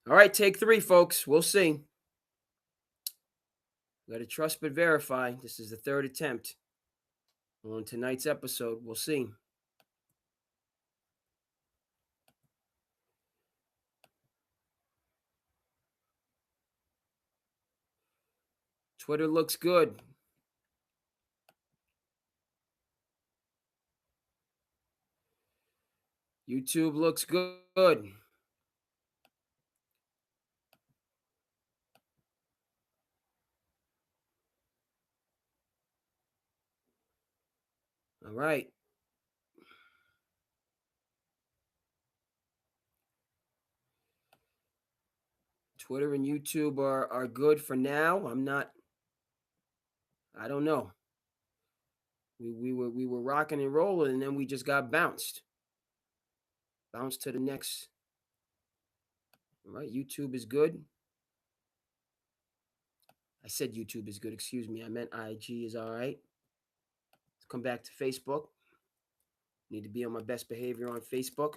All right, take 3, folks. We'll see. Got to trust but verify. This is the 3rd attempt on tonight's episode. We'll see. Twitter looks good. YouTube looks good. All right. Twitter and YouTube are good for now. I don't know. We were rocking and rolling, and then we just got bounced. Bounced to the next. All right, YouTube is good. I said YouTube is good. Excuse me. I meant IG is all right. Let's come back to Facebook. Need to be on my best behavior on Facebook.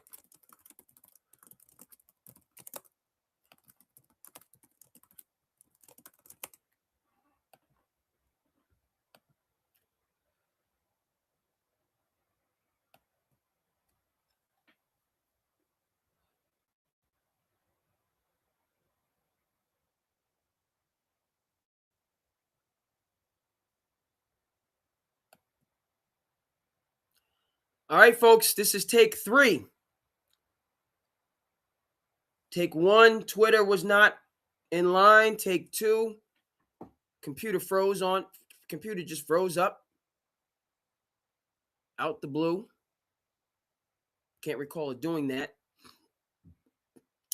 All right, folks, this is take 3. Take 1, Twitter was not in line. Take 2, computer just froze up out the blue. Can't recall it doing that.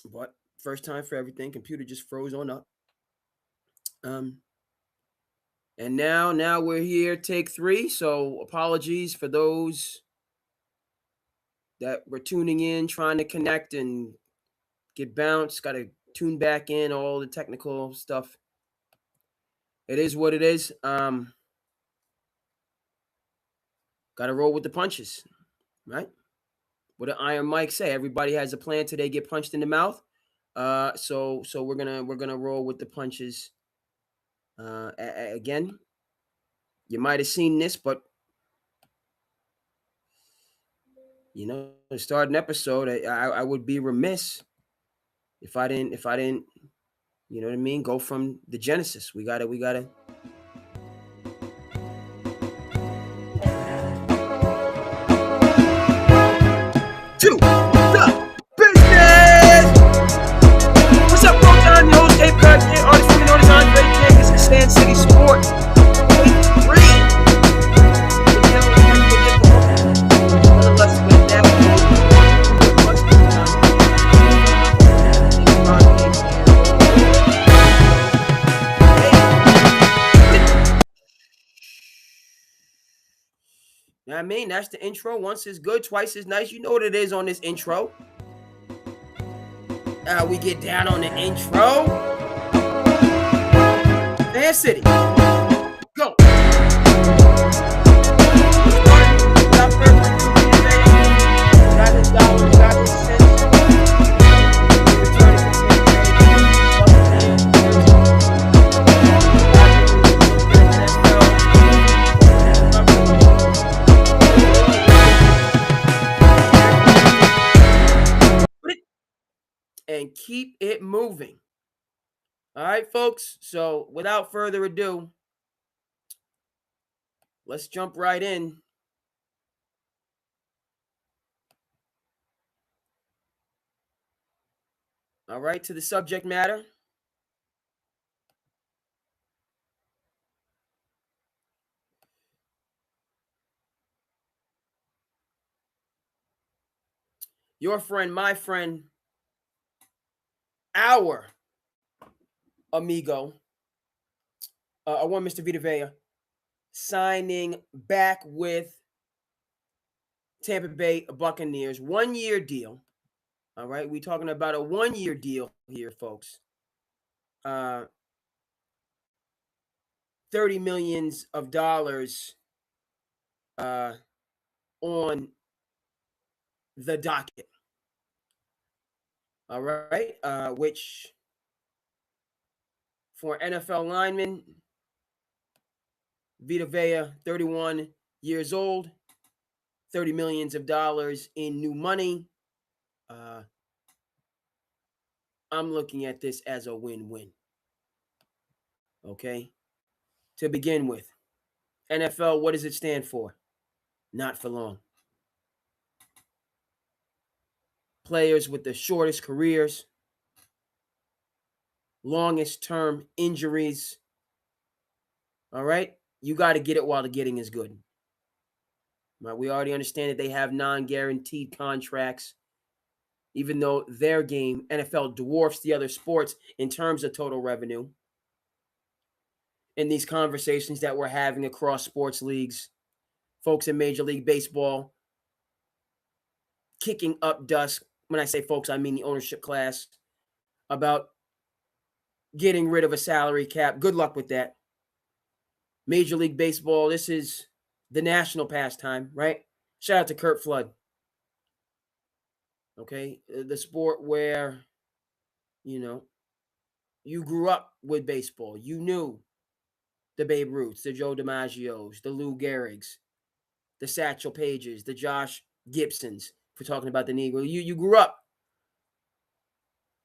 But first time for everything, computer just froze on up. And now we're here, take 3. So apologies for those that were tuning in, trying to connect and get bounced. Got to tune back in, all the technical stuff. It is what it is. Got to roll with the punches, right? What did Iron Mike say? Everybody has a plan till they get punched in the mouth. So we're gonna roll with the punches. Again, you might have seen this, but to start an episode, I would be remiss if I didn't, you know what I mean, go from the genesis. We gotta. To the business. What's up, folks? I'm your host, Dave Cartier, artist known as Andre King. This is SandCity Sports. You know what I mean? That's the intro. Once is good, twice is nice. You know what it is on this intro. We get down on the intro. SandCity. Go. Got his dollars, got his cents. And keep it moving. All right, folks. So without further ado, let's jump right in. All right, to the subject matter. Your friend, my friend, our amigo, one Mr. Vita, signing back with Tampa Bay Buccaneers. 1-year deal. All right, we're talking about a 1-year deal here, folks. $30 million on the docket. All right, which for NFL lineman, Vita, 31 years old, $30 million in new money. I'm looking at this as a win-win. Okay? To begin with, NFL, what does it stand for? Not for long. Players with the shortest careers, longest term injuries. All right? You got to get it while the getting is good. Right? We already understand that they have non-guaranteed contracts, even though their game, NFL, dwarfs the other sports in terms of total revenue. In these conversations that we're having across sports leagues, folks in Major League Baseball kicking up dust. When I say folks, I mean the ownership class, about getting rid of a salary cap. Good luck with that. Major League Baseball, this is the national pastime, right? Shout out to Curt Flood. Okay, the sport where, you grew up with baseball. You knew the Babe Ruths, the Joe DiMaggios, the Lou Gehrigs, the Satchel Pages, the Josh Gibsons, if we're talking about the Negro. You grew up.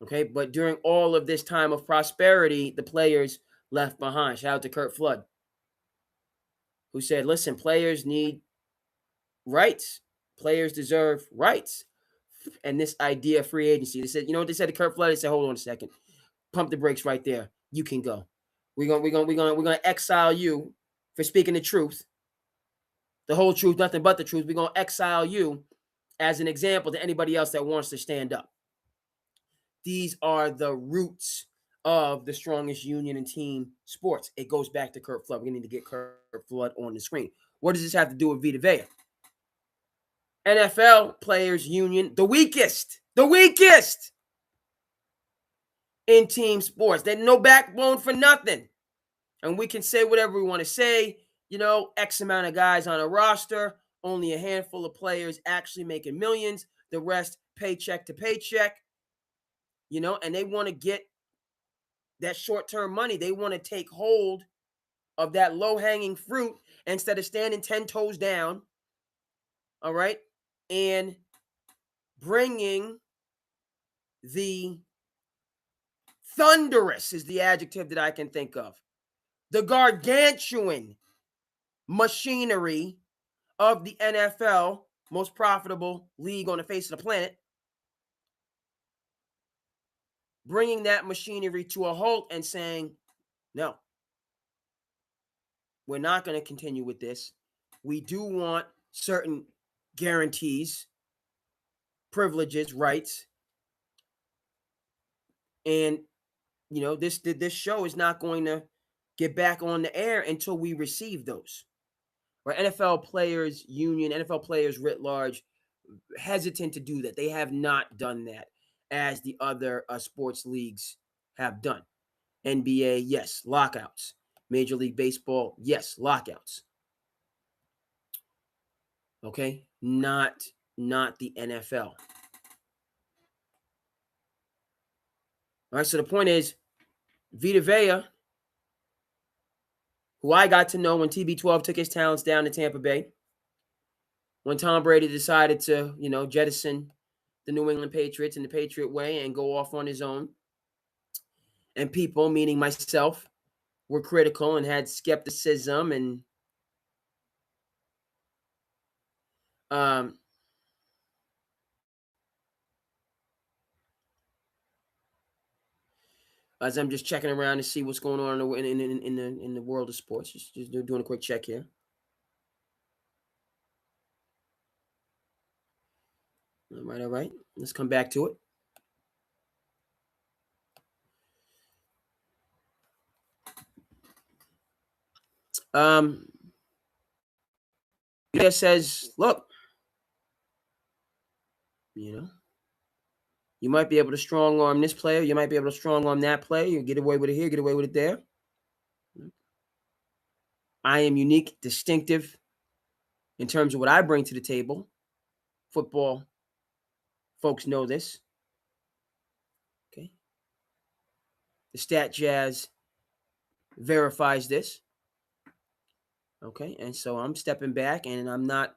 Okay, but during all of this time of prosperity, the players left behind. Shout out to Curt Flood, who said, listen, players need rights. Players deserve rights. And this idea of free agency, they said, you know what they said to Curt Flood? They said, hold on a second. Pump the brakes right there. You can go. We're gonna exile you for speaking the truth. The whole truth, nothing but the truth. We're gonna exile you as an example to anybody else that wants to stand up. These are the roots of the strongest union in team sports. It goes back to Curt Flood. We need to get Curt Flood on the screen. What does this have to do with Vita? NFL players union, the weakest in team sports. There's no backbone for nothing. And we can say whatever we want to say. X amount of guys on a roster, only a handful of players actually making millions, the rest paycheck to paycheck. And they want to get that short-term money. They want to take hold of that low-hanging fruit instead of standing 10 toes down, all right, and bringing the thunderous is the adjective that I can think of, the gargantuan machinery of the NFL, most profitable league on the face of the planet, bringing that machinery to a halt and saying, no, we're not going to continue with this. We do want certain guarantees, privileges, rights. And, this show is not going to get back on the air until we receive those. Right? NFL players union, NFL players writ large, hesitant to do that. They have not done that as the other sports leagues have done. NBA, yes, lockouts. Major League Baseball, yes, lockouts. Okay? Not the NFL. All right, so the point is, Vita, who I got to know when TB12 took his talents down to Tampa Bay, when Tom Brady decided to, jettison the New England Patriots in the Patriot way and go off on his own. And people, meaning myself, were critical and had skepticism and as I'm just checking around to see what's going on in the world of sports. Just doing a quick check here. All right. Let's come back to it. It says, look, you might be able to strong arm this player. You might be able to strong arm that player. You get away with it here, get away with it there. I am unique, distinctive in terms of what I bring to the table. Football folks know this. The Stat Jazz verifies this. Okay, and so I'm stepping back, and I'm not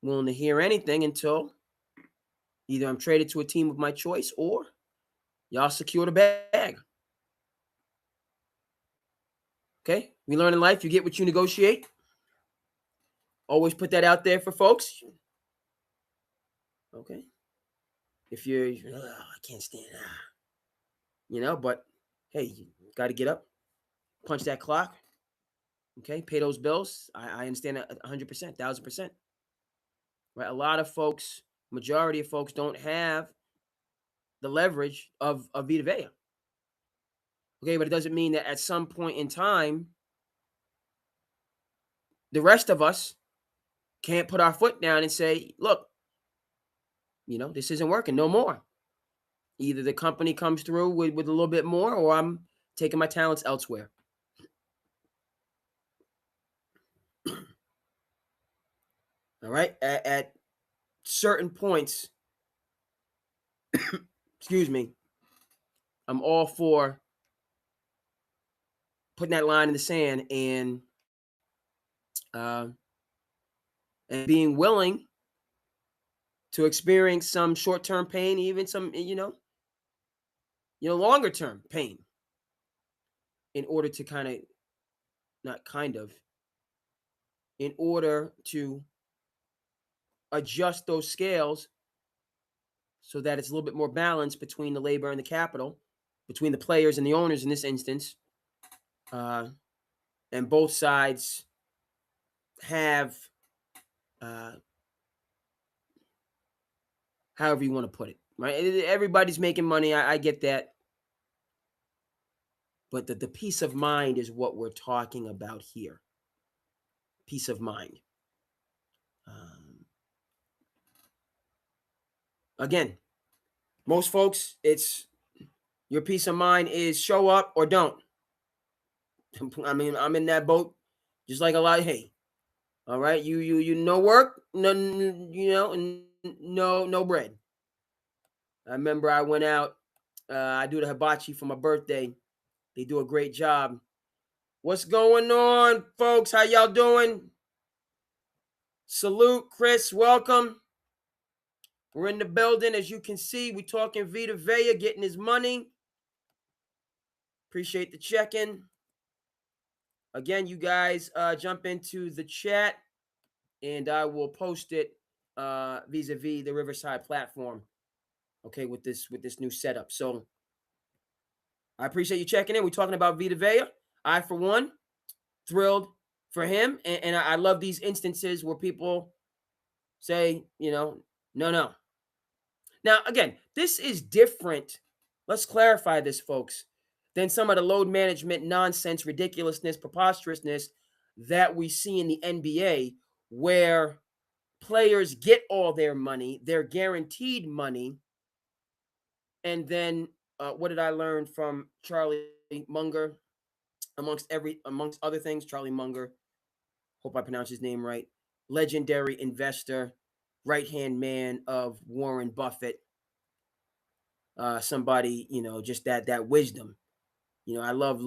willing to hear anything until either I'm traded to a team of my choice or y'all secure the bag. Okay, we learn in life, you get what you negotiate. Always put that out there for folks. Okay, if you're, I can't stand that, but hey, you got to get up, punch that clock. Okay, pay those bills. I understand that 100%, 1,000%. Right, a lot of folks, majority of folks, don't have the leverage of Vita. Okay, but it doesn't mean that at some point in time, the rest of us can't put our foot down and say, look, this isn't working no more. Either the company comes through with a little bit more, or I'm taking my talents elsewhere. All right. At certain points, excuse me, I'm all for putting that line in the sand and being willing to experience some short-term pain, even some, longer-term pain, in order to in order to adjust those scales so that it's a little bit more balanced between the labor and the capital, between the players and the owners in this instance, and both sides have, however you want to put it, right? Everybody's making money. I get that. But the peace of mind is what we're talking about here. Peace of mind. Again, most folks, it's your peace of mind is show up or don't. I mean, I'm in that boat, just like a lot. Hey, all right, you no work, no, no bread. I remember I went out. I do the hibachi for my birthday. They do a great job. What's going on, folks? How y'all doing? Salute, Chris. Welcome. We're in the building. As you can see, we talking Vita getting his money. Appreciate the check-in. Again, you guys jump into the chat, and I will post it vis-a-vis the Riverside platform. Okay, with this new setup. So I appreciate you checking in. We're talking about Vita. I, for one, thrilled for him, and I love these instances where people say, no. Now, again, this is different. Let's clarify this, folks, than some of the load management nonsense, ridiculousness, preposterousness that we see in the NBA, where players get all their money, they're guaranteed money, and then what did I learn from Charlie Munger? Amongst other things, Charlie Munger, hope I pronounced his name right, legendary investor, right-hand man of Warren Buffett, somebody, just that wisdom. I love,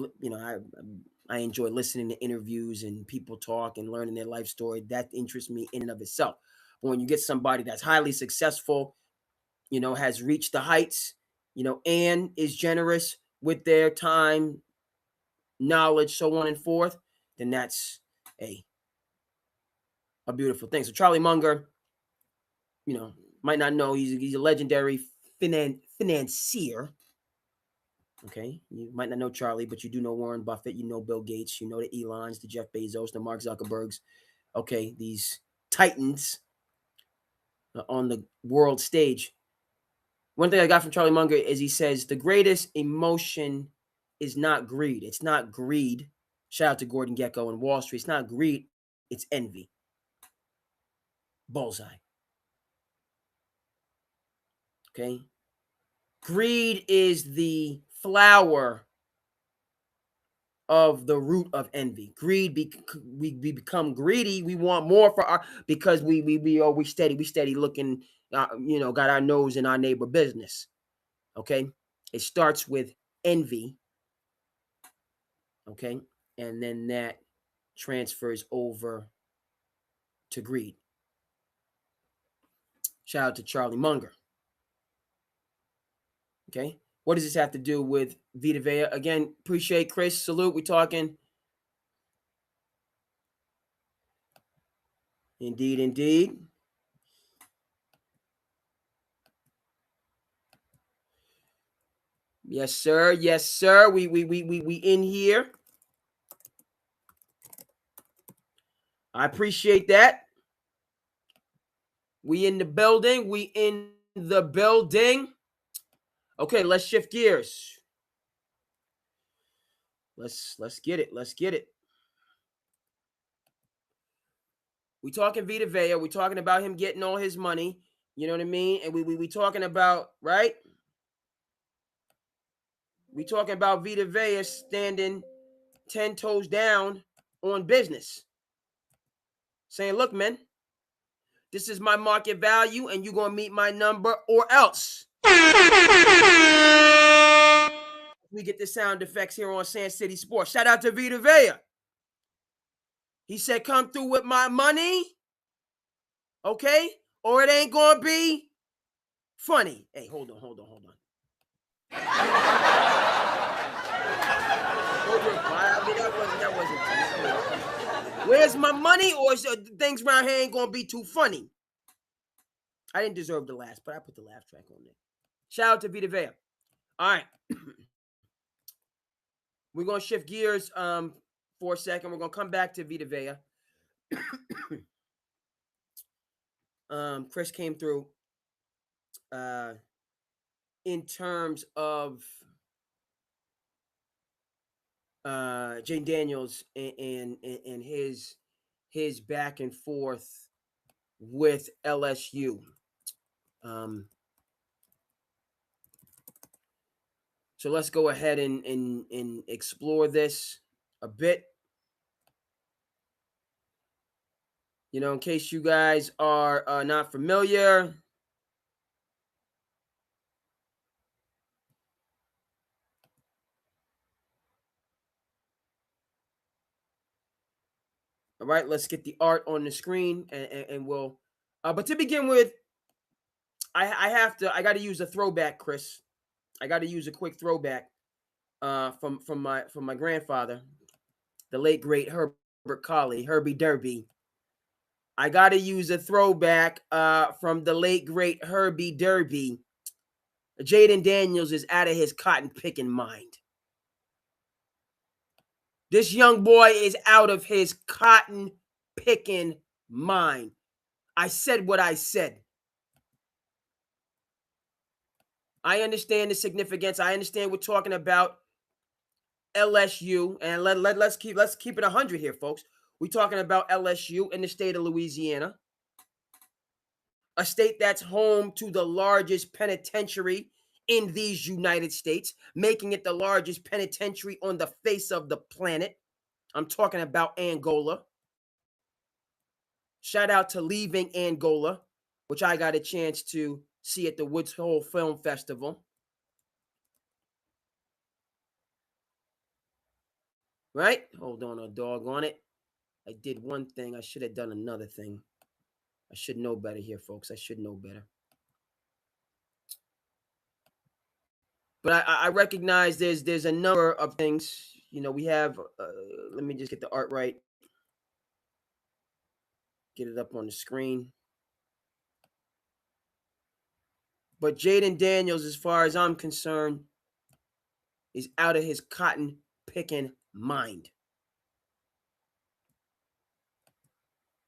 I enjoy listening to interviews and people talk and learning their life story. That interests me in and of itself. But when you get somebody that's highly successful, has reached the heights, and is generous with their time, knowledge, so on and forth, then that's a beautiful thing. So Charlie Munger, might not know, he's a legendary financier. Okay, you might not know Charlie, but you do know Warren Buffett, you know Bill Gates, you know the Elons, the Jeff Bezos, the Mark Zuckerbergs. Okay, these titans on the world stage. One thing I got from Charlie Munger is he says the greatest emotion is not greed. It's not greed. Shout out to Gordon Gekko and Wall Street. It's not greed. It's envy. Bullseye. Okay. Greed is the flower of the root of envy. Greed, we become greedy. We want more for our, because we steady looking, got our nose in our neighbor business. Okay. It starts with envy. Okay. And then that transfers over to greed. Shout out to Charlie Munger. Okay. What does this have to do with Vita Vea? Again, appreciate Chris. Salute. We talking. Indeed, indeed. Yes, sir. Yes, sir. We in here. I appreciate that. We in the building. We in the building. Okay, let's shift gears. Let's get it. Let's get it. We talking Vita Vea. We talking about him getting all his money. You know what I mean? And we talking about, right? We talking about Vita Vea standing 10 toes down on business. Saying, look, man, this is my market value and you're going to meet my number or else. We get the sound effects here on SandCity Sports. Shout out to Vita Vea. He said, come through with my money, okay? Or it ain't going to be funny. Hey, hold on. That wasn't. Where's my money? Or things around here ain't gonna be too funny. I didn't deserve the last, but I put the laugh track on there. Shout out to Vita Vea. All right, we're gonna shift gears for a second. We're gonna come back to Vita Vea. Chris came through in terms of Jane Daniels and his back and forth with LSU. So let's go ahead and explore this a bit. You know, in case you guys are not familiar, all right, let's get the art on the screen and we'll. But to begin with, I got to use a throwback, Chris. I got to use a quick throwback from my grandfather, the late great Herbert Colley, Herbie Derby. I got to use a throwback from the late great Herbie Derby. Jaden Daniels is out of his cotton picking mind. This young boy is out of his cotton picking mind. I said what I said. I understand the significance. I understand we're talking about LSU, and let's keep it 100 here, folks. We're talking about LSU in the state of Louisiana, a state that's home to the largest penitentiary in these United States, making it the largest penitentiary on the face of the planet. I'm talking about Angola. Shout out to Leaving Angola, which I got a chance to see at the Woods Hole Film Festival. Right? Hold on a dog on it. I did one thing. I should have done another thing. I should know better here, folks. I should know better. But I recognize there's a number of things. You know, we have. Let me just get the art right. Get it up on the screen. But Jaden Daniels, as far as I'm concerned, is out of his cotton picking mind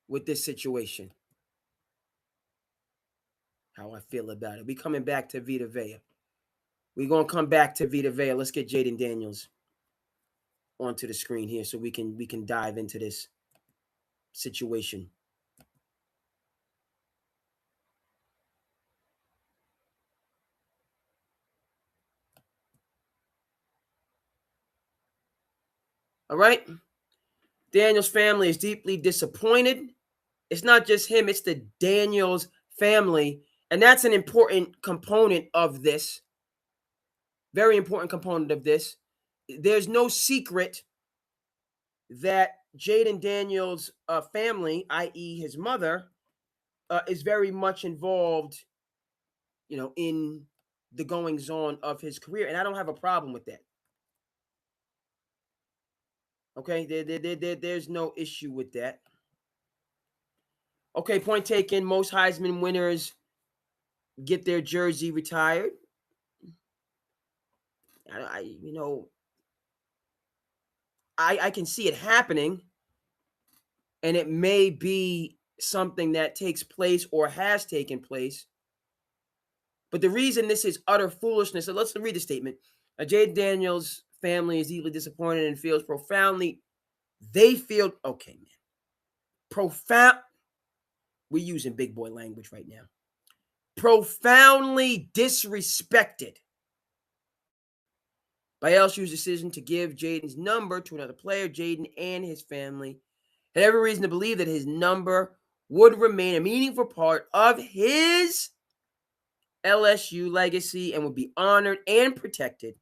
with this situation. How I feel about it. We coming back to Vita Vea. We're gonna come back to Vita Vea. Let's get Jaden Daniels onto the screen here so we can dive into this situation. All right. Daniels family is deeply disappointed. It's not just him, it's the Daniels family. And that's an important component of this. very important component of this. There's no secret that Jaden Daniels' family, i.e., his mother, is very much involved, in the goings on of his career, and I don't have a problem with that. Okay, there's no issue with that. Okay, point taken. Most Heisman winners get their jersey retired. I can see it happening, and it may be something that takes place or has taken place. But the reason this is utter foolishness, so let's read the statement. Jaden Daniels' family is deeply disappointed and feels profoundly. They feel, okay, man. Profound. We're using big boy language right now. Profoundly disrespected by LSU's decision to give Jaden's number to another player. Jaden and his family had every reason to believe that his number would remain a meaningful part of his LSU legacy and would be honored and protected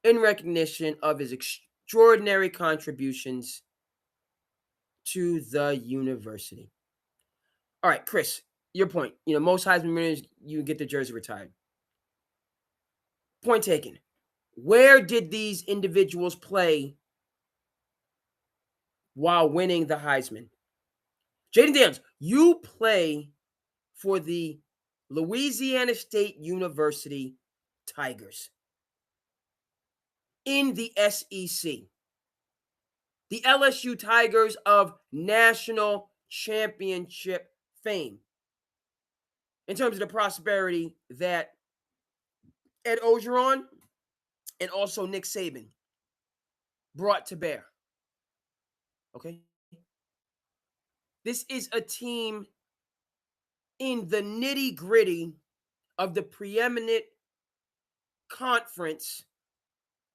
in recognition of his extraordinary contributions to the university. All right, Chris, your point. Most Heisman winners, you get the jersey retired. Point taken. Where did these individuals play while winning the Heisman? Jaden Daniels, you play for the Louisiana State University Tigers in the SEC. The LSU Tigers of national championship fame. In terms of the prosperity that Ed Orgeron and also Nick Saban brought to bear. Okay? This is a team in the nitty-gritty of the preeminent conference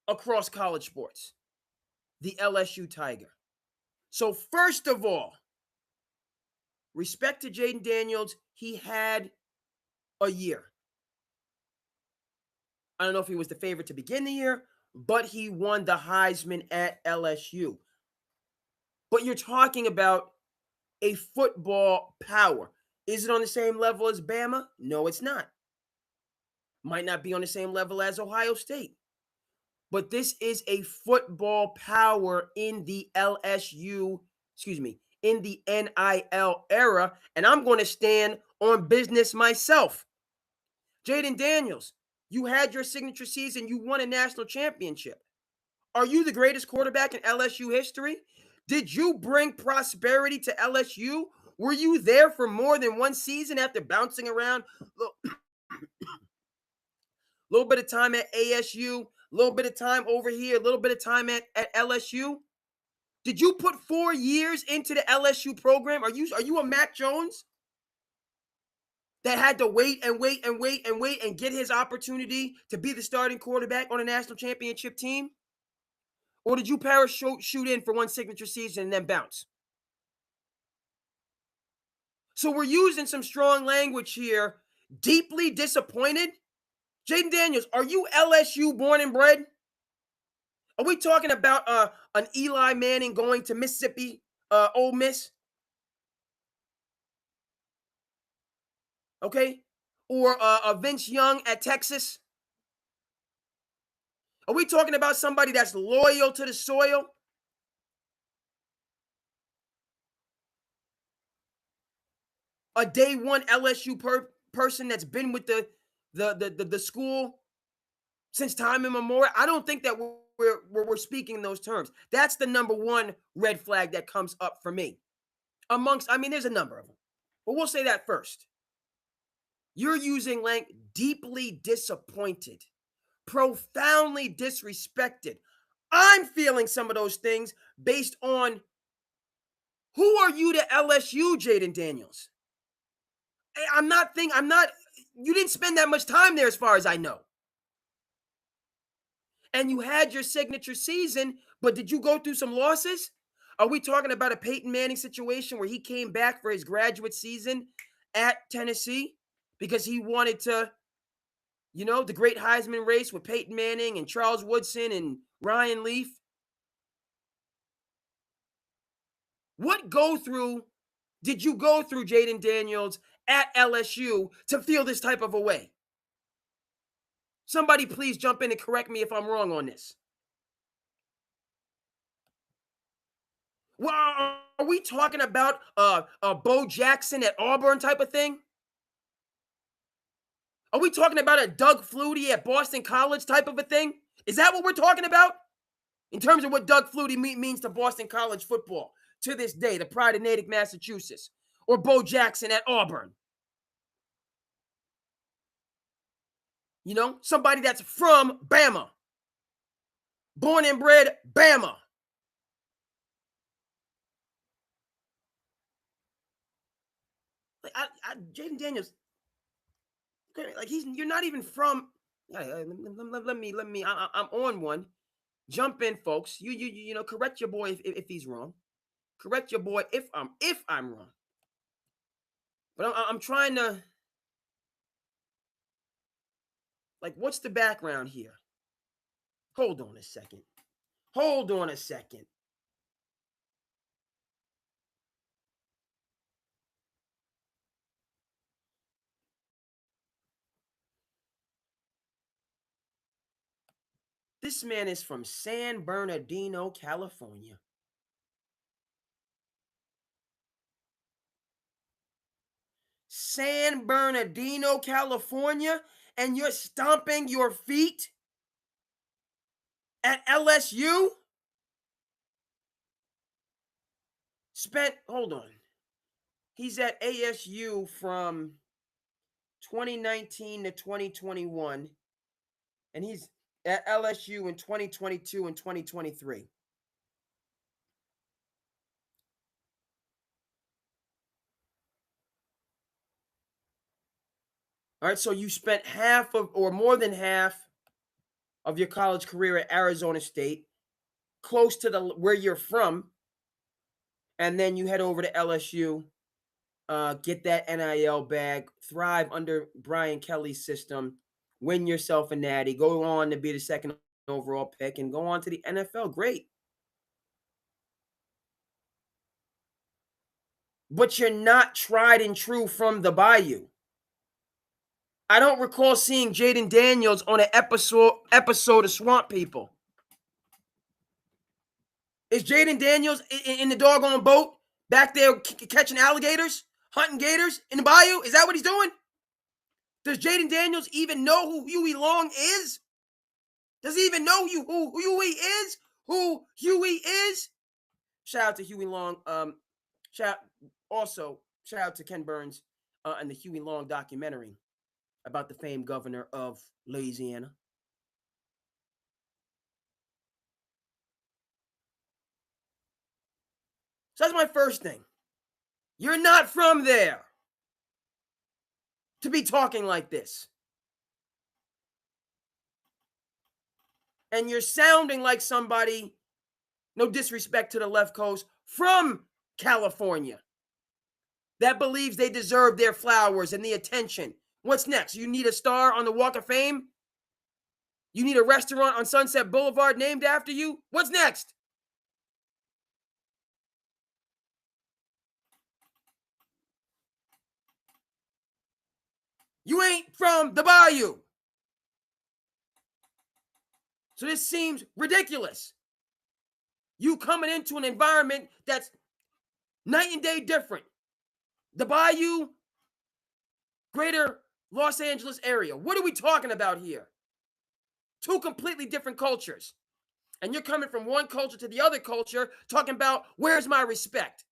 across college sports, the LSU Tiger. So first of all, respect to Jaden Daniels, he had a year. I don't know if he was the favorite to begin the year, but he won the Heisman at LSU. But you're talking about a football power. Is it on the same level as Bama? No, it's not. Might not be on the same level as Ohio State. But this is a football power in the in the NIL era. And I'm going to stand on business myself. Jaden Daniels, you had your signature season. You won a national championship. Are you the greatest quarterback in LSU history? Did you bring prosperity to LSU? Were you there for more than one season after bouncing around? Little bit of time at ASU, a little bit of time over here, a little bit of time at LSU. Did you put 4 years into the LSU program? Are you a Mac Jones that had to wait and get his opportunity to be the starting quarterback on a national championship team? Or did you parachute in for one signature season and then bounce? So we're using some strong language here. Deeply disappointed. Jaden Daniels, are you LSU born and bred? Are we talking about an Eli Manning going to Mississippi, Ole Miss? Okay? Or a Vince Young at Texas? Are we talking about somebody that's loyal to the soil? A day one LSU person that's been with the school since time immemorial? I don't think that we're speaking in those terms. That's the number one red flag that comes up for me. There's a number of them, but we'll say that first. You're using deeply disappointed, profoundly disrespected. I'm feeling some of those things based on who are you to LSU, Jaden Daniels? You didn't spend that much time there as far as I know. And you had your signature season, but did you go through some losses? Are we talking about a Peyton Manning situation where he came back for his graduate season at Tennessee because he wanted to, You know, the great Heisman race with Peyton Manning and Charles Woodson and Ryan Leaf. What go-through did you go through, Jaden Daniels, at LSU to feel this type of a way? Somebody please jump in and correct me if I'm wrong on this. Well, are we talking about a Bo Jackson at Auburn type of thing? Are we talking about a Doug Flutie at Boston College type of a thing? Is that what we're talking about? In terms of what Doug Flutie means to Boston College football to this day, the pride of Natick, Massachusetts, or Bo Jackson at Auburn. You know, somebody that's from Bama, born and bred Bama. Like, Jaden Daniels, like you're not even from. Let me. I'm on one. Jump in, folks. You know, correct your boy if he's wrong. Correct your boy if I'm wrong. But I'm trying to, like, what's the background here? Hold on a second. Hold on a second. This man is from San Bernardino, California. San Bernardino, California, and you're stomping your feet at LSU? Hold on. He's at ASU from 2019 to 2021, and he's at LSU in 2022 and 2023. All right, so you spent half of, or more than half of your college career at Arizona State, close to where you're from, and then you head over to LSU, get that NIL bag, thrive under Brian Kelly's system, win yourself a natty, go on to be the second overall pick, and go on to the NFL. Great. But you're not tried and true from the Bayou. I don't recall seeing Jaden Daniels on an episode of Swamp People. Is Jaden Daniels in the doggone boat back there catching alligators, hunting gators in the bayou? Is that what he's doing? Does Jaden Daniels even know who Huey Long is? Does he even know who Huey is? Who Huey is? Shout out to Huey Long. Shout out to Ken Burns and the Huey Long documentary about the famed governor of Louisiana. So that's my first thing. You're not from there to be talking like this. And you're sounding like somebody, no disrespect to the left coast, from California that believes they deserve their flowers and the attention. What's next? You need a star on the Walk of Fame? You need a restaurant on Sunset Boulevard named after you? What's next? You ain't from the Bayou. So this seems ridiculous. You coming into an environment that's night and day different. The Bayou, greater Los Angeles area. What are we talking about here? Two completely different cultures. And you're coming from one culture to the other culture talking about where's my respect?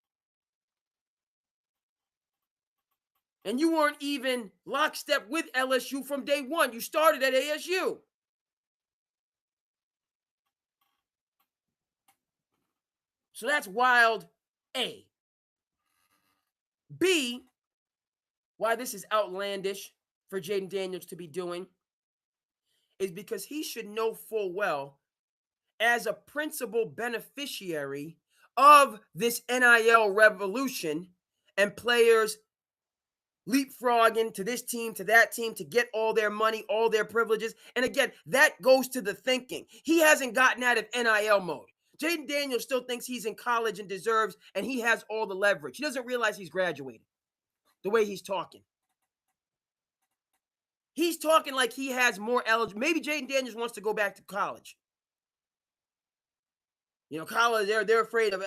And you weren't even lockstep with LSU from day one. You started at ASU. So that's wild, A. B, why this is outlandish for Jaden Daniels to be doing is because he should know full well, as a principal beneficiary of this NIL revolution and players leapfrogging to this team, to that team, to get all their money, all their privileges. And again, that goes to the thinking. He hasn't gotten out of NIL mode. Jaden Daniels still thinks he's in college and deserves, and he has all the leverage. He doesn't realize he's graduated the way he's talking. He's talking like he has more eligible. Maybe Jaden Daniels wants to go back to college. College, they're afraid of,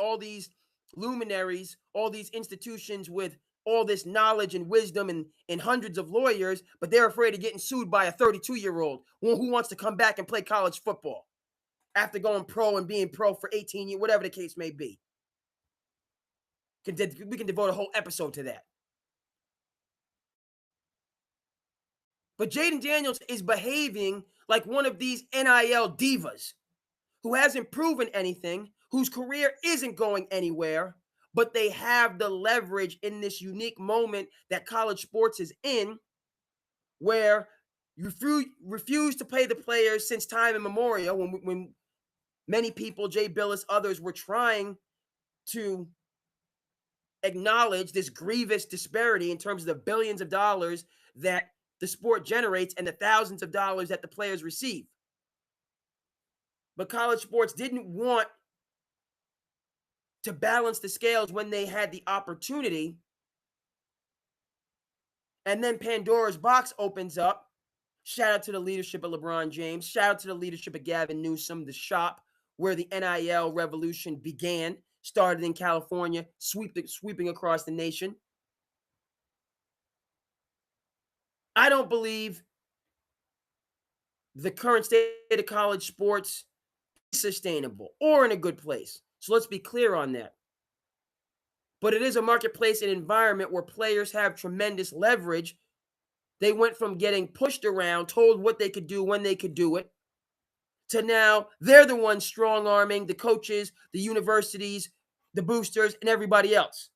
all these luminaries, all these institutions with all this knowledge and wisdom and hundreds of lawyers, but they're afraid of getting sued by a 32-year-old who wants to come back and play college football after going pro and being pro for 18 years, whatever the case may be. We can devote a whole episode to that. But Jaden Daniels is behaving like one of these NIL divas who hasn't proven anything, whose career isn't going anywhere, but they have the leverage in this unique moment that college sports is in, where you refuse to pay the players since time immemorial, when many people, Jay Billis, others, were trying to acknowledge this grievous disparity in terms of the billions of dollars that the sport generates and the thousands of dollars that the players receive. But college sports didn't want to balance the scales when they had the opportunity. And then Pandora's box opens up. Shout out to the leadership of LeBron James. Shout out to the leadership of Gavin Newsom, the shop where the NIL revolution began, started in California, sweeping across the nation. I don't believe the current state of college sports is sustainable or in a good place. So let's be clear on that. But it is a marketplace and environment where players have tremendous leverage. They went from getting pushed around, told what they could do, when they could do it, to now they're the ones strong-arming the coaches, the universities, the boosters, and everybody else.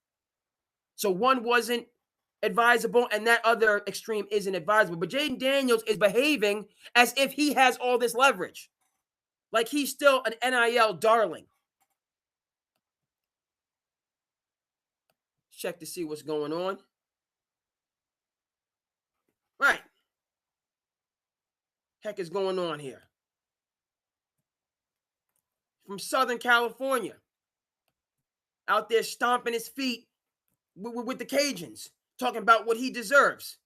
So one wasn't advisable, and that other extreme isn't advisable. But Jaden Daniels is behaving as if he has all this leverage, like he's still an NIL darling. Check to see what's going on. Right. Heck is going on here? From Southern California, out there stomping his feet with the Cajuns, talking about what he deserves.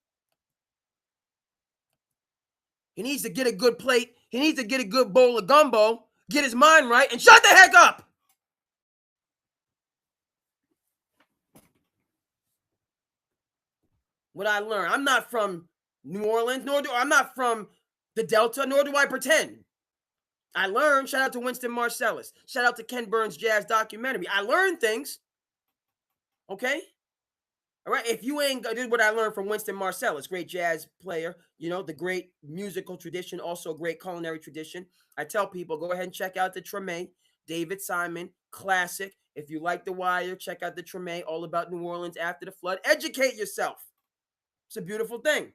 He needs to get a good plate. He needs to get a good bowl of gumbo, get his mind right, and shut the heck up. What I learned. I'm not from New Orleans, I'm not from the Delta, nor do I pretend. I learned. Shout out to Winston Marsalis. Shout out to Ken Burns' jazz documentary. I learned things. Okay? All right? If you ain't, this is what I learned from Winston Marsalis, great jazz player, the great musical tradition, also great culinary tradition. I tell people, go ahead and check out the Treme, David Simon, classic. If you like The Wire, check out the Treme, all about New Orleans after the flood. Educate yourself. It's a beautiful thing.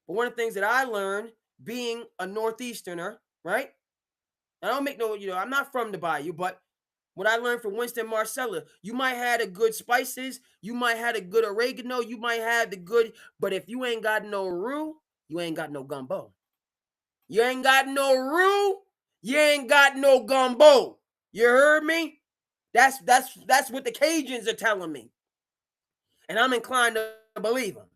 But one of the things that I learned being a Northeasterner, right? I don't make I'm not from the Bayou, but what I learned from Winston Marsalis, you might have the good spices, you might have the good oregano, you might have the good, but if you ain't got no roux, you ain't got no gumbo. You ain't got no roux, you ain't got no gumbo. You heard me? That's what the Cajuns are telling me. And I'm inclined to believe them.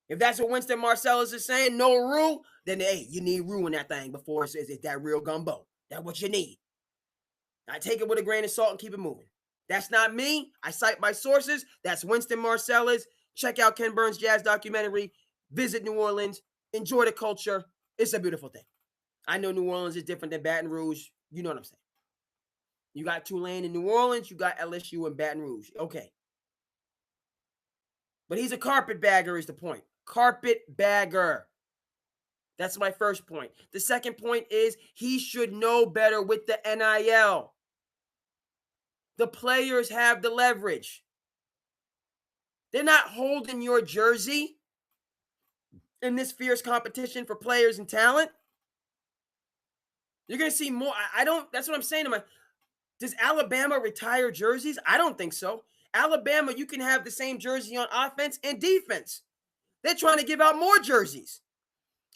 If that's what Winston Marsalis is saying, no roux, then hey, you need roux in that thing before it says it's that real gumbo. That's what you need. I take it with a grain of salt and keep it moving. That's not me. I cite my sources. That's Winston Marsalis. Check out Ken Burns' jazz documentary. Visit New Orleans. Enjoy the culture. It's a beautiful thing. I know New Orleans is different than Baton Rouge. You know what I'm saying. You got Tulane in New Orleans. You got LSU in Baton Rouge. Okay. But he's a carpetbagger is the point. Carpetbagger. That's my first point. The second point is he should know better with the NIL. The players have the leverage. They're not holding your jersey in this fierce competition for players and talent. You're going to see more. That's what I'm saying to does Alabama retire jerseys? I don't think so. Alabama, you can have the same jersey on offense and defense. They're trying to give out more jerseys.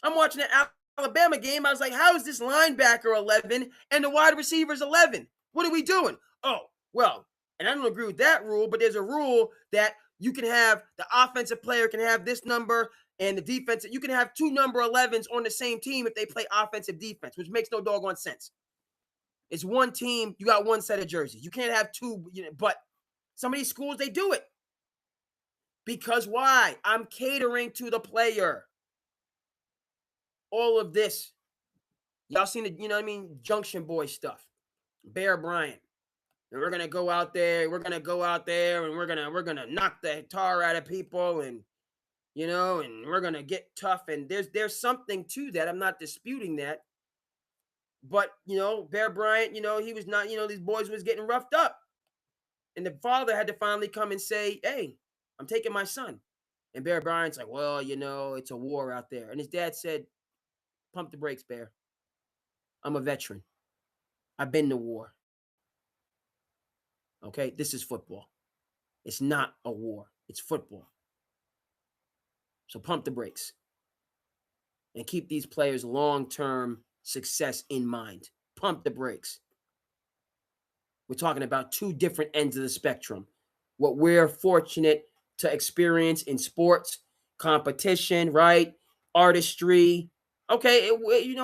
I'm watching an Alabama game. I was like, how is this linebacker 11 and the wide receivers 11? What are we doing? Oh, well, and I don't agree with that rule, but there's a rule that you can have the offensive player can have this number and the defense. You can have two number 11s on the same team if they play offensive defense, which makes no doggone sense. It's one team. You got one set of jerseys. You can't have two, but some of these schools, they do it. Because why? I'm catering to the player. All of this. Y'all seen the, Junction Boy stuff. Bear Bryant. And we're gonna go out there, and we're gonna knock the tar out of people, and and we're gonna get tough. And there's something to that. I'm not disputing that. But Bear Bryant, he was not, these boys was getting roughed up. And the father had to finally come and say, hey, I'm taking my son. And Bear Bryant's like, well, it's a war out there. And his dad said, pump the brakes, Bear. I'm a veteran. I've been to war. Okay, this is football. It's not a war. It's football. So pump the brakes. And keep these players' long-term success in mind. Pump the brakes. We're talking about two different ends of the spectrum. What we're fortunate to experience in sports, competition, right? Artistry. Okay, we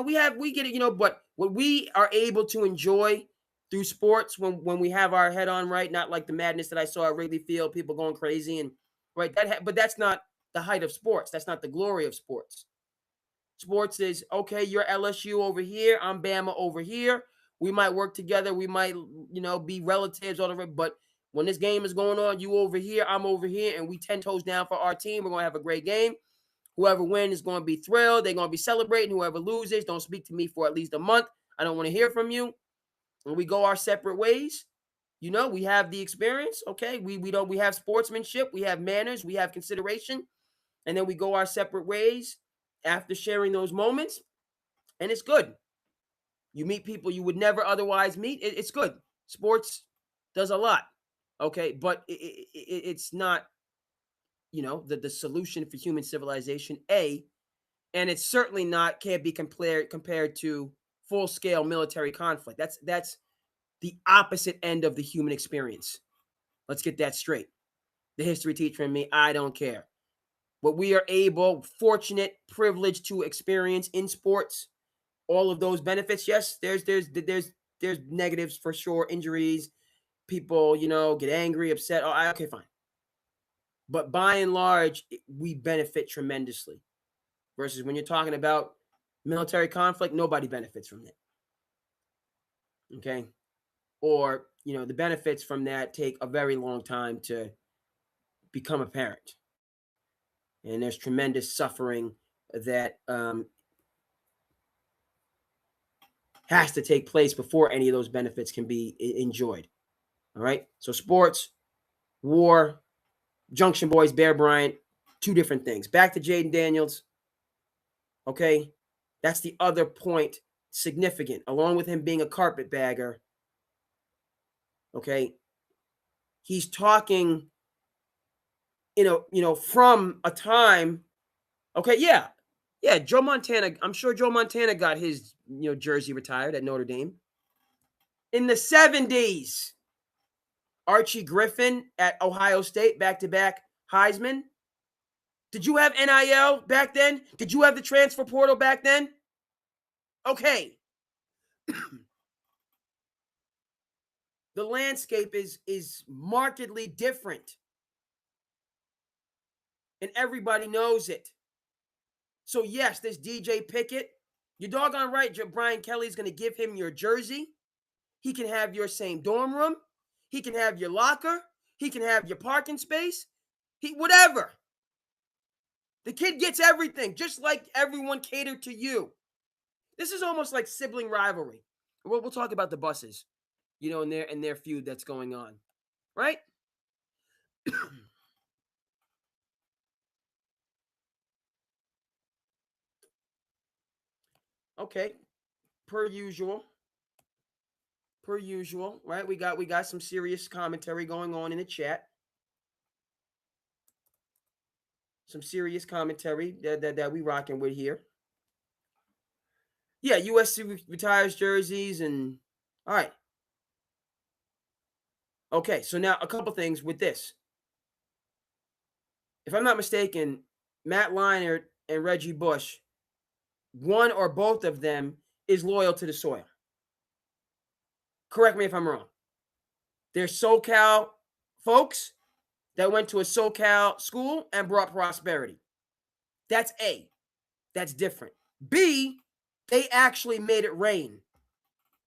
get it, but what we are able to enjoy through sports when we have our head on right, not like the madness that I saw at Wrigley Field, people going crazy and right. But that's not the height of sports. That's not the glory of sports. Sports is okay. You're LSU over here. I'm Bama over here. We might work together. We might, be relatives, all of it. But when this game is going on, you over here, I'm over here, and we 10 toes down for our team. We're going to have a great game. Whoever wins is going to be thrilled. They're going to be celebrating. Whoever loses, don't speak to me for at least a month. I don't want to hear from you. And we go our separate ways. We have the experience. Okay, we have sportsmanship. We have manners. We have consideration. And then we go our separate ways after sharing those moments. And it's good. You meet people you would never otherwise meet. It's good. Sports does a lot. Okay, but it's not, the solution for human civilization, and it's certainly can't be compared to full-scale military conflict. That's the opposite end of the human experience. Let's get that straight. The history teacher in me, I don't care. What we are fortunate, privileged to experience in sports, all of those benefits. Yes, there's negatives for sure, injuries, people, get angry, upset. Oh, okay, fine. But by and large, we benefit tremendously. Versus when you're talking about military conflict, nobody benefits from it. Okay? Or, the benefits from that take a very long time to become apparent. And there's tremendous suffering that has to take place before any of those benefits can be enjoyed. All right? So sports, war, Junction Boys, Bear Bryant, two different things. Back to Jaden Daniels. Okay? That's the other point, significant. Along with him being a carpetbagger, okay, he's talking, from a time, okay, yeah, Joe Montana, I'm sure Joe Montana got his, jersey retired at Notre Dame. In the 70s, Archie Griffin at Ohio State, back-to-back Heisman. Did you have NIL back then? Did you have the transfer portal back then? Okay. The landscape is markedly different. And everybody knows it. So yes, this DJ Pickett, you're doggone right, Brian Kelly's going to give him your jersey. He can have your same dorm room. He can have your locker. He can have your parking space. Whatever. The kid gets everything, just like everyone catered to you. This is almost like sibling rivalry. We'll talk about the buses, in their feud that's going on, right? Okay, per usual, right? We got some serious commentary going on in the chat. some serious commentary that we rocking with here. Yeah, USC retires jerseys and all right. Okay, so now a couple things with this. If I'm not mistaken, Matt Leinart and Reggie Bush, one or both of them is loyal to the soil. Correct me if I'm wrong. They're SoCal folks that went to a SoCal school and brought prosperity. That's A. That's different. B, they actually made it rain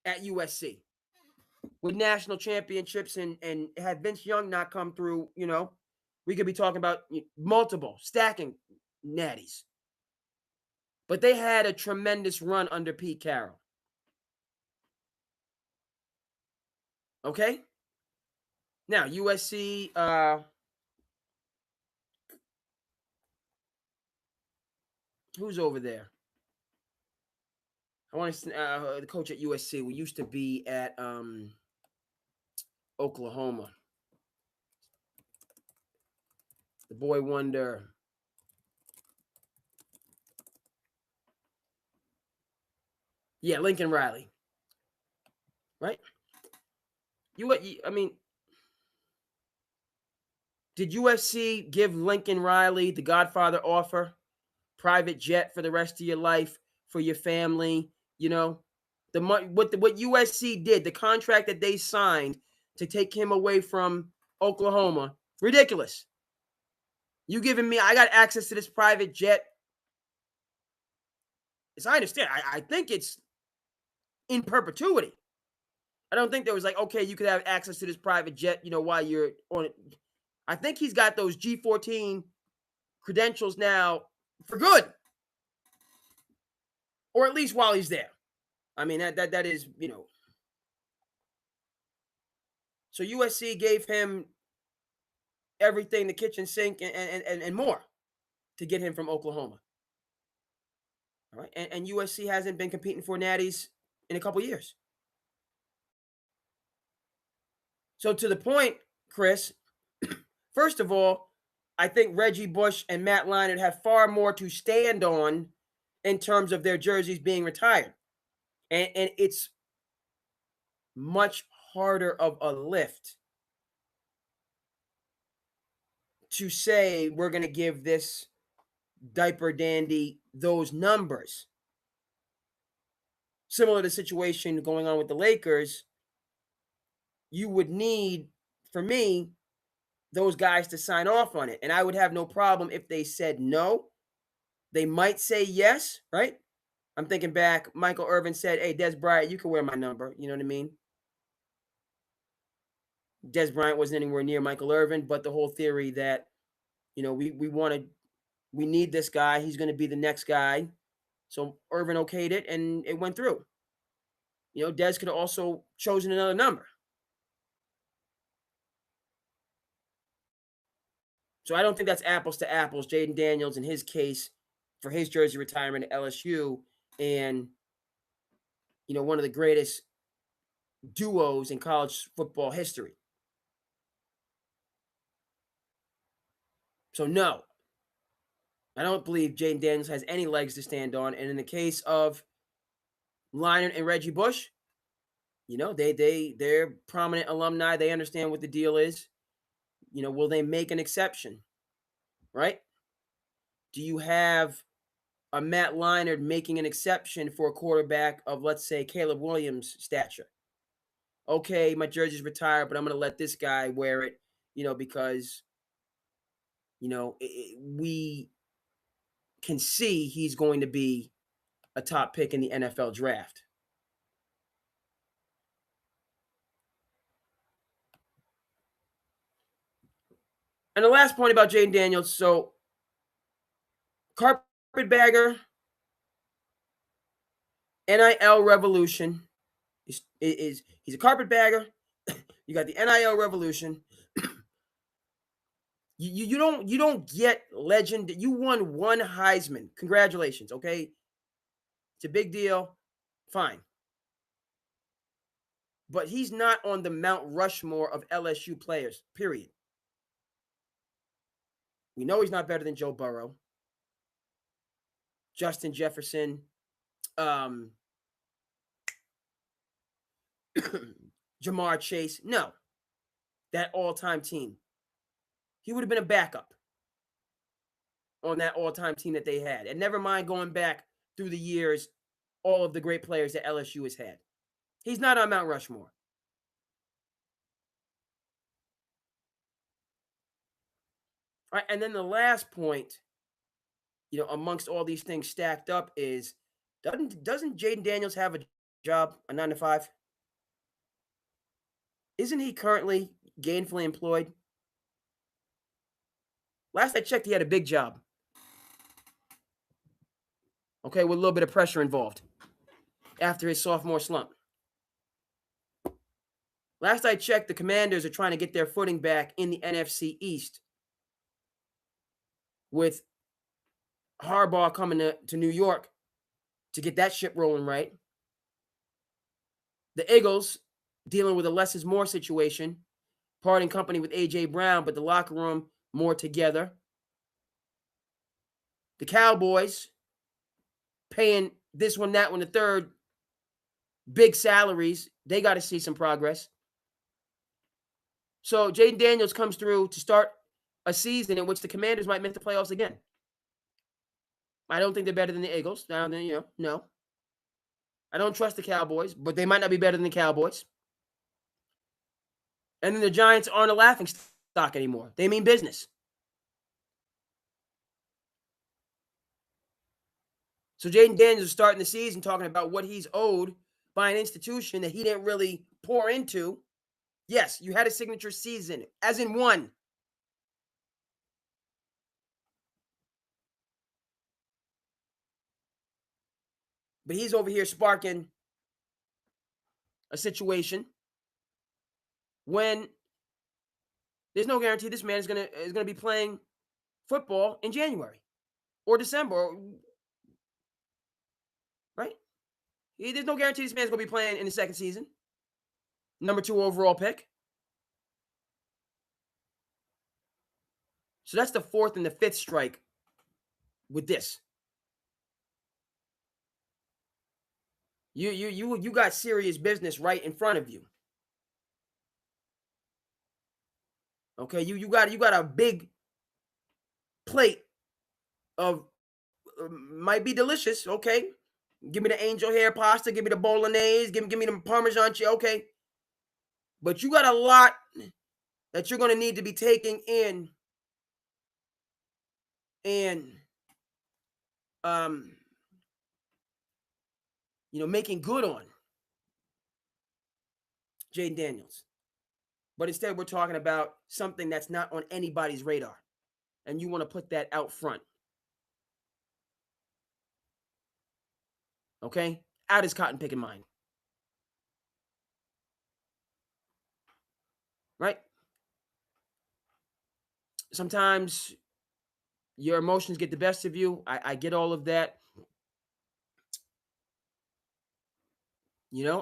at USC with national championships and had Vince Young not come through, we could be talking about multiple stacking natties. But they had a tremendous run under Pete Carroll. Okay? Now, USC, who's over there? I want to the coach at USC. We used to be at Oklahoma. The boy wonder. Yeah, Lincoln Riley. Right? I mean, did USC give Lincoln Riley the Godfather offer? Private jet for the rest of your life, for your family, what USC did, the contract that they signed to take him away from Oklahoma, ridiculous. You giving me, I got access to this private jet. As I understand, I think it's in perpetuity. I don't think there was like, okay, you could have access to this private jet, while you're on it. I think he's got those G14 credentials now for good. Or at least while he's there. I mean, that is, So USC gave him everything, the kitchen sink and more to get him from Oklahoma. All right. And USC hasn't been competing for natties in a couple years. So to the point, Chris, first of all, I think Reggie Bush and Matt Leinart have far more to stand on in terms of their jerseys being retired. And it's much harder of a lift to say we're going to give this diaper dandy those numbers. Similar to the situation going on with the Lakers, you would need, for me, those guys to sign off on it. And I would have no problem if they said no. They might say yes, right? I'm thinking back, Michael Irvin said, hey, Des Bryant, you can wear my number. You know what I mean? Des Bryant wasn't anywhere near Michael Irvin, but the whole theory that, we need this guy. He's going to be the next guy. So Irvin okayed it, and it went through. Des could have also chosen another number. So I don't think that's apples to apples. Jaden Daniels, in his case, for his jersey retirement at LSU, and one of the greatest duos in college football history. So no, I don't believe Jaden Daniels has any legs to stand on. And in the case of Leinart and Reggie Bush, they're prominent alumni. They understand what the deal is. Will they make an exception? Right? Do you have a Matt Leinart making an exception for a quarterback of, let's say, Caleb Williams' stature? Okay, my jersey's retired, but I'm going to let this guy wear it, because, we can see he's going to be a top pick in the NFL draft. And the last point about Jaden Daniels, so carpetbagger, NIL revolution is he's a carpetbagger. You got the NIL revolution. You don't get legend. You won one Heisman. Congratulations. Okay, it's a big deal. Fine. But he's not on the Mount Rushmore of LSU players, period. We know he's not better than Joe Burrow, Justin Jefferson, Jamar Chase. No, that all-time team. He would have been a backup on that all-time team that they had. And never mind going back through the years, all of the great players that LSU has had. He's not on Mount Rushmore. All right, and then the last point, amongst all these things stacked up is, doesn't Jaden Daniels have a job, a 9 to 5? Isn't he currently gainfully employed? Last I checked, he had a big job. Okay, with a little bit of pressure involved after his sophomore slump. Last I checked, the Commanders are trying to get their footing back in the NFC East with Harbaugh coming to New York to get that ship rolling right. The Eagles dealing with a less is more situation, parting company with A.J. Brown, but the locker room more together. The Cowboys paying this one, that one, the third, big salaries. They got to see some progress. So Jaden Daniels comes through to start a season in which the Commanders might miss the playoffs again. I don't think they're better than the Eagles. Now, no. I don't trust the Cowboys, but they might not be better than the Cowboys. And then the Giants aren't a laughing stock anymore. They mean business. So Jaden Daniels is starting the season talking about what he's owed by an institution that he didn't really pour into. Yes, you had a signature season, as in one. But he's over here sparking a situation when there's no guarantee this man is gonna be playing football in January or December, right? There's no guarantee this man's gonna be playing in the second season. Number 2 overall pick. So that's the 4th and the 5th strike with this. You got serious business right in front of you. Okay, you got a big plate of might be delicious. Okay, give me the angel hair pasta, give me the bolognese, give me the Parmesan cheese. Okay, but you got a lot that you're going to need to be taking in and making good on Jaden Daniels. But instead, we're talking about something that's not on anybody's radar. And you want to put that out front. Okay? Out his cotton picking mind. Right? Sometimes your emotions get the best of you. I get all of that.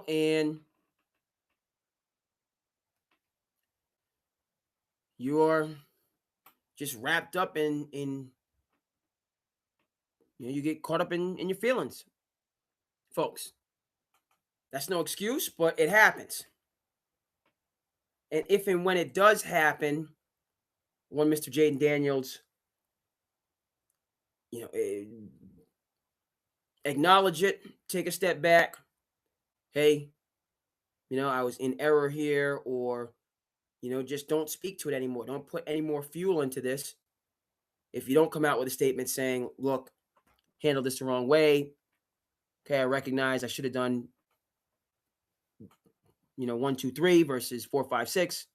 And you're just wrapped up in you get caught up in your feelings, folks. That's no excuse, but it happens. And if and when it does happen, when Mr. Jaden Daniels, acknowledge it, take a step back. Hey, I was in error here, or, just don't speak to it anymore. Don't put any more fuel into this. If you don't come out with a statement saying, look, handle this the wrong way. Okay, I recognize I should have done, 1, 2, 3 versus 4, 5, 6.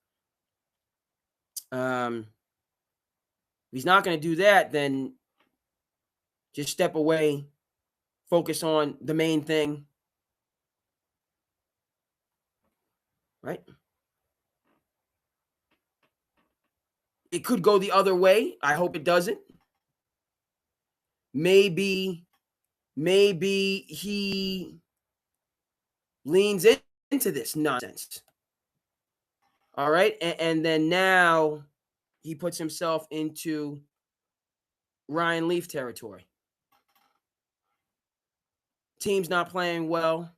If he's not going to do that, then just step away, focus on the main thing. Right? It could go the other way. I hope it doesn't. Maybe he leans into this nonsense. All right. And then now he puts himself into Ryan Leaf territory. Team's not playing well.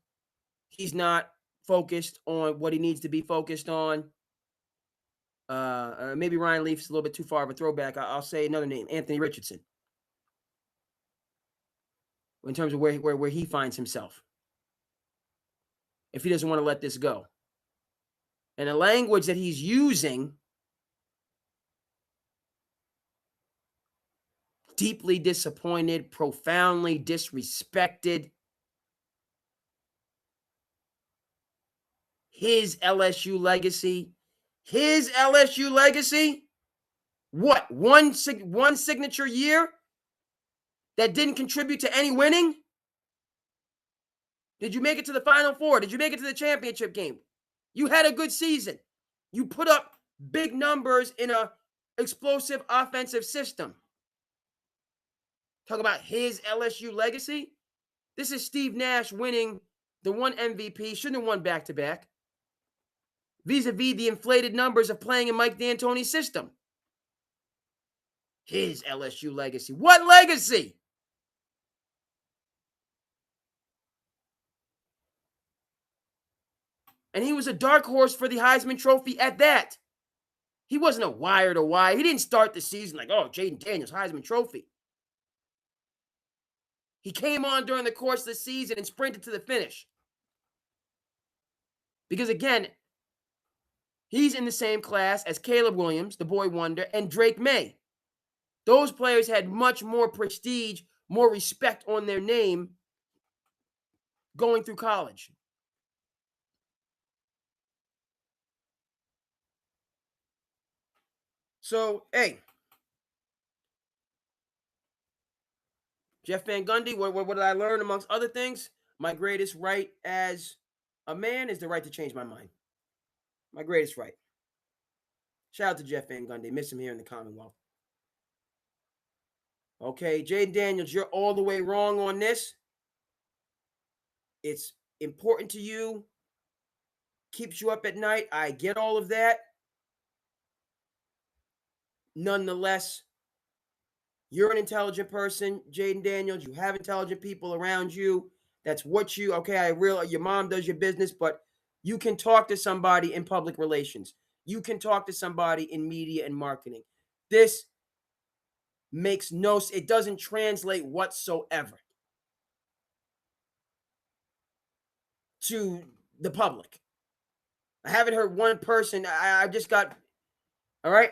He's not focused on what he needs to be focused on. Maybe Ryan Leaf's a little bit too far of a throwback. I'll say another name, Anthony Richardson, in terms of where he finds himself, if he doesn't want to let this go. And the language that he's using, deeply disappointed, profoundly disrespected. His LSU legacy. What? One signature year that didn't contribute to any winning? Did you make it to the Final Four? Did you make it to the championship game? You had a good season. You put up big numbers in a explosive offensive system. Talk about his LSU legacy. This is Steve Nash winning the one MVP. Shouldn't have won back-to-back. Vis-a-vis the inflated numbers of playing in Mike D'Antoni's system. His LSU legacy. What legacy? And he was a dark horse for the Heisman Trophy at that. He wasn't a wire to wire. He didn't start the season like, oh, Jaden Daniels, Heisman Trophy. He came on during the course of the season and sprinted to the finish. Because again, he's in the same class as Caleb Williams, the boy wonder, and Drake May. Those players had much more prestige, more respect on their name going through college. So, hey, Jeff Van Gundy, what did I learn amongst other things? My greatest right as a man is the right to change my mind. My greatest right. Shout out to Jeff Van Gundy. Miss him here in the Commonwealth. Okay, Jaden Daniels, you're all the way wrong on this. It's important to you. Keeps you up at night. I get all of that. Nonetheless, you're an intelligent person, Jaden Daniels. You have intelligent people around you. That's what you, okay, I realize your mom does your business, but you can talk to somebody in public relations. You can talk to somebody in media and marketing. This makes it doesn't translate whatsoever to the public. I haven't heard one person. I just got, all right.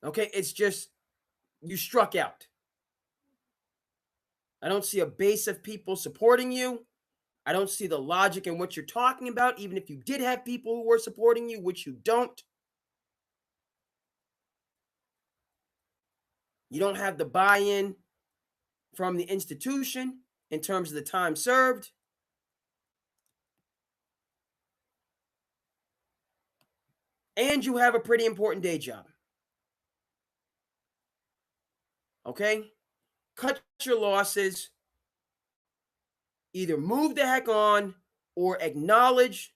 Okay, it's just, you struck out. I don't see a base of people supporting you. I don't see the logic in what you're talking about, even if you did have people who were supporting you, which you don't. You don't have the buy-in from the institution in terms of the time served. And you have a pretty important day job. Okay? Cut your losses. Either move the heck on or acknowledge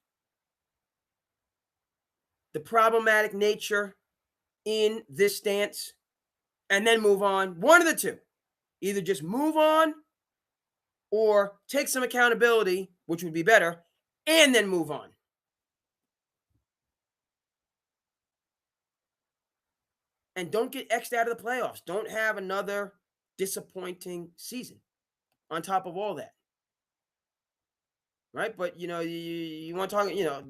the problematic nature in this stance and then move on. One of the two. Either just move on or take some accountability, which would be better, and then move on. And don't get X'd out of the playoffs. Don't have another disappointing season on top of all that. Right? But, you want to talk,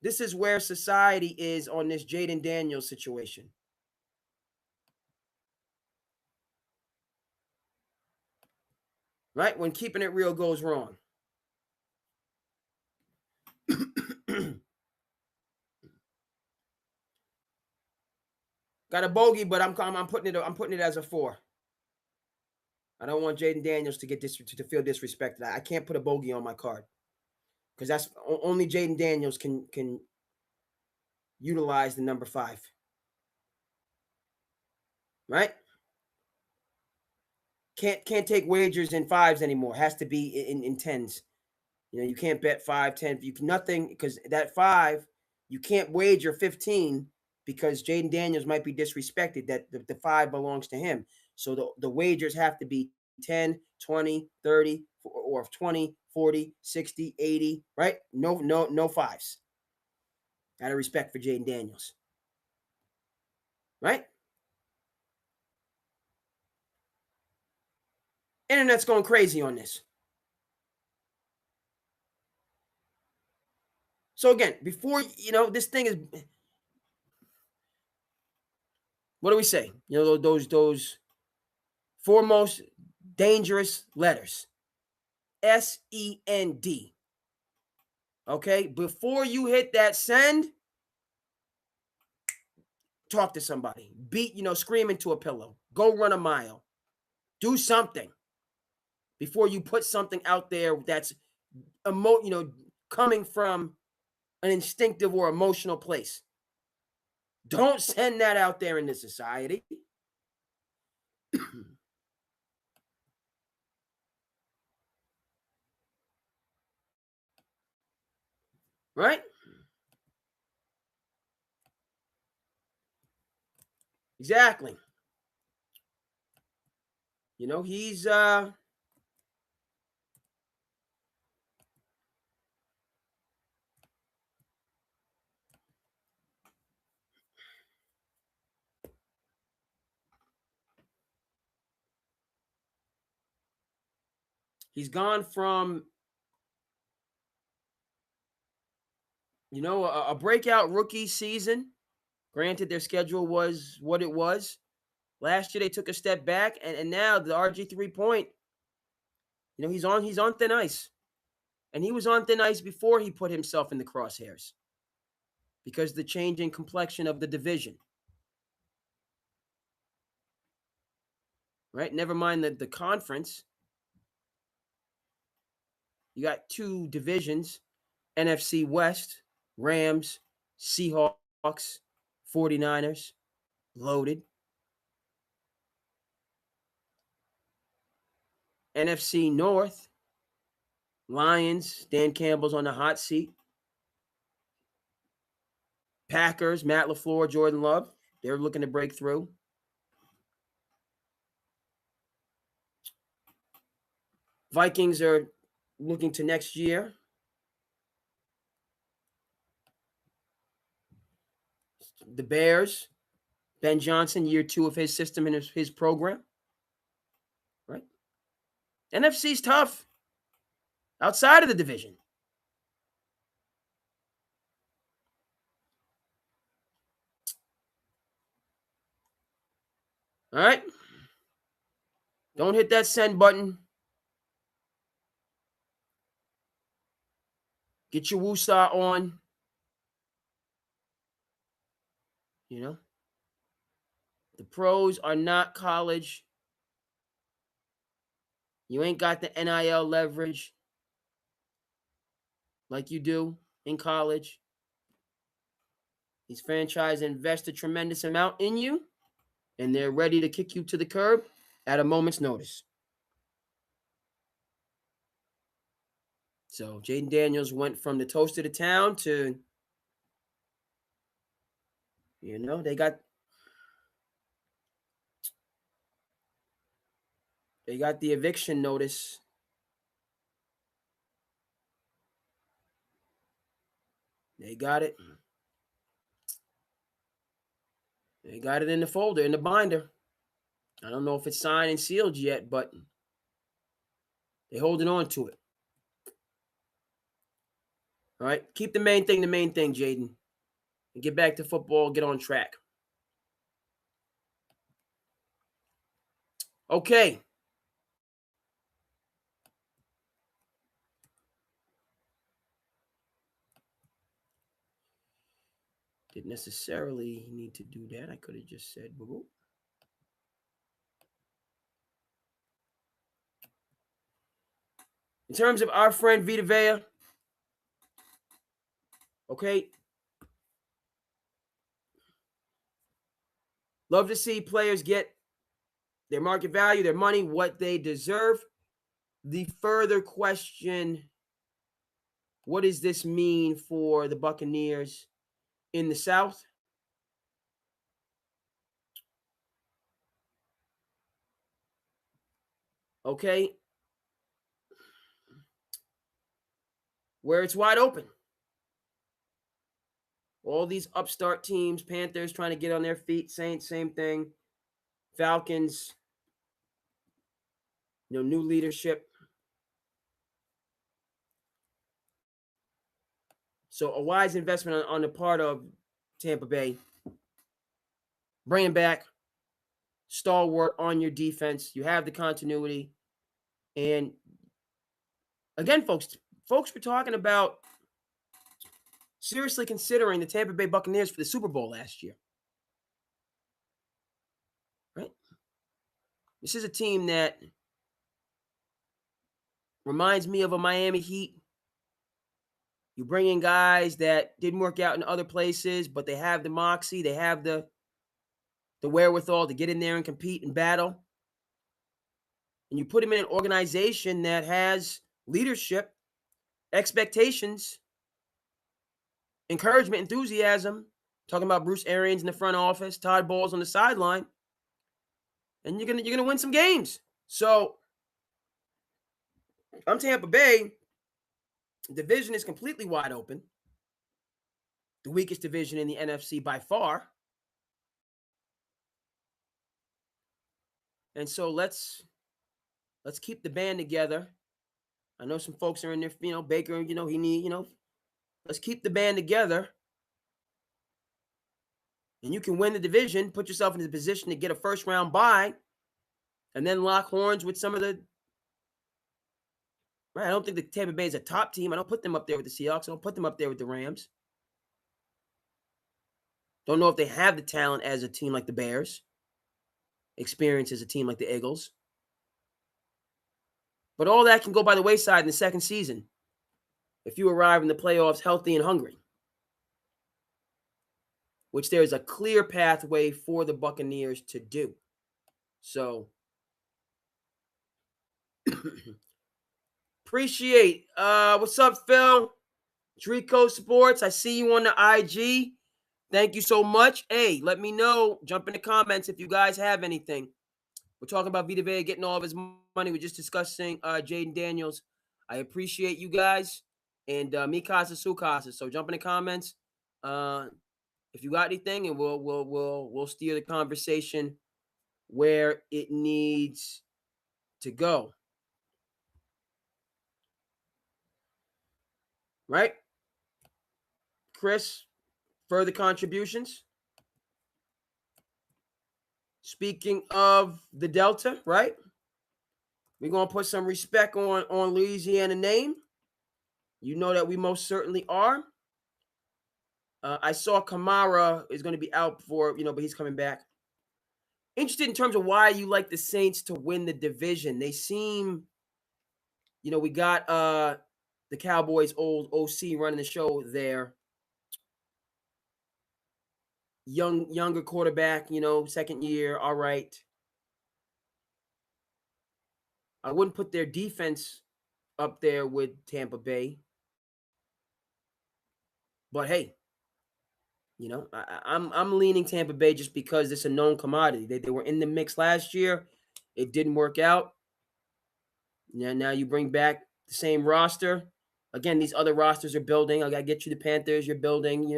this is where society is on this Jaden Daniels situation. Right? When keeping it real goes wrong. Got a bogey, but I'm putting it as a 4. I don't want Jaden Daniels to feel disrespected. I can't put a bogey on my card because that's only Jaden Daniels can utilize the number 5. Right? Can't take wagers in 5s anymore. Has to be in 10s. You can't bet 5, 10. You can nothing because that 5 You can't wager 15 because Jaden Daniels might be disrespected, that the 5 belongs to him. So the wagers have to be 10, 20, 30, or 20, 40, 60, 80, right? No fives. Out of respect for Jaden Daniels. Right? Internet's going crazy on this. So again, before, this thing is, what do we say? Those foremost dangerous letters. SEND. Okay? Before you hit that send, talk to somebody. Scream into a pillow. Go run a mile. Do something before you put something out there that's coming from an instinctive or emotional place. Don't send that out there in the society. Right? Exactly. He's gone from a breakout rookie season. Granted, their schedule was what it was. Last year they took a step back, and now the RG3 point, he's on thin ice. And he was on thin ice before he put himself in the crosshairs because of the changing complexion of the division. Right? Never mind the conference. You got 2 divisions, NFC West, Rams, Seahawks, 49ers, loaded. NFC North, Lions, Dan Campbell's on the hot seat. Packers, Matt LaFleur, Jordan Love, they're looking to break through. Vikings are looking to next year. The Bears, Ben Johnson, year 2 of his system and his program. Right? NFC's tough outside of the division. All right? Don't hit that send button. Get your woosah on. The pros are not college. You ain't got the NIL leverage like you do in college. These franchises invest a tremendous amount in you, and they're ready to kick you to the curb at a moment's notice. So Jaden Daniels went from the toast of the town to, they got the eviction notice. They got it. They got it in the folder, in the binder. I don't know if it's signed and sealed yet, but they're holding on to it. All right? Keep the main thing, Jaden. And get back to football, get on track. Okay. Didn't necessarily need to do that. I could have just said, boo-boo. In terms of our friend Vita, okay, love to see players get their market value, their money, what they deserve. The further question, what does this mean for the Buccaneers in the South. Okay. Where it's wide open. All these upstart teams, Panthers trying to get on their feet, Saints, same thing. Falcons, new leadership. So a wise investment on the part of Tampa Bay. Bringing back stalwart on your defense. You have the continuity. And again, folks, were talking about seriously considering the Tampa Bay Buccaneers for the Super Bowl last year. Right? This is a team that reminds me of a Miami Heat. You bring in guys that didn't work out in other places, but they have the moxie, they have the wherewithal to get in there and compete and battle. And you put them in an organization that has leadership, expectations, encouragement, enthusiasm. Talking about Bruce Arians in the front office, Todd Bowles on the sideline, and you're gonna win some games. So I'm Tampa Bay. The division is completely wide open. The weakest division in the NFC by far. And so let's keep the band together. I know some folks are in there, Baker, he need, let's keep the band together. And you can win the division, put yourself in the position to get a first round bye, and then lock horns with some of the. Right, I don't think the Tampa Bay is a top team. I don't put them up there with the Seahawks. I don't put them up there with the Rams. Don't know if they have the talent as a team like the Bears. Experience as a team like the Eagles. But all that can go by the wayside in the second season if you arrive in the playoffs healthy and hungry, which there is a clear pathway for the Buccaneers to do. So, appreciate. What's up, Phil? Drico Sports, I see you on the IG. Thank you so much. Hey, let me know. Jump in the comments if you guys have anything. We're talking about Vita getting all of his money. We're just discussing Jaden Daniels. I appreciate you guys. And mi casa, su casa. So jump in the comments if you got anything, and we'll steer the conversation where it needs to go. Right? Chris, further contributions? Speaking of the Delta, right? We're going to put some respect on Louisiana name. You know that we most certainly are. I saw Kamara is going to be out for, but he's coming back. Interested in terms of why you like the Saints to win the division. They seem, we got the Cowboys' old OC running the show there. Younger quarterback, second year, all right. I wouldn't put their defense up there with Tampa Bay. But hey, I'm leaning Tampa Bay just because it's a known commodity. They were in the mix last year. It didn't work out. Now you bring back the same roster. Again, these other rosters are building. I got to get you the Panthers. You're building.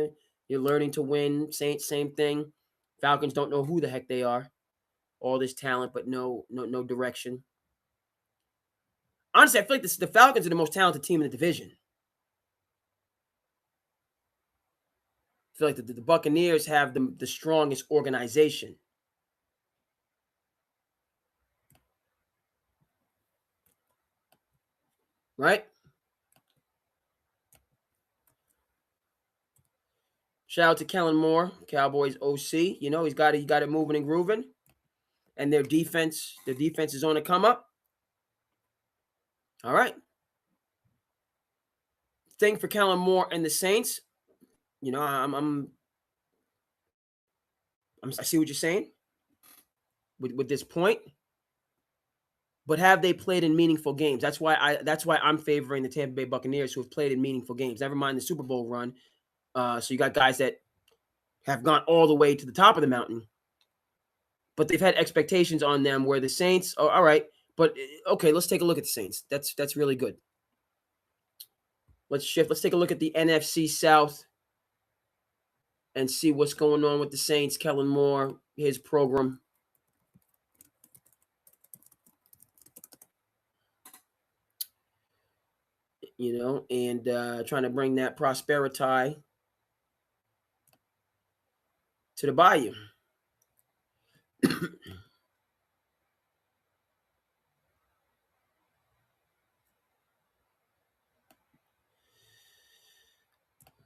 You're learning to win. Saints, same thing. Falcons don't know who the heck they are. All this talent, but no direction. Honestly, I feel like the Falcons are the most talented team in the division. I feel like the Buccaneers have the strongest organization. Right? Shout out to Kellen Moore, Cowboys OC. He's got it moving and grooving. And their defense is on the come up. All right. Thing for Kellen Moore and the Saints, I see what you're saying with this point. But have they played in meaningful games? That's why I'm favoring the Tampa Bay Buccaneers, who have played in meaningful games. Never mind the Super Bowl run. So you got guys that have gone all the way to the top of the mountain, but they've had expectations on them where the Saints are all right. But okay, let's take a look at the Saints. That's really good. Let's shift. Let's take a look at the NFC South and see what's going on with the Saints. Kellen Moore, his program. And trying to bring that prosperity to the Bayou.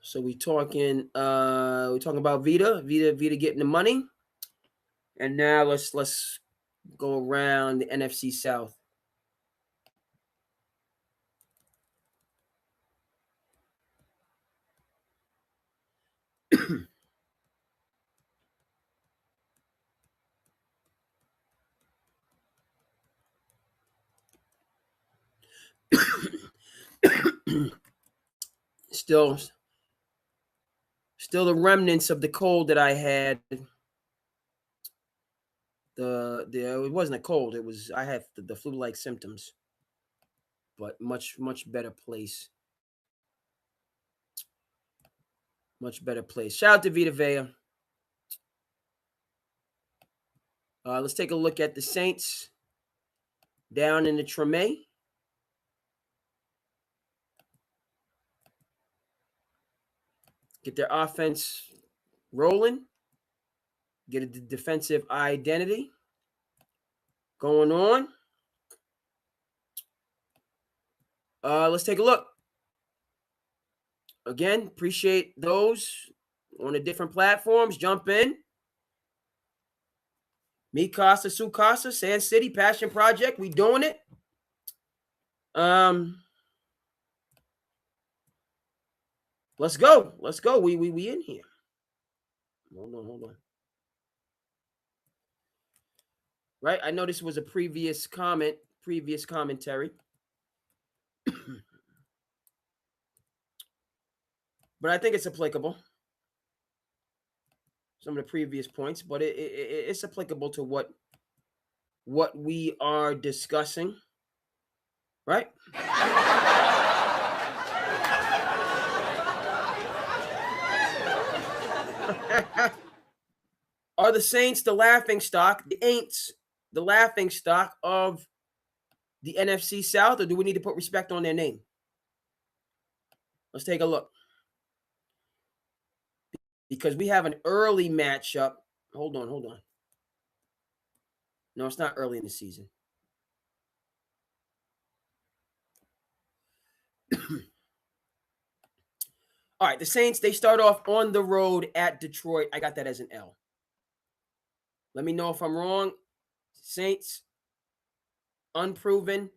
So we talking about Vita getting the money. And now let's go around the NFC South. Still the remnants of the cold that I had. It wasn't a cold. I had the flu-like symptoms, but much better place. Much better place. Shout out to Vita. Let's take a look at the Saints down in the Treme. Get their offense rolling. Get a defensive identity going on. Let's take a look. Again, appreciate those on the different platforms. Jump in. Me Casa, Su Casa, SandCity Passion Project. We doing it. Let's go. We in here. Hold on. Right? I know this was a previous commentary. But I think it's applicable. Some of the previous points, but it's applicable to what we are discussing. Right? Are the Saints the laughing stock, the Aints, the laughing stock of the NFC South, or do we need to put respect on their name? Let's take a look. Because we have an early matchup. Hold on. No, it's not early in the season. All right, the Saints, they start off on the road at Detroit. I got that as an L. Let me know if I'm wrong. Saints, unproven,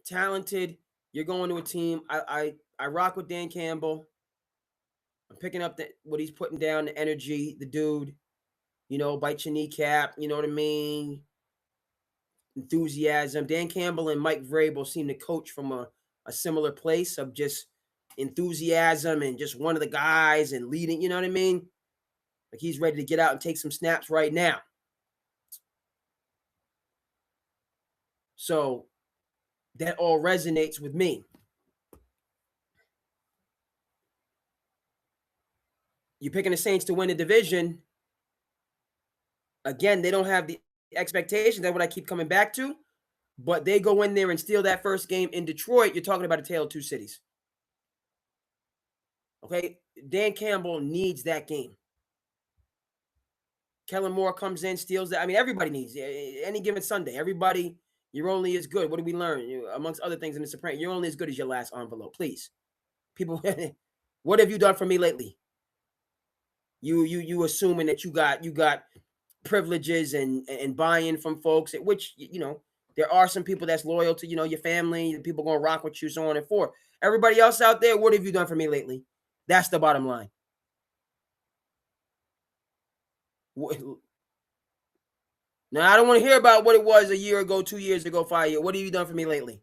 talented. You're going to a team. I rock with Dan Campbell. I'm picking up what he's putting down, the energy, the dude. Bite your kneecap. You know what I mean? Enthusiasm. Dan Campbell and Mike Vrabel seem to coach from a similar place of just enthusiasm and just one of the guys and leading. You know what I mean? Like he's ready to get out and take some snaps right now. So that all resonates with me. You're picking the Saints to win the division. Again, they don't have the expectations. That's what I keep coming back to. But they go in there and steal that first game in Detroit. You're talking about a tale of two cities. Okay? Dan Campbell needs that game. Kellen Moore comes in, steals that. I mean, everybody needs any given Sunday. Everybody, you're only as good. What did we learn? Amongst other things in the Sopranos, you're only as good as your last envelope. Please. People, what have you done for me lately? You assuming that you got privileges and buy-in from folks, which there are some people that's loyal to your family, people gonna rock with you, so on and forth. Everybody else out there, what have you done for me lately? That's the bottom line. Now I don't want to hear about what it was a year ago, 2 years ago, 5 years. What have you done for me lately?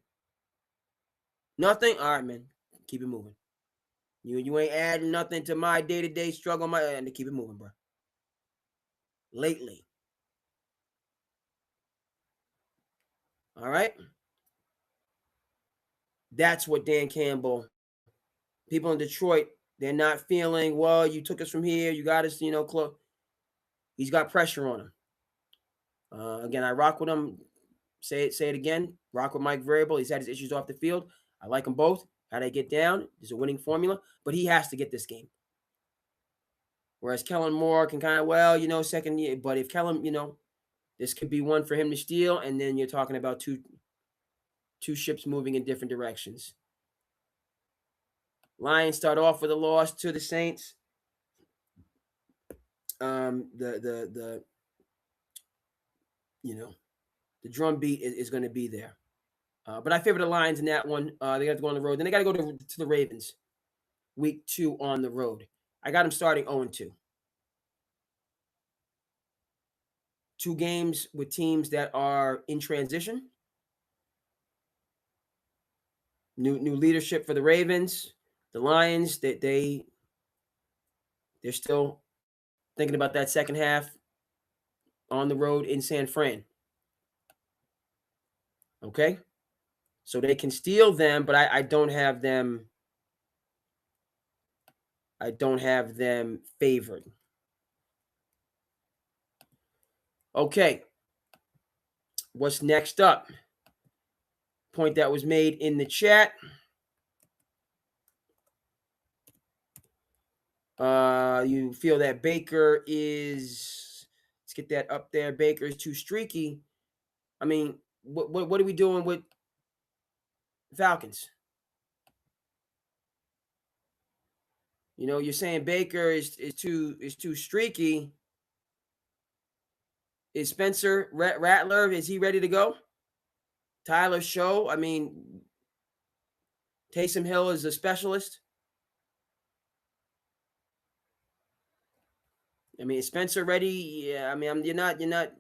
Nothing. All right, man. Keep it moving. You ain't adding nothing to my day-to-day struggle. And keep it moving, bro. lately. All right? That's what Dan Campbell, people in Detroit, they're not feeling, well, you took us from here, you got us, close. He's got pressure on him. Again, I rock with him. Say it again. Rock with Mike Vrabel. He's had his issues off the field. I like them both. How they get down is a winning formula, but he has to get this game. Whereas Kellen Moore can kind of, second year. But if Kellen, this could be one for him to steal, and then you're talking about two ships moving in different directions. Lions start off with a loss to the Saints. The drum beat is going to be there. But I favor the Lions in that one. They got to go on the road. Then they got to go to the Ravens. Week 2 on the road. I got them starting 0-2. 2 games with teams that are in transition. New leadership for the Ravens. The Lions, they're still thinking about that second half on the road in San Fran. Okay? So they can steal them, but I don't have them. I don't have them favored. Okay. What's next up? Point that was made in the chat. You feel that Baker is, let's get that up there. Baker is too streaky. I mean, what are we doing with Falcons? You're saying Baker is too streaky. Is Spencer Rattler, is he ready to go? Tyler Shough, I mean, Taysom Hill is a specialist. I mean, is Spencer ready? Yeah, I mean, you're not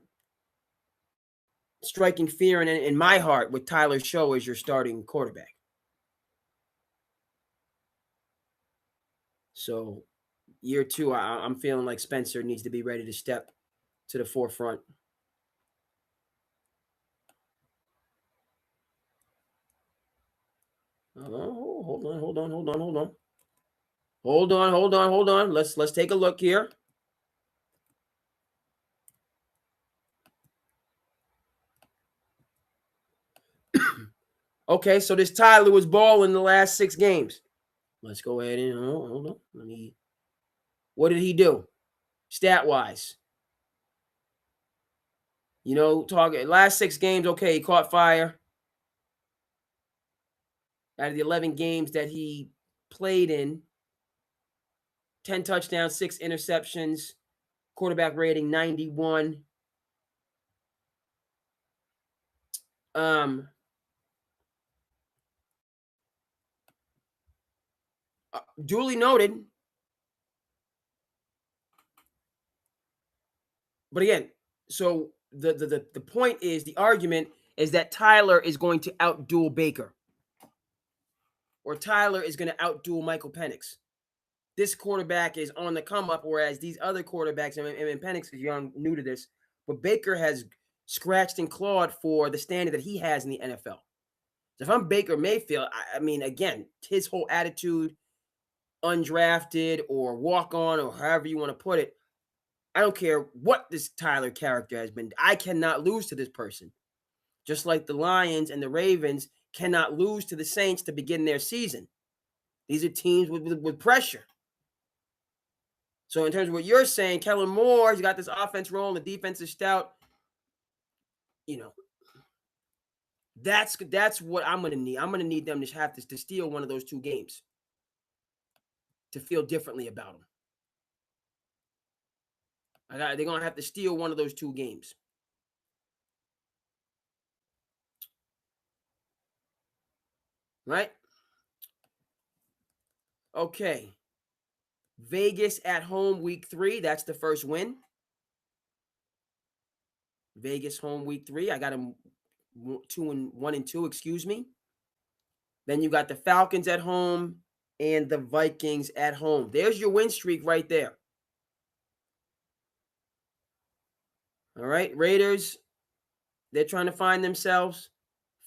striking fear in my heart with Tyler Shough as your starting quarterback. So, year 2, I'm feeling like Spencer needs to be ready to step to the forefront. Oh, hold on. Let's take a look here. Okay, so this Tyler was balling the last 6 games. Let's go ahead and hold on. What did he do? Stat-wise. Target last 6 games, okay, he caught fire. Out of the 11 games that he played in, 10 touchdowns, 6 interceptions, quarterback rating 91. Duly noted. But again, so the point is, the argument is that Tyler is going to outduel Baker. Or Tyler is going to outduel Michael Penix. This quarterback is on the come up, whereas these other quarterbacks, and Penix is young, new to this, but Baker has scratched and clawed for the standard that he has in the NFL. So if I'm Baker Mayfield, I mean, again, his whole attitude, undrafted or walk on or however you want to put it, I don't care what this Tyler character has been. I cannot lose to this person. Just like the Lions and the Ravens cannot lose to the Saints to begin their season. These are teams with pressure. So in terms of what you're saying, Kellen Moore, he's got this offense rolling, the defense is stout. That's what I'm going to need. I'm going to need them to have to steal one of those 2 games to feel differently about them. They're going to have to steal one of those 2 games. Right? Okay. Vegas at home week 3. That's the first win. Vegas home week 3. I got them 1-2, excuse me. Then you got the Falcons at home and the Vikings at home. There's your win streak right there. All right, Raiders, they're trying to find themselves.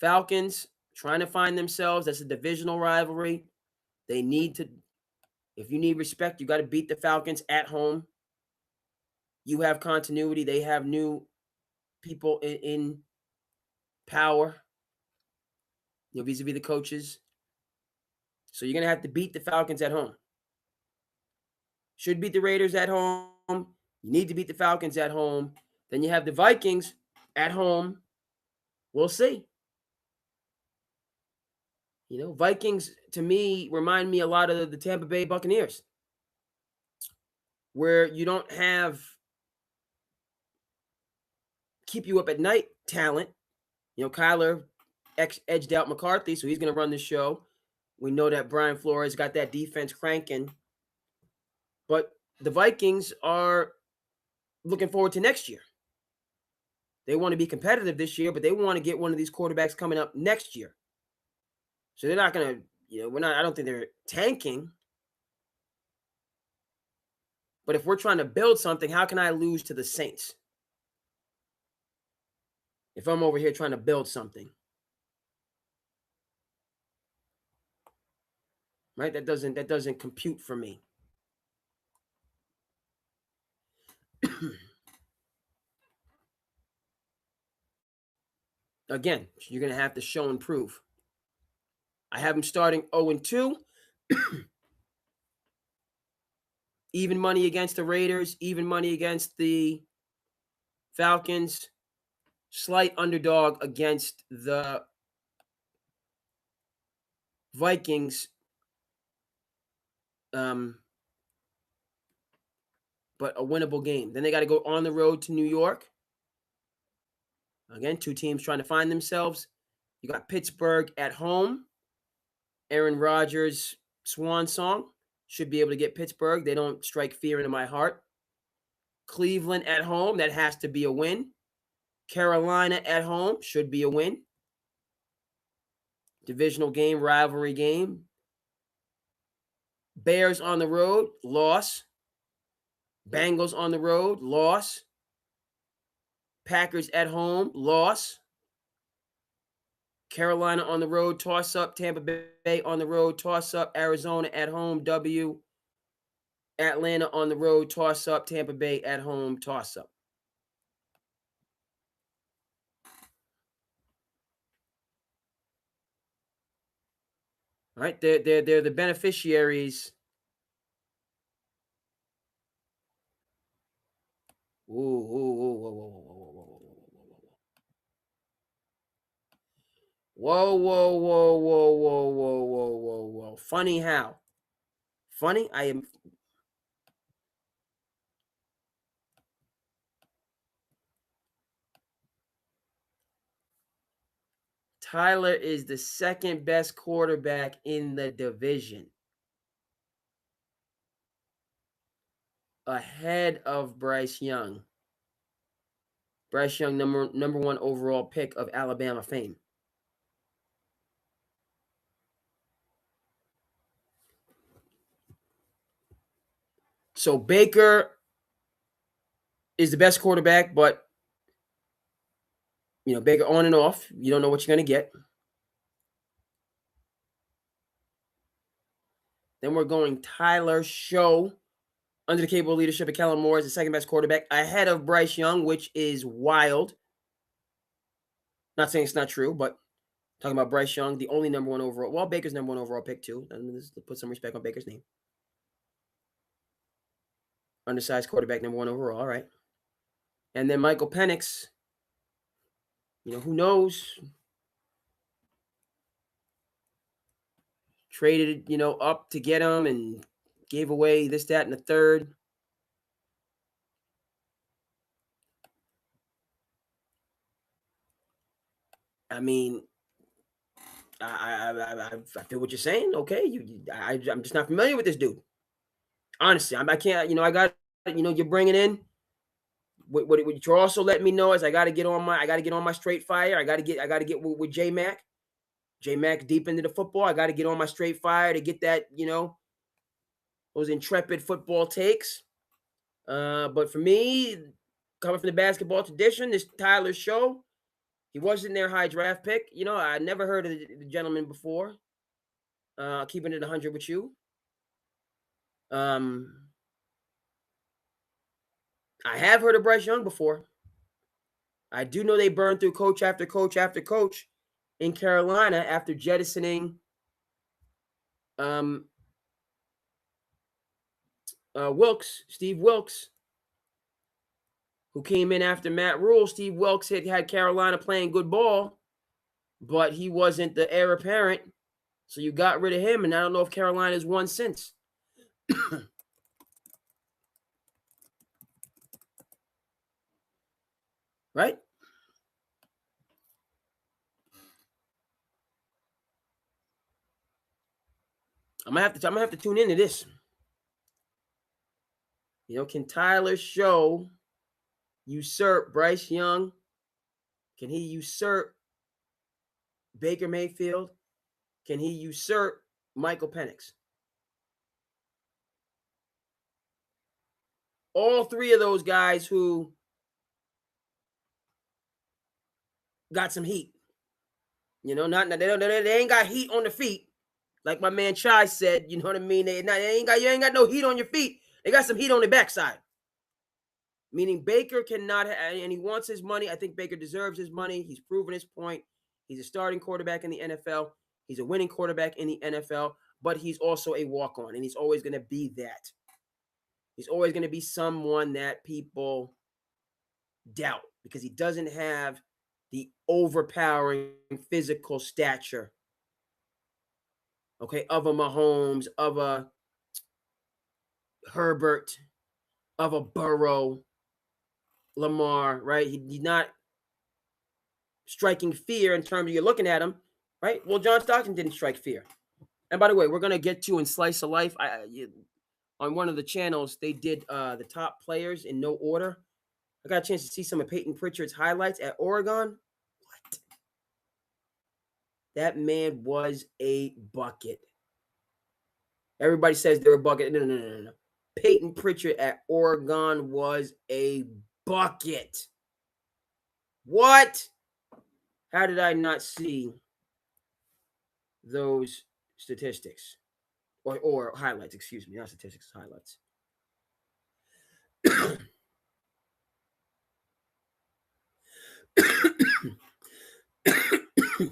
Falcons trying to find themselves. That's a divisional rivalry. They need to, if you need respect, you got to beat the Falcons at home. You have continuity. They have new people in power, vis-a-vis the coaches. So you're going to have to beat the Falcons at home. Should beat the Raiders at home. You need to beat the Falcons at home. Then you have the Vikings at home. We'll see. Vikings, to me, remind me a lot of the Tampa Bay Buccaneers, where you don't have keep you up at night talent. Kyler edged out McCarthy, so he's going to run the show. We know that Brian Flores got that defense cranking. But the Vikings are looking forward to next year. They want to be competitive this year, but they want to get one of these quarterbacks coming up next year. So they're not going to, I don't think they're tanking. But if we're trying to build something, how can I lose to the Saints? If I'm over here trying to build something. Right? That doesn't compute for me. Again, you're going to have to show and prove. I have them starting 0-2. Even money against the Raiders, even money against the Falcons. Slight underdog against the Vikings. But a winnable game. Then they got to go on the road to New York. Again, two teams trying to find themselves. You got Pittsburgh at home. Aaron Rodgers' swan song. Should be able to get Pittsburgh. They don't strike fear into my heart. Cleveland at home. That has to be a win. Carolina at home. Should be a win. Divisional game, rivalry game. Bears on the road. Loss. Bengals on the road. Loss. Packers at home. Loss. Carolina on the road, toss up. Tampa Bay on the road, toss up. Arizona at home, W. Atlanta on the road, toss up. Tampa Bay at home, toss up. All right, they're the beneficiaries. Whoa. Funny how? Funny? I am. Tyler is the second best quarterback in the division. Ahead of Bryce Young. Bryce Young, number one overall pick of Alabama fame. So Baker is the best quarterback, but Baker on and off. You don't know what you're going to get. Then we're going Tyler Shough under the capable leadership of Kellen Moore as the second best quarterback ahead of Bryce Young, which is wild. Not saying it's not true, but talking about Bryce Young, the only number one overall. Well, Baker's number one overall pick too. Let's put some respect on Baker's name. Undersized quarterback, number one overall. All right. And then Michael Penix. Who knows? Traded, up to get him and gave away this, that, and the third. I mean, I feel what you're saying. Okay, I'm just not familiar with this dude. Honestly, I can't. I got. You're bringing in. What you're also letting me know is I got to get on my straight fire. I got to get with J Mac. J Mac deep into the football. I got to get on my straight fire to get that. Those intrepid football takes. But for me, coming from the basketball tradition, this Tyler Shough, he wasn't their high draft pick. I never heard of the gentleman before. Keeping it 100 with you. I have heard of Bryce Young before. I do know they burned through coach after coach after coach in Carolina after jettisoning Steve Wilkes, who came in after Matt Rule. Steve Wilkes had Carolina playing good ball, but he wasn't the heir apparent. So you got rid of him, and I don't know if Carolina's won since. Right? I'm gonna have to tune into this. Can Tyler Shough usurp Bryce Young? Can he usurp Baker Mayfield? Can he usurp Michael Penix? All three of those guys who got some heat. They ain't got heat on the feet, like my man Chai said. You know what I mean? You ain't got no heat on your feet. They got some heat on the backside. Meaning Baker cannot, and he wants his money. I think Baker deserves his money. He's proven his point. He's a starting quarterback in the NFL. He's a winning quarterback in the NFL, but he's also a walk-on, and he's always going to be that. He's always going to be someone that people doubt because he doesn't have the overpowering physical stature, okay, of a Mahomes, of a Herbert, of a Burrow, Lamar, right? He's not striking fear in terms of you're looking at him, right? Well, John Stockton didn't strike fear. And by the way, we're going to get to in Slice of Life. On one of the channels, they did the top players in no order. I got a chance to see some of Peyton Pritchard's highlights at Oregon. What? That man was a bucket. Everybody says they're a bucket. No. Peyton Pritchard at Oregon was a bucket. What? How did I not see those statistics? Or highlights, excuse me. Not statistics, highlights.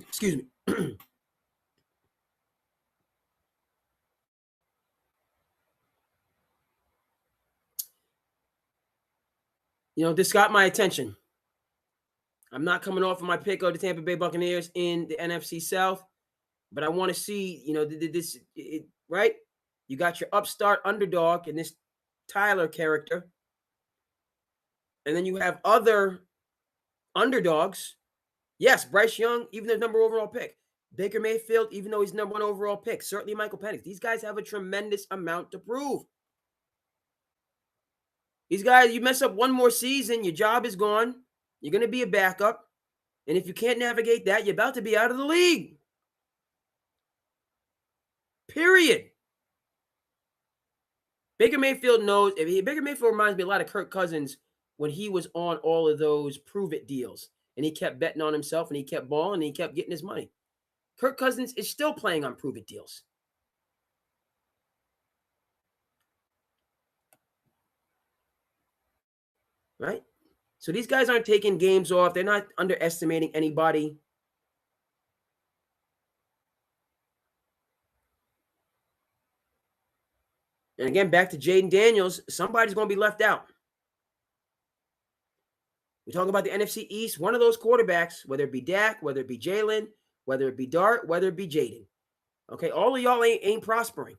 Excuse me. This got my attention. I'm not coming off of my pick of the Tampa Bay Buccaneers in the NFC South, but I want to see, this, right? You got your upstart underdog in this Tyler character. And then you have other underdogs. Yes, Bryce Young, even the number overall pick. Baker Mayfield, even though he's number one overall pick. Certainly Michael Penix. These guys have a tremendous amount to prove. These guys, you mess up one more season, your job is gone. You're going to be a backup. And if you can't navigate that, you're about to be out of the league. Period. Baker Mayfield knows. Baker Mayfield reminds me a lot of Kirk Cousins when he was on all of those prove-it deals. And he kept betting on himself, and he kept balling, and he kept getting his money. Kirk Cousins is still playing on prove-it deals. Right? So these guys aren't taking games off. They're not underestimating anybody. And again, back to Jaden Daniels, somebody's going to be left out. We talk about the NFC East, one of those quarterbacks, whether it be Dak, whether it be Jalen, whether it be Dart, whether it be Jaden. Okay, all of y'all ain't prospering.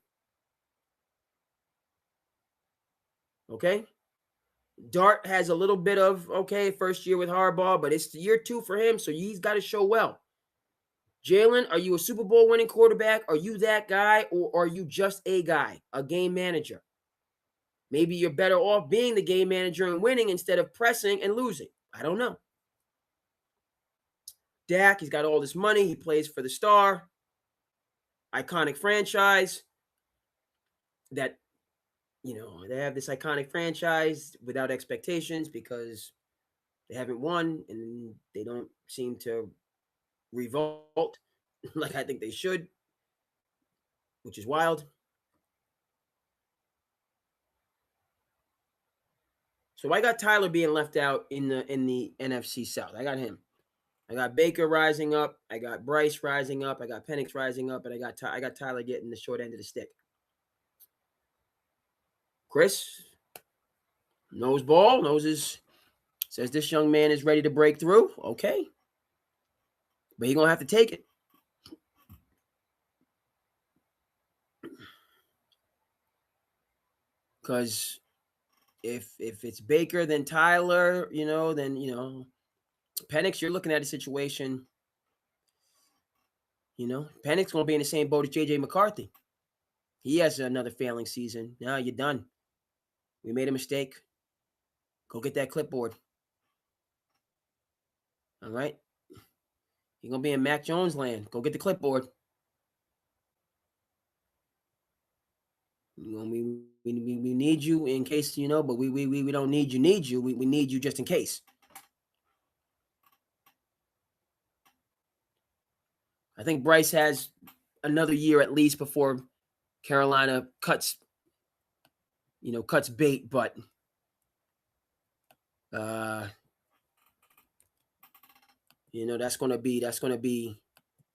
Okay? Dart has a little bit of, first year with Harbaugh, but it's year 2 for him, so he's got to show well. Jalen, are you a Super Bowl winning quarterback? Are you that guy, or are you just a guy, a game manager? Maybe you're better off being the game manager and winning instead of pressing and losing. I don't know. Dak, he's got all this money. He plays for the star. Iconic franchise that, they have this iconic franchise without expectations because They haven't won, and they don't seem to revolt like I think they should, which is wild. So I got Tyler being left out in the NFC South. I got him. I got Baker rising up. I got Bryce rising up. I got Penix rising up, and I got Tyler getting the short end of the stick. Chris knows ball, says this young man is ready to break through. Okay, but he's gonna have to take it. Because if it's Baker, then Tyler, then Penix, you're looking at a situation. Penix gonna be in the same boat as JJ McCarthy. He has another failing season. Now you're done. We made a mistake. Go get that clipboard. All right. You're gonna be in Mac Jones land. Go get the clipboard. We need you in case but we don't need you. We need you just in case. I think Bryce has another year at least before Carolina cuts bait, but that's gonna be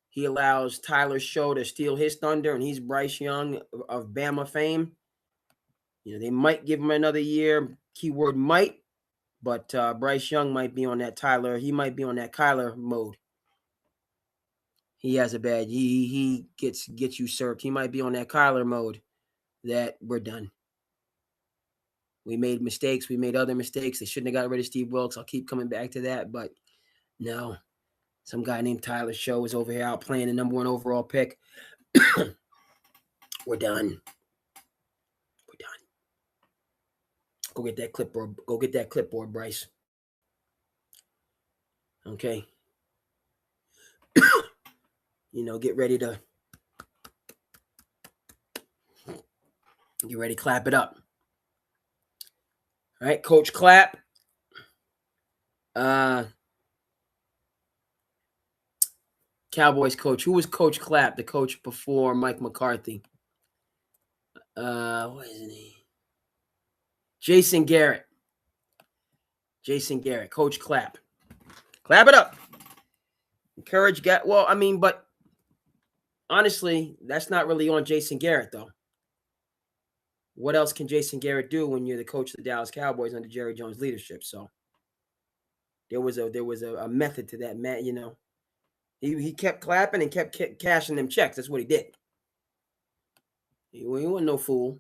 he allows Tyler Shough to steal his thunder, and he's Bryce Young of Bama fame. They might give him another year. Keyword might, but Bryce Young might be on that Tyler. He might be on that Kyler mode. He has a bad. He gets usurped. He might be on that Kyler mode. That we're done. We made mistakes. We made other mistakes. They shouldn't have got rid of Steve Wilkes. I'll keep coming back to that, but no. Some guy named Tyler Shough is over here out playing the number 1 overall pick. We're done. We're done. Go get that clipboard. Go get that clipboard, Bryce. Okay. Get ready to clap it up. All right, Coach Clapp. Cowboys coach. Who was Coach Clapp, the coach before Mike McCarthy? What is his name? Jason Garrett. Coach Clapp. Clap it up. Encourage but honestly, that's not really on Jason Garrett, though. What else can Jason Garrett do when you're the coach of the Dallas Cowboys under Jerry Jones' leadership? So there was a method to that, man. He kept clapping and kept cashing them checks. That's what he did. He wasn't no fool.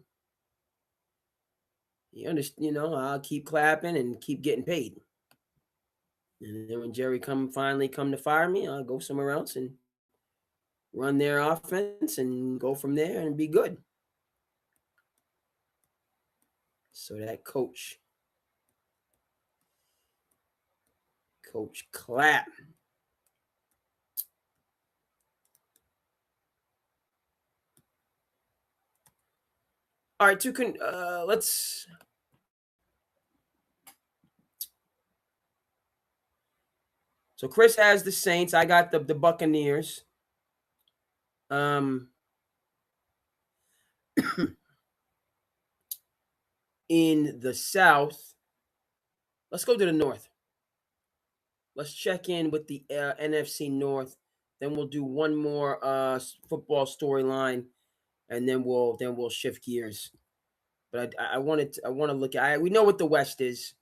I'll keep clapping and keep getting paid. And then when Jerry finally come to fire me, I'll go somewhere else and run their offense and go from there and be good. So that Coach Clapp. All right, let's. So Chris has the Saints. I got the Buccaneers. In the South, let's go to the North. Let's check in with the NFC North. Then we'll do one more football storyline, and then we'll shift gears. But I want to look at. We know what the West is.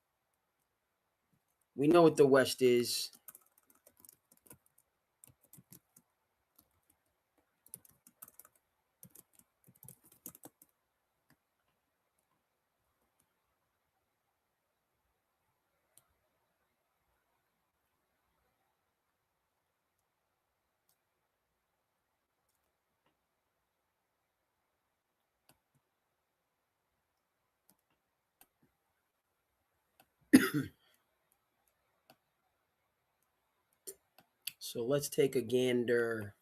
So let's take a gander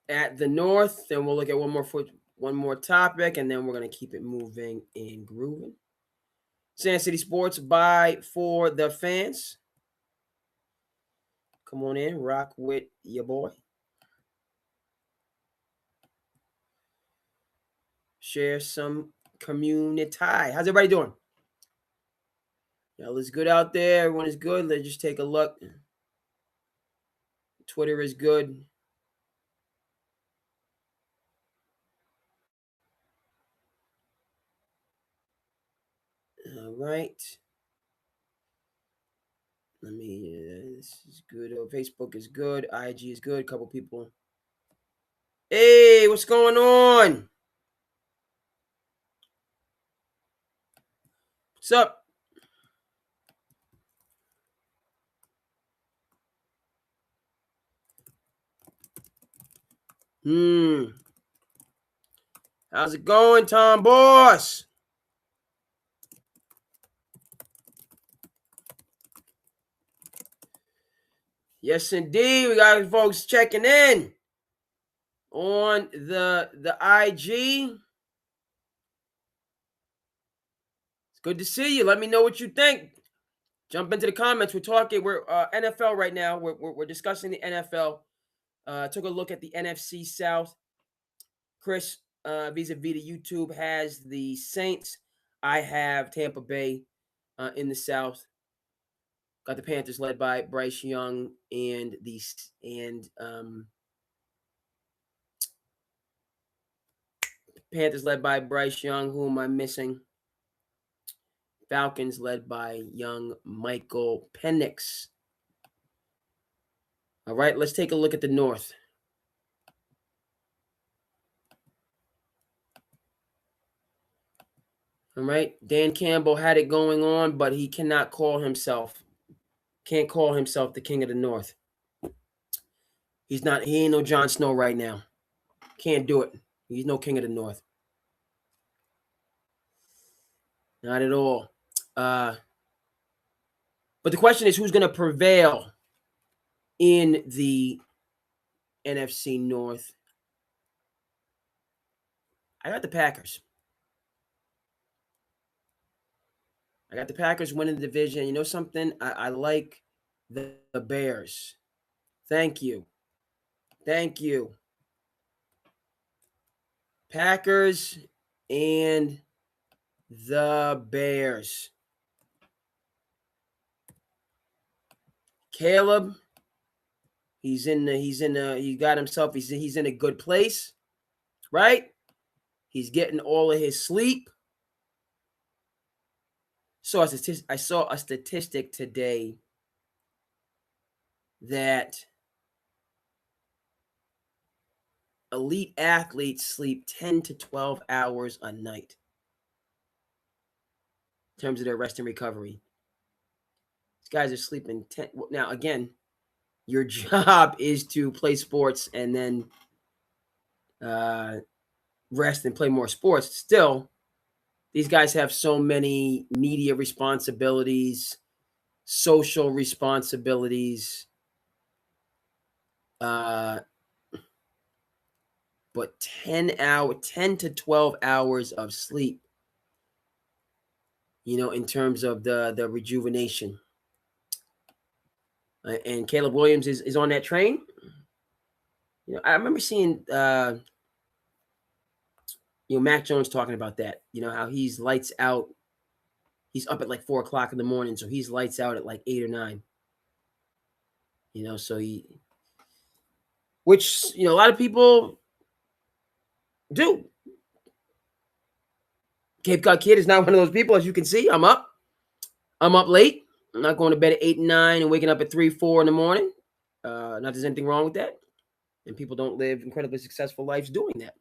at the North. Then we'll look at one more topic, and then we're gonna keep it moving and grooving. SandCity Sports by for the fans. Come on in, rock with your boy. Share some community. How's everybody doing? Y'all is good out there. Everyone is good. Let's just take a look. Twitter is good. All right. Let me. This is good. Oh, Facebook is good. IG is good. A couple people. Hey, what's going on? What's up? How's it going, Tom Boss? Yes, indeed. We got folks checking in on the IG. It's good to see you. Let me know what you think. Jump into the comments. We're talking. We're NFL right now. We're discussing the NFL. Took a look at the NFC South. Chris, vis-a-vis Vita YouTube, has the Saints. I have Tampa Bay in the South. Got the Panthers led by Bryce Young and Panthers led by Bryce Young. Who am I missing? Falcons led by young Michael Penix. All right, let's take a look at the North. All right, Dan Campbell had it going on, but he can't call himself the king of the North. He ain't no Jon Snow right now. Can't do it. He's no king of the North. Not at all. But the question is, who's going to prevail in the NFC North? I got the Packers. I got the Packers winning the division. You know something? I like the Bears. Thank you. Packers and the Bears. Caleb, he's in a good place, right? He's getting all of his sleep. I saw a statistic today that elite athletes sleep 10 to 12 hours a night in terms of their rest and recovery. These guys are sleeping 10. Now, again, your job is to play sports and then rest and play more sports. Still, these guys have so many media responsibilities, social responsibilities. But 10 to 12 hours of sleep, in terms of the rejuvenation. And Caleb Williams is on that train. I remember seeing Mac Jones talking about that. How he's lights out. He's up at like 4:00 in the morning, so he's lights out at like 8 or 9. Which a lot of people do. Cape Cod Kid is not one of those people, as you can see. I'm up late. I'm not going to bed at 8 and 9 and waking up at 3, 4 in the morning. Not there's anything wrong with that. And people don't live incredibly successful lives doing that.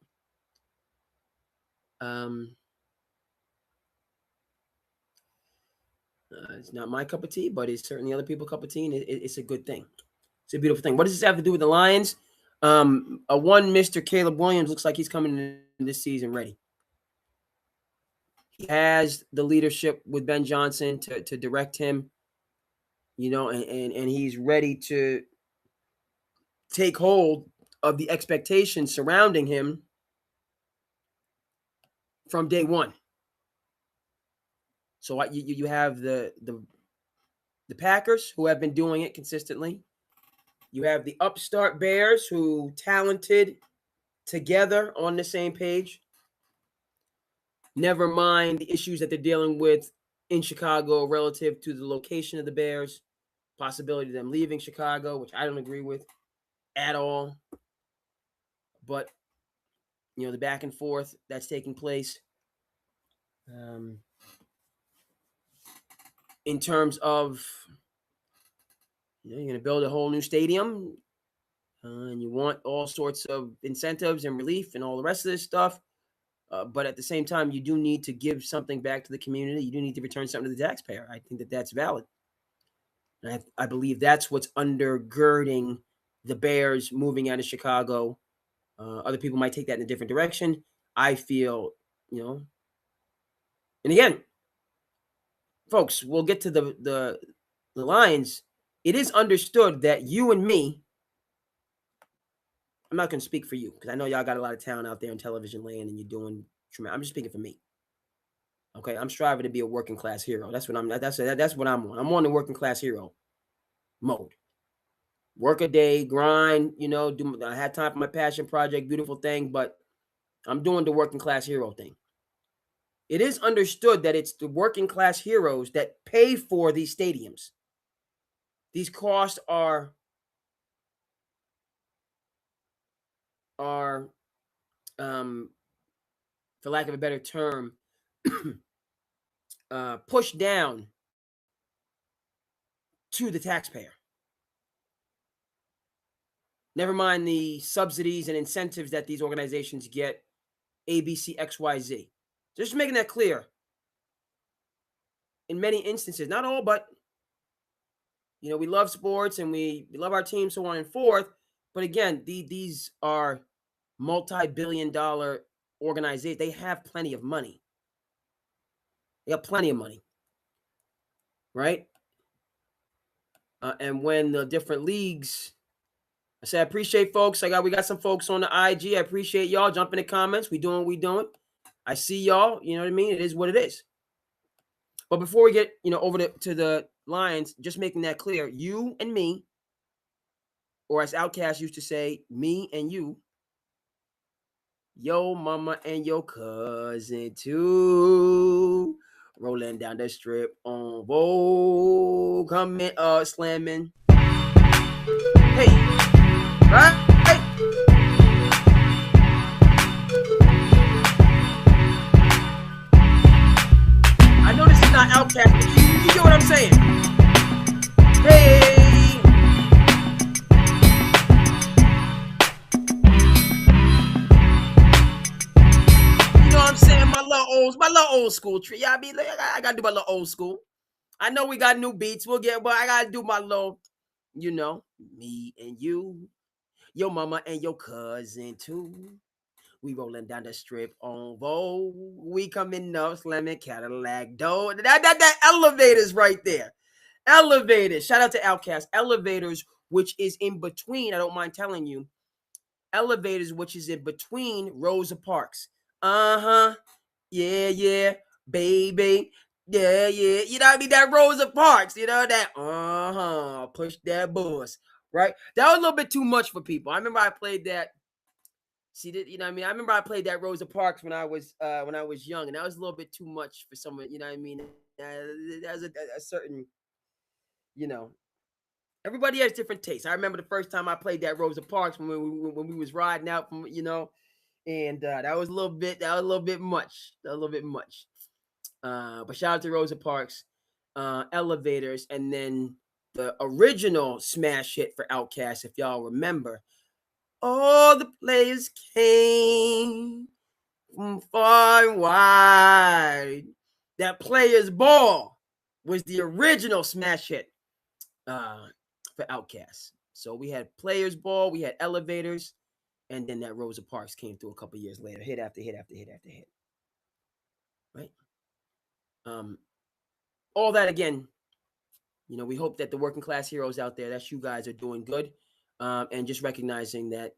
It's not my cup of tea, but it's certainly other people's cup of tea, and it's a good thing. It's a beautiful thing. What does this have to do with the Lions? Mr. Caleb Williams looks like he's coming in this season ready. He has the leadership with Ben Johnson to direct him, and he's ready to take hold of the expectations surrounding him from day one. So you have the Packers, who have been doing it consistently. You have the upstart Bears, who talented together on the same page. Never mind the issues that they're dealing with in Chicago relative to the location of the Bears, possibility of them leaving Chicago, which I don't agree with at all. But, the back and forth that's taking place in terms of, you're going to build a whole new stadium and you want all sorts of incentives and relief and all the rest of this stuff. But at the same time, you do need to give something back to the community. You do need to return something to the taxpayer. I think that that's valid. And I believe that's what's undergirding the Bears moving out of Chicago. Other people might take that in a different direction. I feel, and again, folks, we'll get to the Lions. It is understood that you and me, I'm not going to speak for you because I know y'all got a lot of talent out there in television land and you're doing tremendous. I'm just speaking for me. Okay, I'm striving to be a working class hero. That's what I'm. That's what I'm on. I'm on the working class hero mode. Work a day, grind. I had time for my passion project, beautiful thing, but I'm doing the working class hero thing. It is understood that it's the working class heroes that pay for these stadiums. These costs are for lack of a better term, pushed down to the taxpayer. Never mind the subsidies and incentives that these organizations get, A, B, C, X, Y, Z. Just making that clear. In many instances, not all, but, we love sports and we love our team, so on and forth. But again, these are multi-billion-dollar organizations. They have plenty of money. They have plenty of money, right? And when the different leagues, I say I appreciate folks. we got some folks on the IG. I appreciate y'all. Jump in the comments. We doing what we doing. I see y'all. You know what I mean? It is what it is. But before we get, over to the Lions, just making that clear, you and me, or as Outkast used to say, me and you, yo mama and your cousin too, rolling down the strip on Vogue, coming up, slamming. Hey, right? I know this is not Outkast, but you get what I'm saying? Hey. I'm saying my little old school tree. I mean, I gotta do my little old school. I know we got new beats. But I gotta do my little, me and you, your mama and your cousin too. We rolling down the strip on Vogue. We coming up, slamming Cadillac door. That elevators right there. Elevators. Shout out to Outkast. Elevators, which is in between. I don't mind telling you. Elevators, which is in between Rosa Parks. Yeah, baby. Yeah. You know what I mean? That Rosa Parks, that push that bus. Right? That was a little bit too much for people. I remember I played that. See, you know what I mean? I remember I played that Rosa Parks when I was young, and that was a little bit too much for someone, you know what I mean? There's a certain, everybody has different tastes. I remember the first time I played that Rosa Parks when we was riding out from, and that was a little bit much. But shout out to Rosa Parks, Elevators, and then the original smash hit for Outkast, if y'all remember. All the players came from far and wide. That Players Ball was the original smash hit for Outkast. So we had Players Ball, we had Elevators, and then that Rosa Parks came through a couple years later, hit after hit after hit after hit. Right? All that again, we hope that the working class heroes out there, that's you guys, are doing good. And just recognizing that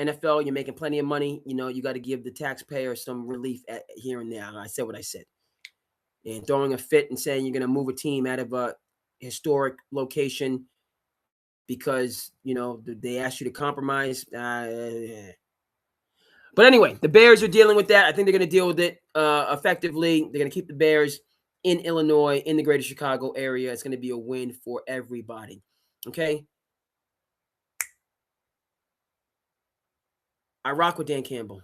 NFL, you're making plenty of money. You got to give the taxpayer some relief here and there. I said what I said. and throwing a fit and saying you're going to move a team out of a historic location because, they asked you to compromise. But anyway, the Bears are dealing with that. I think they're going to deal with it effectively. They're going to keep the Bears in Illinois, in the greater Chicago area. It's going to be a win for everybody. Okay? I rock with Dan Campbell.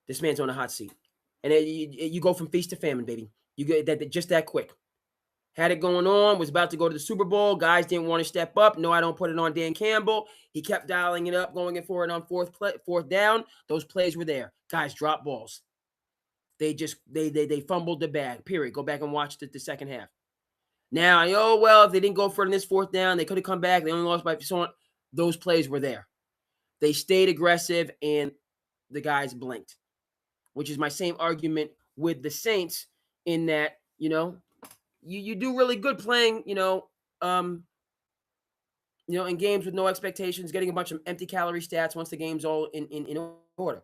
This man's on a hot seat. And you go from feast to famine, baby. You get that just that quick. Had it going on, was about to go to the Super Bowl. Guys didn't want to step up. No, I don't put it on Dan Campbell. He kept dialing it up, going in for it on fourth down. Those plays were there. Guys dropped balls. They fumbled the bag, period. Go back and watch the second half. Now, if they didn't go for it in this fourth down, they could have come back. They only lost by so on. Those plays were there. They stayed aggressive, and the guys blinked, which is my same argument with the Saints in that, you do really good playing, in games with no expectations, getting a bunch of empty calorie stats once the game's all in order.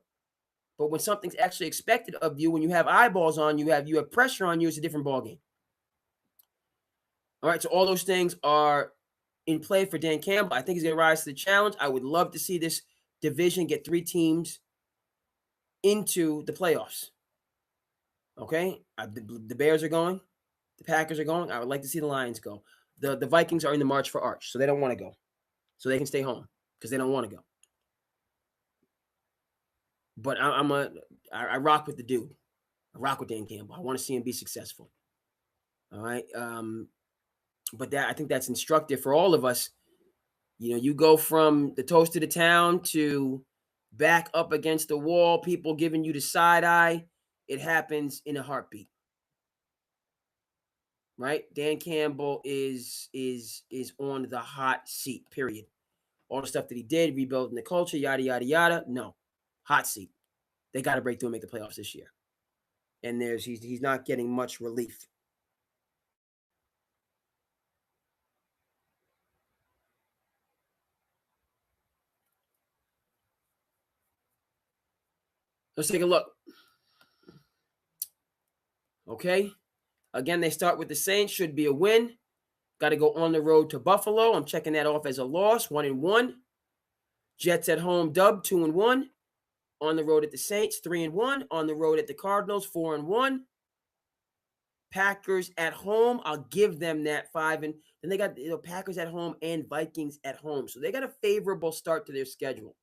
But when something's actually expected of you, when you have eyeballs on you, have pressure on you, it's a different ballgame. All right, so all those things are in play for Dan Campbell. I think he's going to rise to the challenge. I would love to see this division get 3 teams into the playoffs. Okay, the Bears are going. The Packers are going. I would like to see the Lions go. The Vikings are in the march for Arch, so they don't want to go. So they can stay home because they don't want to go. But I rock with the dude. I rock with Dan Campbell. I want to see him be successful. All right. But I think that's instructive for all of us. You go from the toast of the town to back up against the wall, people giving you the side eye. It happens in a heartbeat. Right? Dan Campbell is on the hot seat, period. All the stuff that he did, rebuilding the culture, yada, yada, yada. No. Hot seat. They got to break through and make the playoffs this year. And he's not getting much relief. Let's take a look. Okay. Again, they start with the Saints. Should be a win. Got to go on the road to Buffalo. I'm checking that off as a loss, 1-1. Jets at home, dub, 2-1. On the road at the Saints, 3-1. On the road at the Cardinals, 4-1. Packers at home, I'll give them that 5. And then they got Packers at home and Vikings at home. So they got a favorable start to their schedule.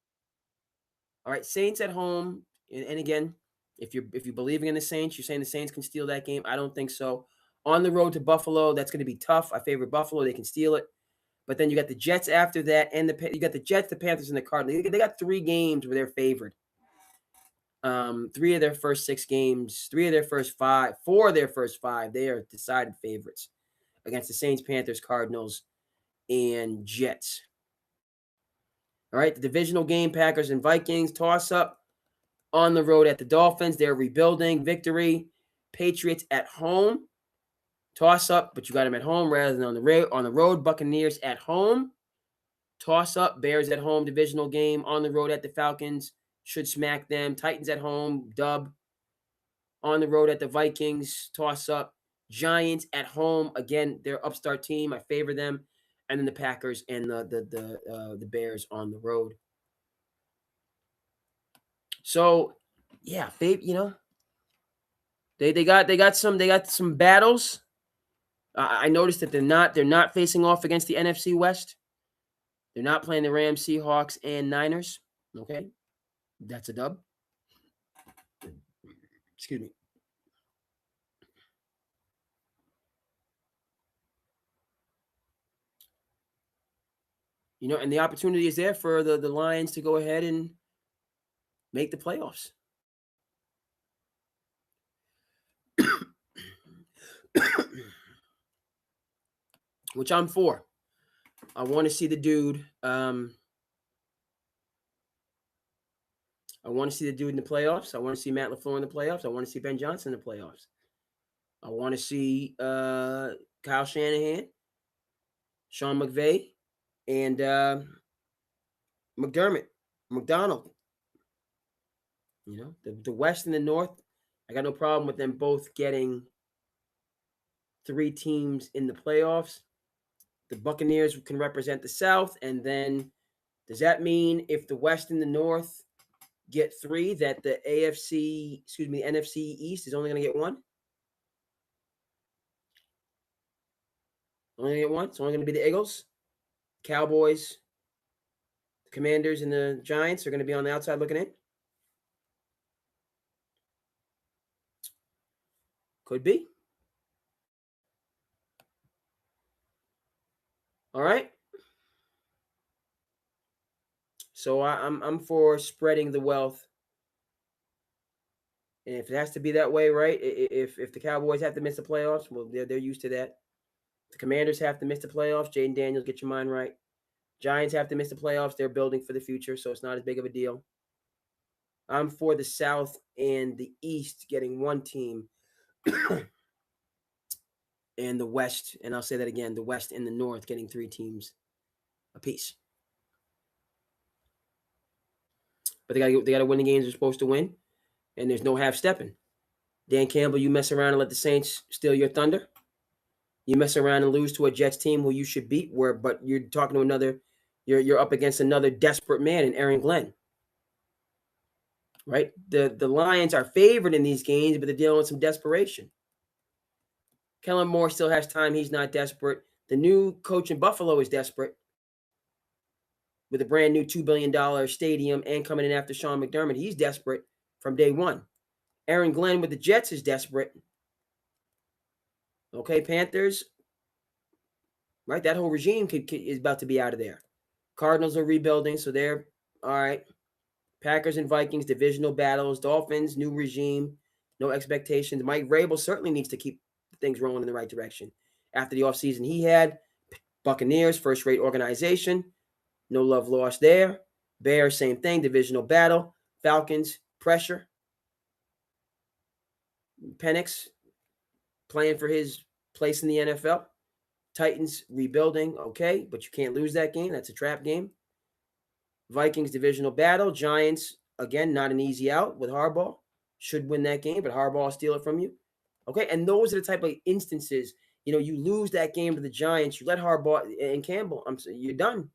All right, Saints at home. And again, if you're believing in the Saints, you're saying the Saints can steal that game. I don't think so. On the road to Buffalo, that's going to be tough. I favor Buffalo. They can steal it. But then you got the Jets after that, and you got the Jets, the Panthers, and the Cardinals. They got 3 games where they're favored. 3 of their first 6 games, 3 of their first 5, 4 of their first 5, they are decided favorites against the Saints, Panthers, Cardinals, and Jets. All right, the divisional game, Packers and Vikings, toss-up on the road at the Dolphins. They're rebuilding, victory. Patriots at home, toss-up, but you got them at home rather than on the road. Buccaneers at home, toss-up. Bears at home, divisional game. On the road at the Falcons, should smack them. Titans at home, dub. On the road at the Vikings, toss-up. Giants at home, again, they're upstart team. I favor them. And then the Packers and the Bears on the road. So, yeah, they got some battles. I noticed that they're not facing off against the NFC West. They're not playing the Rams, Seahawks, and Niners. Okay, that's a dub. Excuse me. And the opportunity is there for the Lions to go ahead and make the playoffs. Which I'm for. I want to see the dude. I want to see the dude in the playoffs. I want to see Matt LaFleur in the playoffs. I want to see Ben Johnson in the playoffs. I want to see Kyle Shanahan, Sean McVay, and McDonald. The West and the North, I got no problem with them both getting 3 teams in the playoffs. The Buccaneers can represent the South, and then does that mean if the West and the North get 3, that the NFC East is only going to get 1? Only going to get 1? It's only going to be the Eagles, Cowboys, the Commanders, and the Giants are going to be on the outside looking in? Could be. All right. So I'm for spreading the wealth. And if it has to be that way, right? If the Cowboys have to miss the playoffs, well, they're used to that. The Commanders have to miss the playoffs. Jaden Daniels, get your mind right. Giants have to miss the playoffs. They're building for the future, so it's not as big of a deal. I'm for the South and the East getting 1 team, and the West, and I'll say that again, the West and the North getting 3 teams apiece. But they got to win the games they're supposed to win, and there's no half stepping. Dan Campbell, you mess around and let the Saints steal your thunder. You mess around and lose to a Jets team who you should beat, but you're talking to another, you're up against another desperate man in Aaron Glenn. Right? The Lions are favored in these games, but they're dealing with some desperation. Kellen Moore still has time. He's not desperate. The new coach in Buffalo is desperate with a brand new $2 billion stadium and coming in after Sean McDermott. He's desperate from day one. Aaron Glenn with the Jets is desperate. Okay, Panthers, right? That whole regime is about to be out of there. Cardinals are rebuilding, so they're all right. Packers and Vikings, divisional battles. Dolphins, new regime, no expectations. Mike Vrabel certainly needs to keep things rolling in the right direction. After the offseason he had, Buccaneers, first-rate organization, no love lost there. Bears, same thing, divisional battle. Falcons, pressure. Penix, playing for his place in the NFL. Titans, rebuilding, okay, but you can't lose that game. That's a trap game. Vikings, divisional battle. Giants, again, not an easy out with Harbaugh. Should win that game, but Harbaugh will steal it from you. Okay, and those are the type of instances, you lose that game to the Giants, you let Harbaugh and Campbell, you're done.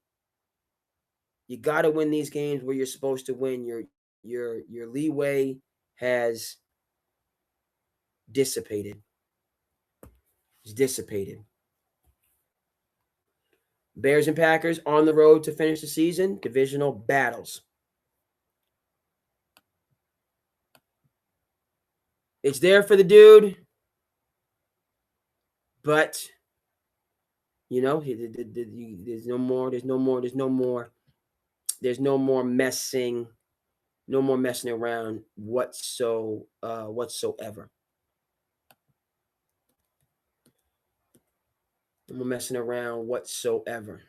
You got to win these games where you're supposed to win. Your leeway has dissipated. It's dissipated. Bears and Packers on the road to finish the season. Divisional battles. It's there for the dude, but there's no more messing, no more messing around whatsoever. No more messing around whatsoever.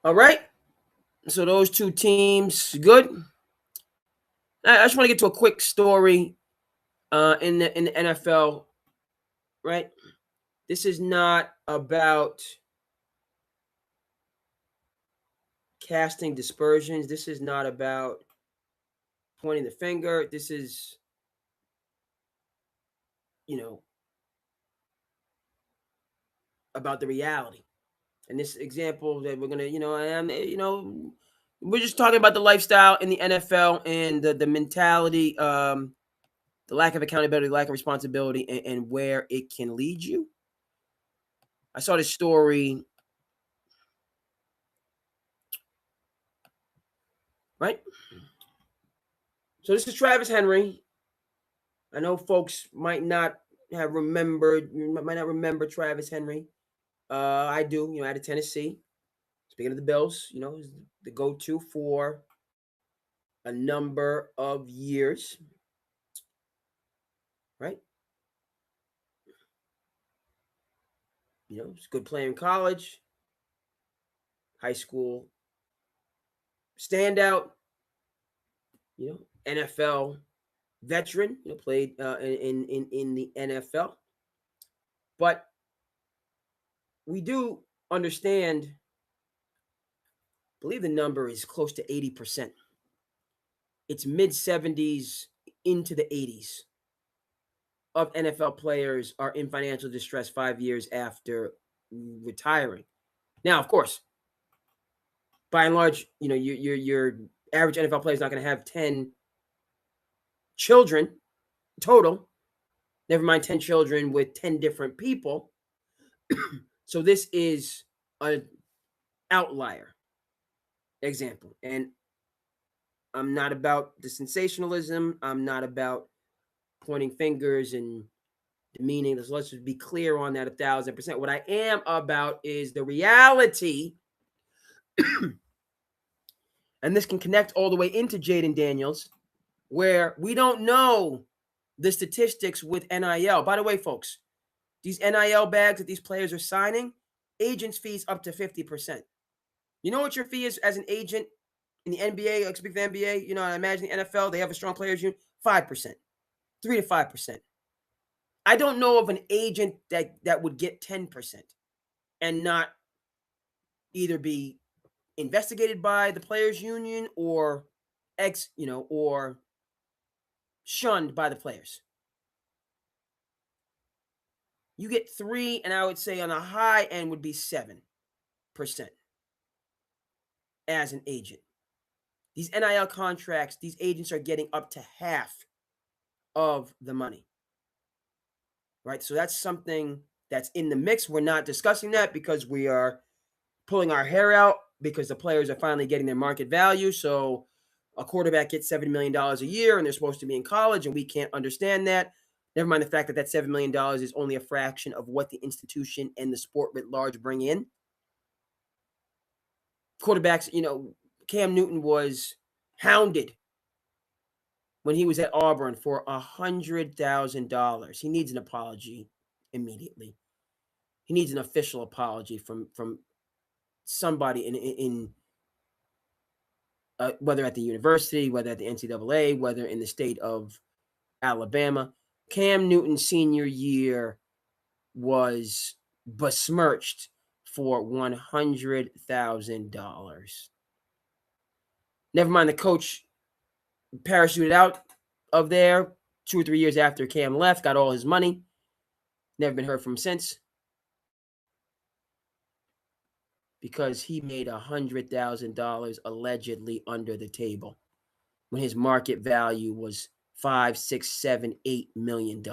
All right. So those 2 teams, good. I just want to get to a quick story in the NFL, right? This is not about casting dispersions. This is not about pointing the finger. This is, about the reality. And this example that we're gonna, we're just talking about the lifestyle in the NFL and the mentality, the lack of accountability, lack of responsibility, and where it can lead you. I saw this story, right? So this is Travis Henry. I know folks might not remember Travis Henry. I do, out of Tennessee. Speaking of the Bills, the go-to for a number of years, right? It's a good player in college, high school standout, NFL veteran, played in the NFL. But we do understand, I believe the number is close to 80%. It's mid 70s into the 80s of NFL players are in financial distress 5 years after retiring. Now, of course, by and large, your average NFL player is not going to have 10 children total. Never mind 10 children with 10 different people. So this is an outlier example. And I'm not about the sensationalism. I'm not about pointing fingers and demeaning. Let's just be clear on that 1,000%. What I am about is the reality. And this can connect all the way into Jaden Daniels, where we don't know the statistics with NIL. By the way, folks, these NIL bags that these players are signing, agents' fees up to 50%. You know what your fee is as an agent in the NBA? Like speak the NBA, I imagine the NFL, they have a strong players union, 5%, 3 to 5%. I don't know of an agent that would get 10% and not either be investigated by the players union or or shunned by the players. You get 3, and I would say on the high end would be 7% as an agent. These NIL contracts, these agents are getting up to half of the money. Right? So that's something that's in the mix. We're not discussing that because we are pulling our hair out because the players are finally getting their market value. So a quarterback gets $7 million a year and they're supposed to be in college, and we can't understand that. Never mind the fact that $7 million is only a fraction of what the institution and the sport writ large bring in. Quarterbacks, Cam Newton was hounded when he was at Auburn for $100,000. He needs an apology immediately. He needs an official apology from somebody in whether at the university, whether at the NCAA, whether in the state of Alabama. Cam Newton's senior year was besmirched for $100,000. Never mind the coach parachuted out of there 2 or 3 years after Cam left, got all his money. Never been heard from since. Because he made $100,000 allegedly under the table when his market value was $5, $6, $7, $8 million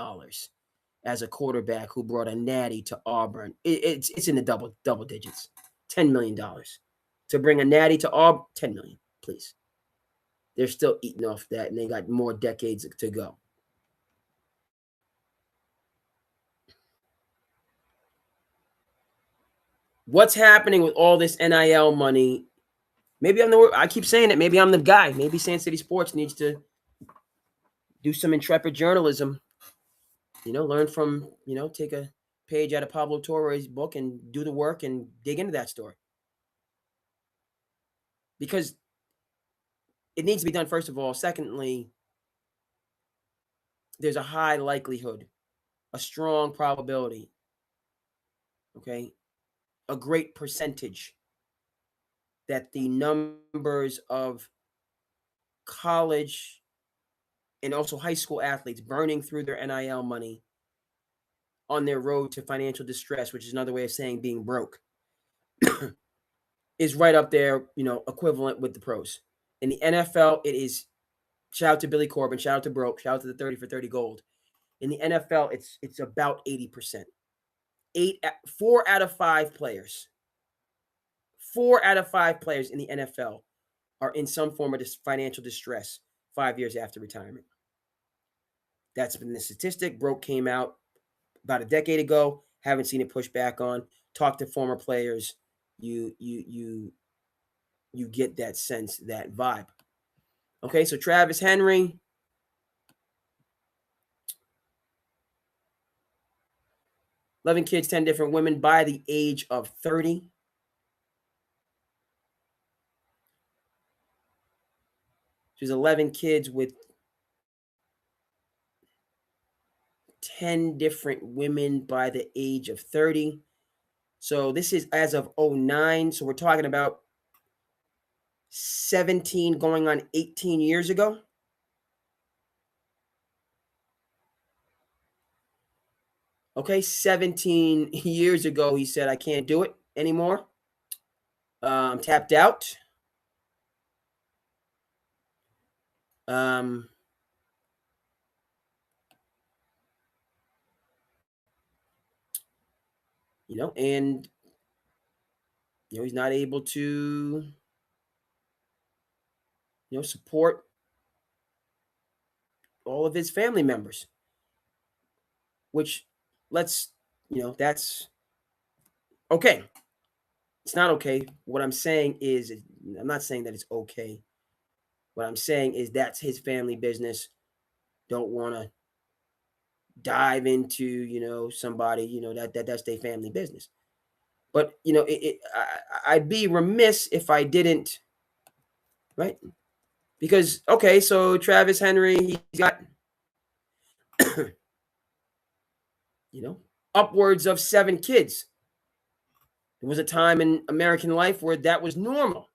as a quarterback who brought a natty to Auburn. It's in the double digits, $10 million to bring a natty to Auburn. $10 million, please. They're still eating off that, and they got more decades to go. What's happening with all this NIL money? Maybe I keep saying it. Maybe I'm the guy. Maybe SandCity Sports needs to do some intrepid journalism. Learn from, take a page out of Pablo Torre's book and do the work and dig into that story. Because it needs to be done, first of all. Secondly, there's a high likelihood, a strong probability, okay, a great percentage that the numbers of college and also high school athletes burning through their NIL money on their road to financial distress, which is another way of saying being broke, is right up there, equivalent with the pros. In the NFL, it is, shout out to Billy Corbin, shout out to Broke, shout out to the 30 for 30 gold. In the NFL, it's about 80%. 4 out of 5 players. 4 out of 5 players in the NFL are in some form of financial distress 5 years after retirement. That's been the statistic. Broke came out about a decade ago. Haven't seen it pushed back on. Talk to former players. You get that sense, that vibe. Okay, so Travis Henry. Loving kids, 10 different women by the age of 30. She has 11 kids with 10 different women by the age of 30. So this is as of 09. So we're talking about 17 going on 18 years ago. Okay, 17 years ago, he said, I can't do it anymore. I'm tapped out. Um, and he's not able to, support all of his family members, which that's okay. It's not okay. What I'm saying is, I'm not saying that it's okay. What I'm saying is that's his family business. Don't want to dive into, somebody, that's their family business. But, I'd be remiss if I didn't, right? Because, okay, so Travis Henry, he's got, upwards of 7 kids. There was a time in American life where that was normal.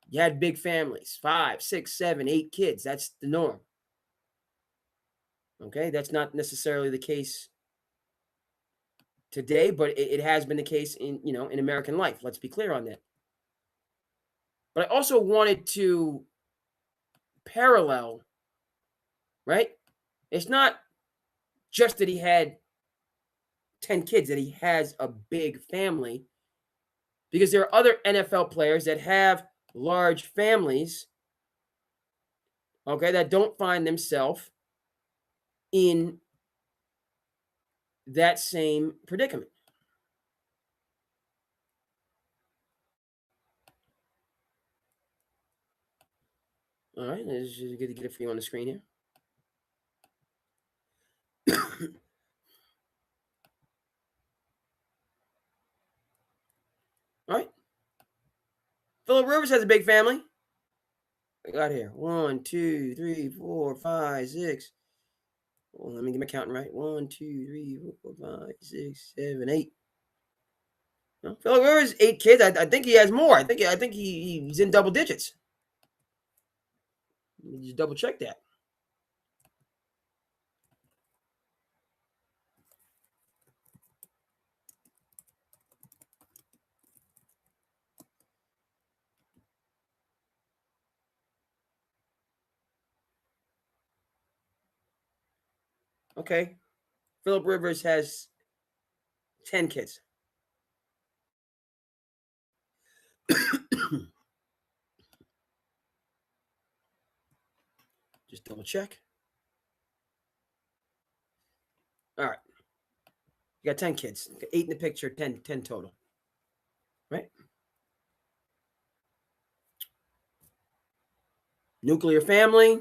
You had big families, 5, 6, 7, 8 kids. That's the norm. Okay, that's not necessarily the case today, but it has been the case in American life. Let's be clear on that. But I also wanted to parallel, right? It's not just that he had 10 kids, that he has a big family, because there are other NFL players that have large families, okay, that don't find themselves in that same predicament. All right, let's just get it for you on the screen here. All right. Phillip Rivers has a big family. I got here 1, 2, 3, 4, 5, 6. Well, let me get my counting right. 1, 2, 3, 4, 5, 6, 7, 8. No, Phillip Rivers 8 kids. I think he has more. I think he's in double digits. Let me just double check that. Okay. Phillip Rivers has 10 kids. Just double check. All right. You got 10 kids. 8 in the picture, 10 total. Right? Nuclear family.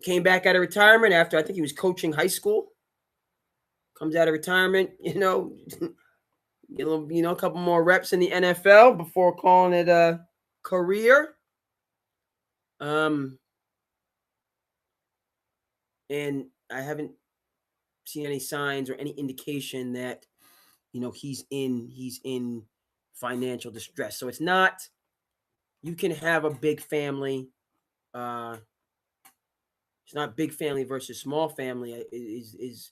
Came back out of retirement after I think he was coaching high school. Comes out of retirement, get a little, a couple more reps in the NFL before calling it a career. And I haven't seen any signs or any indication that he's in financial distress. So it's not, you can have a big family. It's not big family versus small family is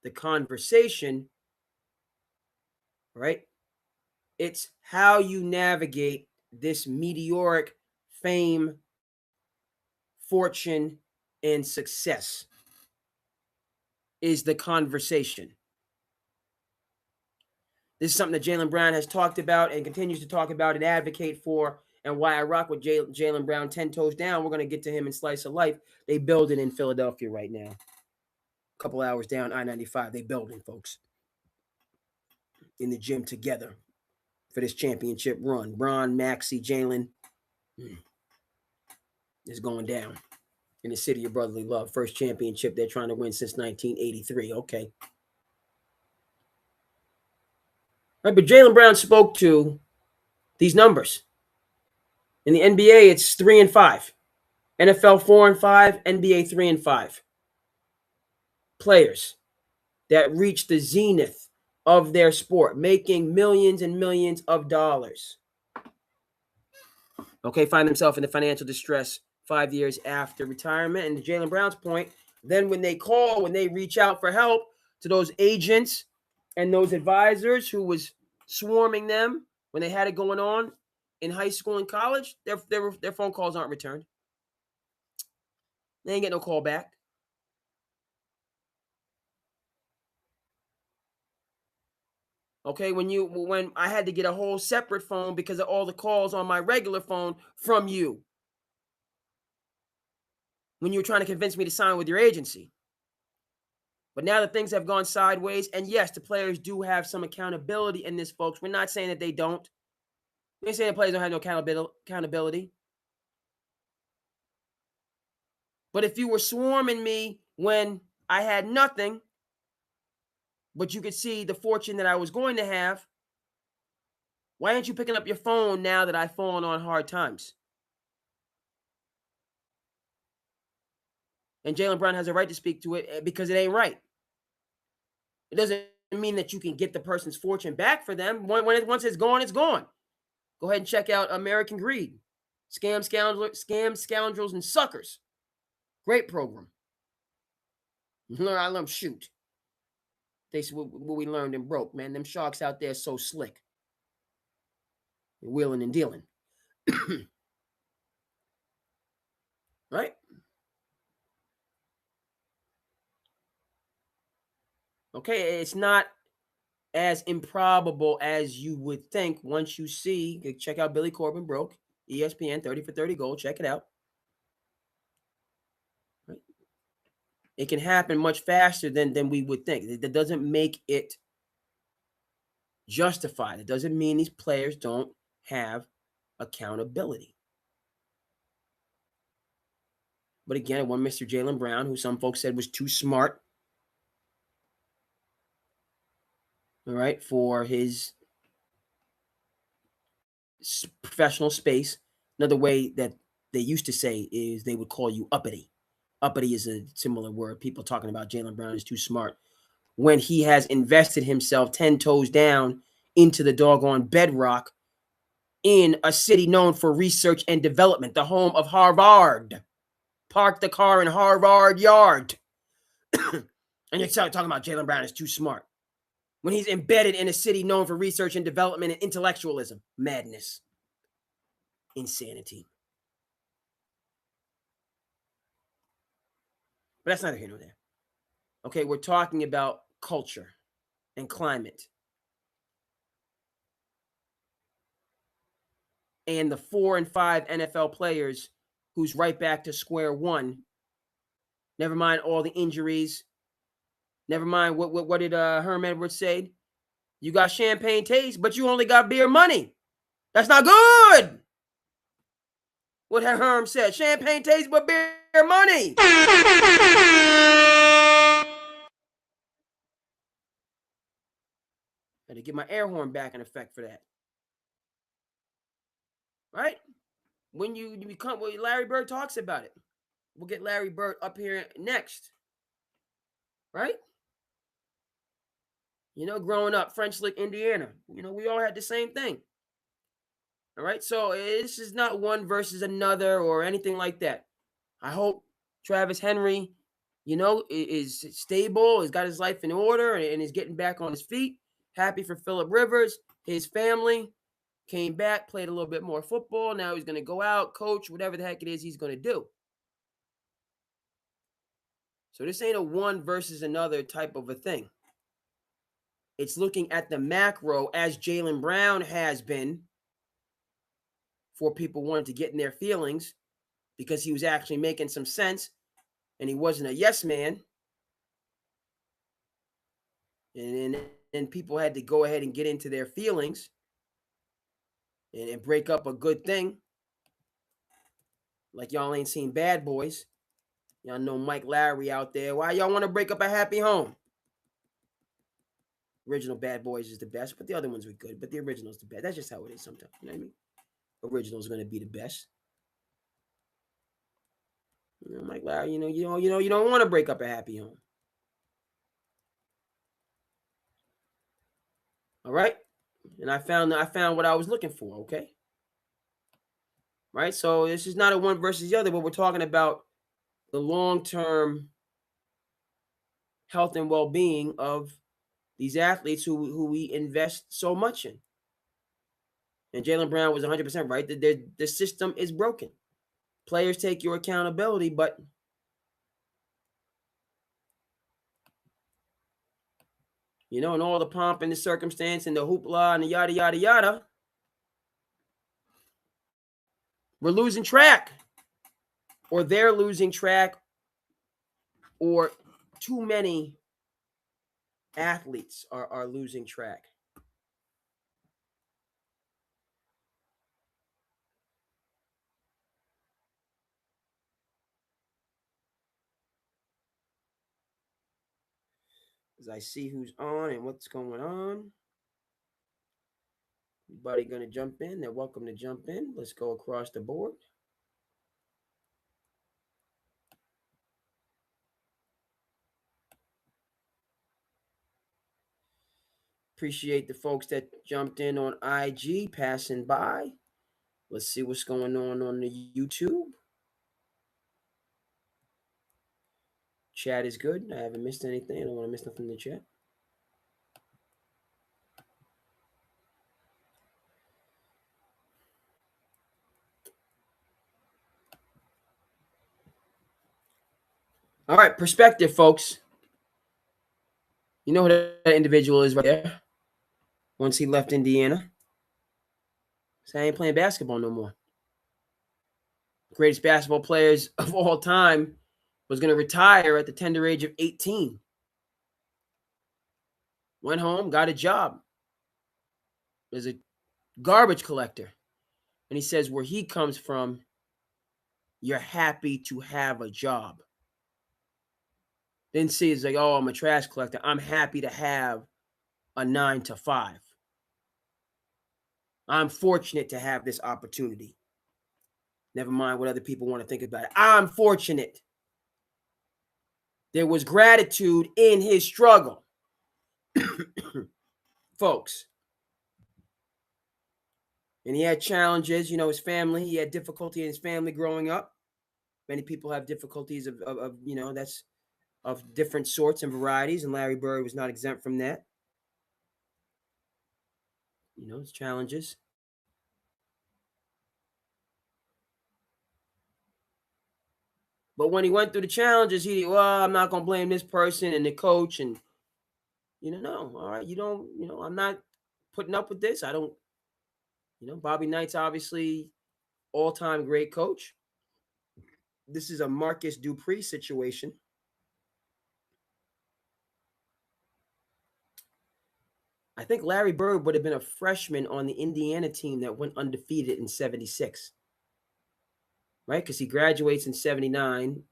the conversation, right? It's how you navigate this meteoric fame, fortune, and success is the conversation. This is something that Jaylen Brown has talked about and continues to talk about and advocate for, and why I rock with Jaylen Brown 10 toes down. We're going to get to him in Slice of Life. They building in Philadelphia right now. A couple hours down I-95. They building, folks, in the gym together for this championship run. Bron, Maxey, Jaylen is going down in the city of brotherly love. First championship they're trying to win since 1983. Okay. Right, but Jaylen Brown spoke to these numbers. In the NBA, it's 3-5. NFL 4-5, NBA 3-5. Players that reach the zenith of their sport, making millions and millions of dollars. Okay, find themselves in the financial distress 5 years after retirement. And to Jaylen Brown's point, then when they reach out for help to those agents and those advisors who was swarming them when they had it going on in high school and college, their phone calls aren't returned. They ain't get no call back. Okay, when I had to get a whole separate phone because of all the calls on my regular phone from you. When you were trying to convince me to sign with your agency. But now that things have gone sideways, and yes, the players do have some accountability in this, folks. We're not saying that they don't. We're saying the players don't have no accountability. But if you were swarming me when I had nothing, but you could see the fortune that I was going to have, why aren't you picking up your phone now that I've fallen on hard times? And Jaylen Brown has a right to speak to it because it ain't right. It doesn't mean that you can get the person's fortune back for them. Once it's gone, it's gone. Go ahead and check out American Greed. Scam, Scoundrels, and Suckers. Great program. I learned shoot. They said what we learned and broke, man. Them sharks out there so slick. They're wheeling and dealing. Right? Okay, it's not as improbable as you would think once you see. Check out Billy Corbin Broke, ESPN 30 for 30 Gold. Check it out. Right? It can happen much faster than we would think. That doesn't make it justified. It doesn't mean these players don't have accountability. But again, one Mr. Jaylen Brown, who some folks said was too smart, all right, for his professional space. Another way that they used to say is they would call you uppity. Uppity is a similar word. People talking about Jaylen Brown is too smart. When he has invested himself 10 toes down into the doggone bedrock in a city known for research and development, the home of Harvard. Park the car in Harvard Yard. And you're talking about Jaylen Brown is too smart. When he's embedded in a city known for research and development and intellectualism. Madness. Insanity. But that's neither here nor there. Okay, we're talking about culture and climate. And the 4 and 5 NFL players who's right back to square one. Never mind all the injuries. Never mind what did Herm Edwards say? You got champagne taste, but you only got beer money. That's not good. What Herm said, champagne taste, but beer money. Had to get my air horn back in effect for that. Right? When you become, well, Larry Bird talks about it. We'll get Larry Bird up here next. Right? You know, growing up, French Lick, Indiana, we all had the same thing. All right? So this is not one versus another or anything like that. I hope Travis Henry, is stable, has got his life in order, and is getting back on his feet. Happy for Phillip Rivers. His family came back, played a little bit more football. Now he's going to go out, coach, whatever the heck it is he's going to do. So this ain't a one versus another type of a thing. It's looking at the macro as Jaylen Brown has been for people wanting to get in their feelings because he was actually making some sense and he wasn't a yes man. And then people had to go ahead and get into their feelings and break up a good thing. Like y'all ain't seen Bad Boys. Y'all know Mike Lowry out there. Why y'all want to break up a happy home? Original Bad Boys is the best, but the other ones were good. But the original's the best. That's just how it is sometimes. You know what I mean? original is going to be the best. I'm like, Larry, you don't want to break up a happy home. All right, and I found what I was looking for. Okay, right. So this is not a one versus the other, but we're talking about the long-term health and well-being of these athletes who we invest so much in. And Jaylen Brown was 100% right. The system is broken. Players take your accountability, but and all the pomp and the circumstance and the hoopla and the yada, yada, yada, we're losing track. Or they're losing track, or too many athletes are losing track. As I see who's on and what's going on. Everybody going to jump in? They're welcome to jump in. Let's go across the board. Appreciate the folks that jumped in on IG, passing by. Let's see what's going on the YouTube. Chat is good. I haven't missed anything. I don't want to miss nothing in the chat. All right, perspective, folks. You know who that individual is right there? Once he left Indiana. So I ain't playing basketball no more. Greatest basketball players of all time was going to retire at the tender age of 18. Went home, got a job as a garbage collector. And he says where he comes from, you're happy to have a job. Didn't see it's like, oh, I'm a trash collector. I'm happy to have a 9 to 5. I'm fortunate to have this opportunity. Never mind what other people want to think about it. I'm fortunate. There was gratitude in his struggle. Folks. And he had challenges, his family. He had difficulty in his family growing up. Many people have difficulties of that's of different sorts and varieties. And Larry Bird was not exempt from that. His challenges. But when he went through the challenges, I'm not going to blame this person and the coach. And, no, all right, I'm not putting up with this. I don't, Bobby Knight's obviously all-time great coach. This is a Marcus Dupree situation. I think Larry Bird would have been a freshman on the Indiana team that went undefeated in 76. Right? Because he graduates in 79.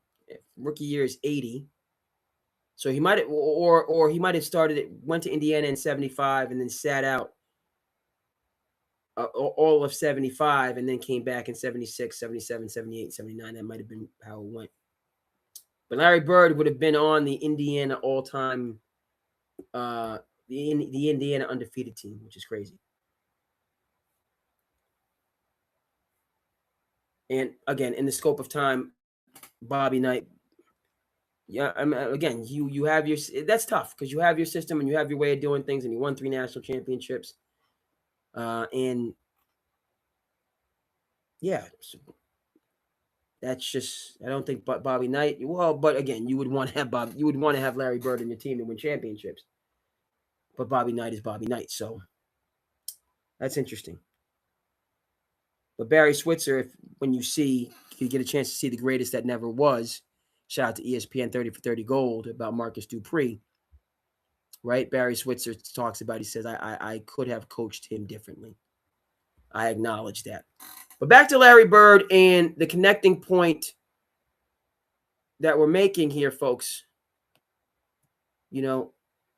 Rookie year is 80. So he might have, or he might have went to Indiana in 75 and then sat out all of 75 and then came back in 76, 77, 78, 79. That might have been how it went. But Larry Bird would have been on the Indiana all-time, the Indiana undefeated team, which is crazy. And again, in the scope of time, Bobby Knight. Yeah, I mean, again, you have your, that's tough because you have your system and you have your way of doing things, and you won 3 national championships. And yeah, that's just, I don't think Bobby Knight. Well, but again, you would want to have Larry Bird in your team to win championships. But Bobby Knight is Bobby Knight, so that's interesting. But Barry Switzer, when you get a chance to see the greatest that never was, shout out to ESPN 30 for 30 Gold about Marcus Dupree. Right? Barry Switzer talks about, he says, I could have coached him differently. I acknowledge that. But back to Larry Bird and the connecting point that we're making here, folks.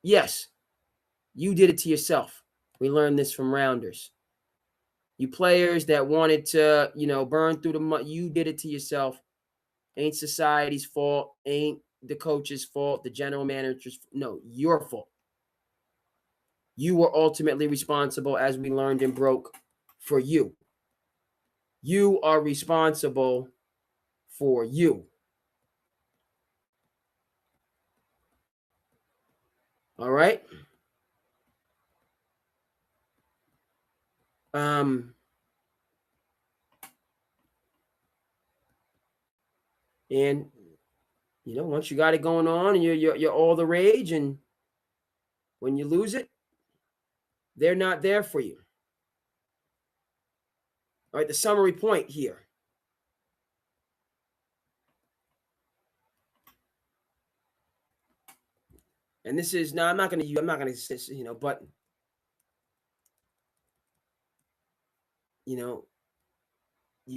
Yes, you did it to yourself. We learned this from Rounders. You players that wanted to, burn through the money, you did it to yourself. Ain't society's fault. Ain't the coach's fault. The general manager's no, your fault. You were ultimately responsible, as we learned and broke, for you. You are responsible for you. All right. And once you got it going on and you're all the rage, and when you lose it, they're not there for you. All right, the summary point here. And this is now I'm not gonna but you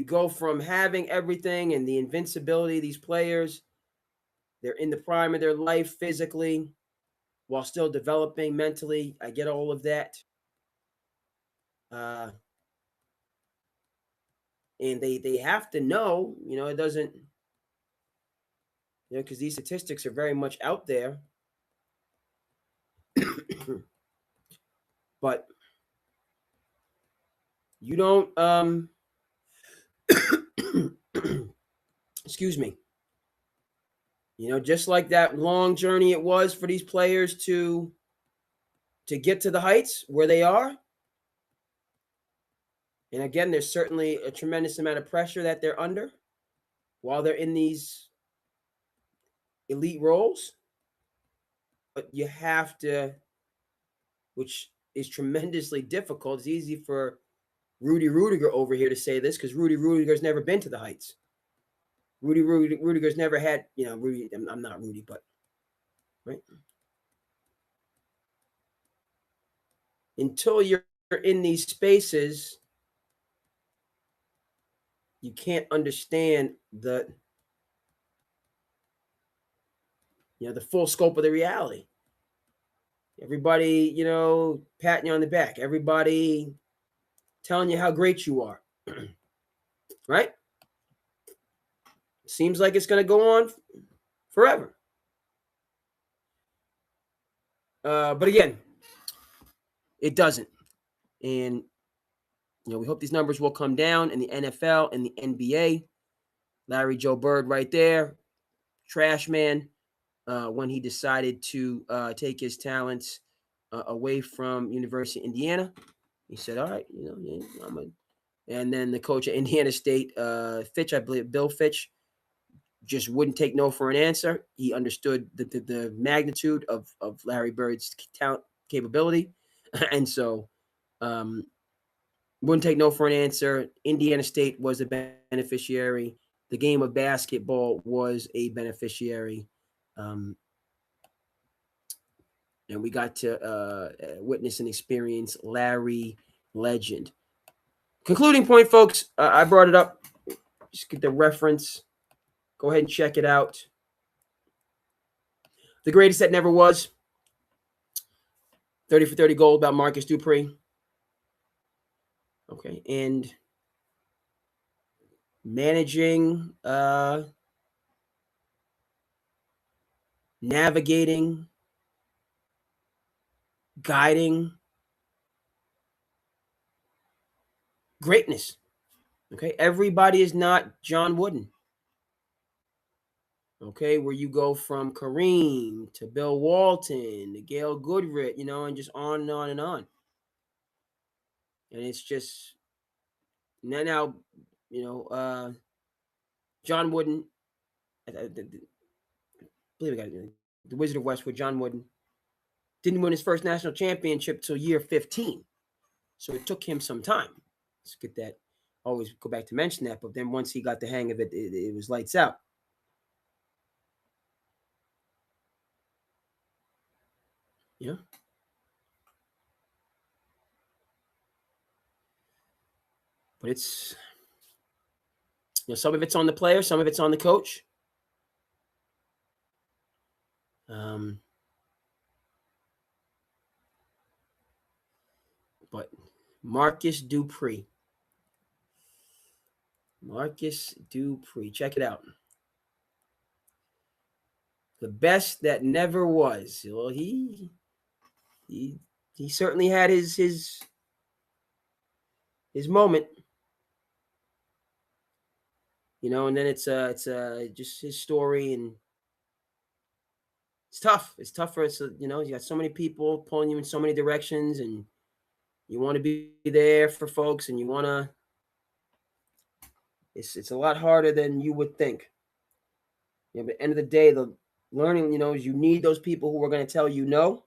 go from having everything and the invincibility of these players, they're in the prime of their life physically while still developing mentally. I get all of that. And they have to know, it doesn't, because these statistics are very much out there. But you don't excuse me. Just like that long journey it was for these players to get to the heights where they are. And again, there's certainly a tremendous amount of pressure that they're under while they're in these elite roles. But you have to, which is tremendously difficult. It's easy for Rudy Rudiger over here to say this because Rudy Rudiger's never been to the heights. Rudy Rudiger's never had, Rudy. I'm not Rudy, but right. Until you're in these spaces, you can't understand the full scope of the reality. Everybody, patting you on the back. Everybody telling you how great you are. Right? Seems like it's going to go on forever. But again, it doesn't. And, we hope these numbers will come down in the NFL and the NBA. Larry Joe Bird right there, trash man, when he decided to take his talents away from University of Indiana. He said, all right, and then the coach at Indiana State, Fitch, I believe, Bill Fitch, just wouldn't take no for an answer. He understood the magnitude of Larry Bird's talent capability. And so wouldn't take no for an answer. Indiana State was a beneficiary. The game of basketball was a beneficiary. And we got to witness and experience Larry Legend. Concluding point, folks, I brought it up. Just get the reference. Go ahead and check it out. The greatest that never was. 30 for 30 gold about Marcus Dupree. Okay, and managing, navigating, guiding greatness. Okay, everybody is not John Wooden. Okay, where you go from Kareem to Bill Walton to Gail Goodrich, and just on and on and on. And it's just now, John Wooden, I believe I got it. The Wizard of Westwood, John Wooden, didn't win his first national championship till year 15. So it took him some time. Let's get that. Always go back to mention that. But then once he got the hang of it, it was lights out. Yeah. But it's, some of it's on the player, some of it's on the coach. But Marcus Dupree, Marcus Dupree. Check it out. The best that never was. Well, he he certainly had his moment, and then it's just his story, and it's tough. It's tough for us, you got so many people pulling you in so many directions, and you want to be there for folks, and you want to. It's a lot harder than you would think. But at the end of the day, the learning, is you need those people who are going to tell you no.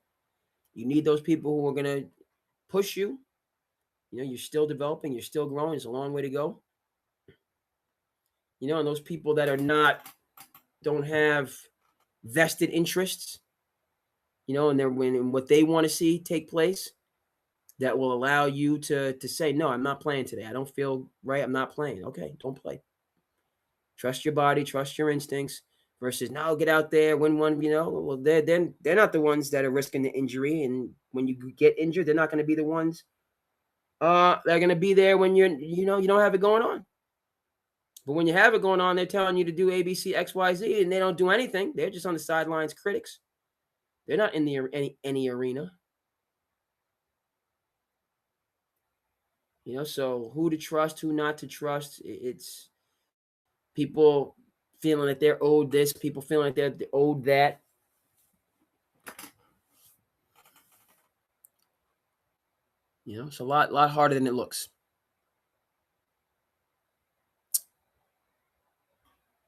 You need those people who are going to push you. You're still developing, you're still growing. There's a long way to go. And those people that don't have vested interests, and they're when what they want to see take place, that will allow you to say, no, I'm not playing today. I don't feel right. I'm not playing. Okay, don't play. Trust your body, trust your instincts. Versus now, get out there, win one. Well, they're not the ones that are risking the injury, and when you get injured, they're not going to be the ones. They're going to be there when you don't have it going on. But when you have it going on, they're telling you to do A, B, C, X, Y, Z, and they don't do anything. They're just on the sidelines, critics. They're not in the any arena. So who to trust, who not to trust. It's people feeling that they're owed this, people feeling like they're owed that. It's a lot harder than it looks.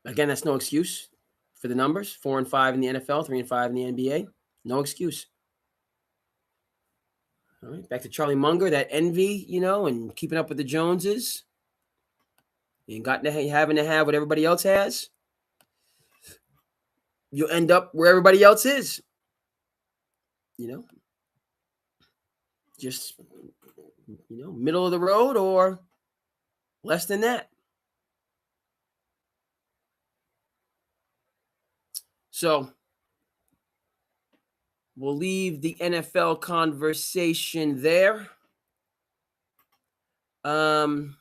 Again, that's no excuse for the numbers. 4-5 in the NFL, 3-5 in the NBA. No excuse. All right, back to Charlie Munger, that envy, and keeping up with the Joneses. And having to have what everybody else has. You'll end up where everybody else is. Just, middle of the road or less than that. So we'll leave the NFL conversation there. And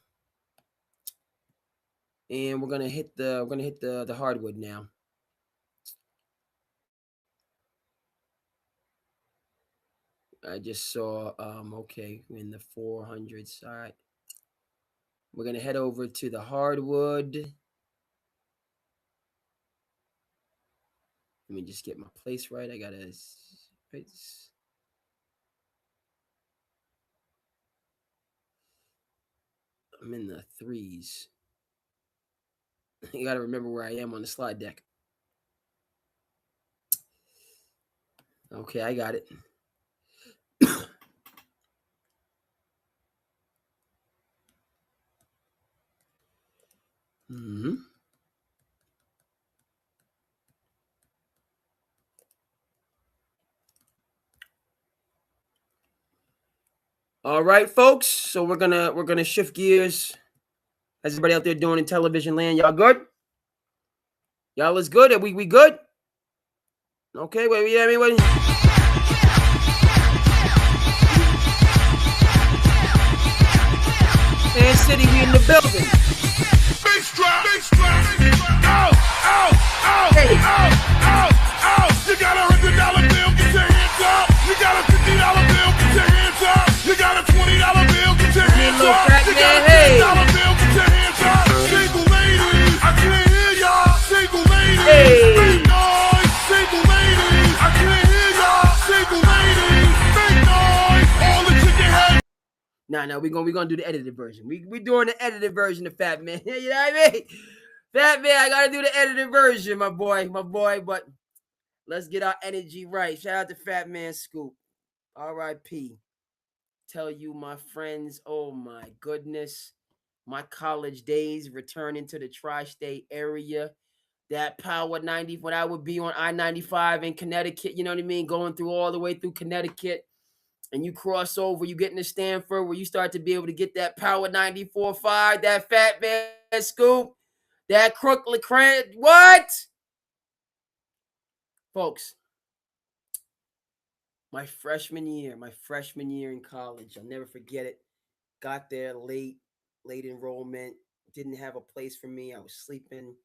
we're gonna hit the hardwood now. I just saw okay, in the 400s. All right. We're gonna head over to the hardwood. Let me just get my place right. I gotta. I'm in the threes. You gotta remember where I am on the slide deck. Okay, I got it. Mm-hmm. All right, folks. So we're gonna shift gears. How's everybody out there doing in television land? Y'all good? Y'all is good? Are we good? Okay, wait. SandCity, we in the building. Bass drop. Ow. Hey. Ow. You got $100 bill, get your hands up. You got a $50 bill, get your hands up. You got a $20 bill, get your hands up. You got a $10 bill, get your hands up. Single ladies, I can't hear y'all. Single ladies, make noise. Single ladies, I can't hear y'all. Single ladies, make noise. All the chicken heads. Nah, we're gonna do the edited version. We doing the edited version of Fat Man. You know what I mean? Fat Man, I gotta do the edited version, my boy. But let's get our energy right. Shout out to Fat Man Scoop. R.I.P. Tell you, my friends, oh my goodness. My college days returning to the tri-state area. That Power 90, when I would be on I-95 in Connecticut, you know what I mean? Going through all the way through Connecticut. And you cross over, you get into Stanford, where you start to be able to get that Power 94.5, that Fat Man Scoop, that Crooklyn Cran. What? Folks, my freshman year in college, I'll never forget it. Got there late enrollment, didn't have a place for me. I was sleeping,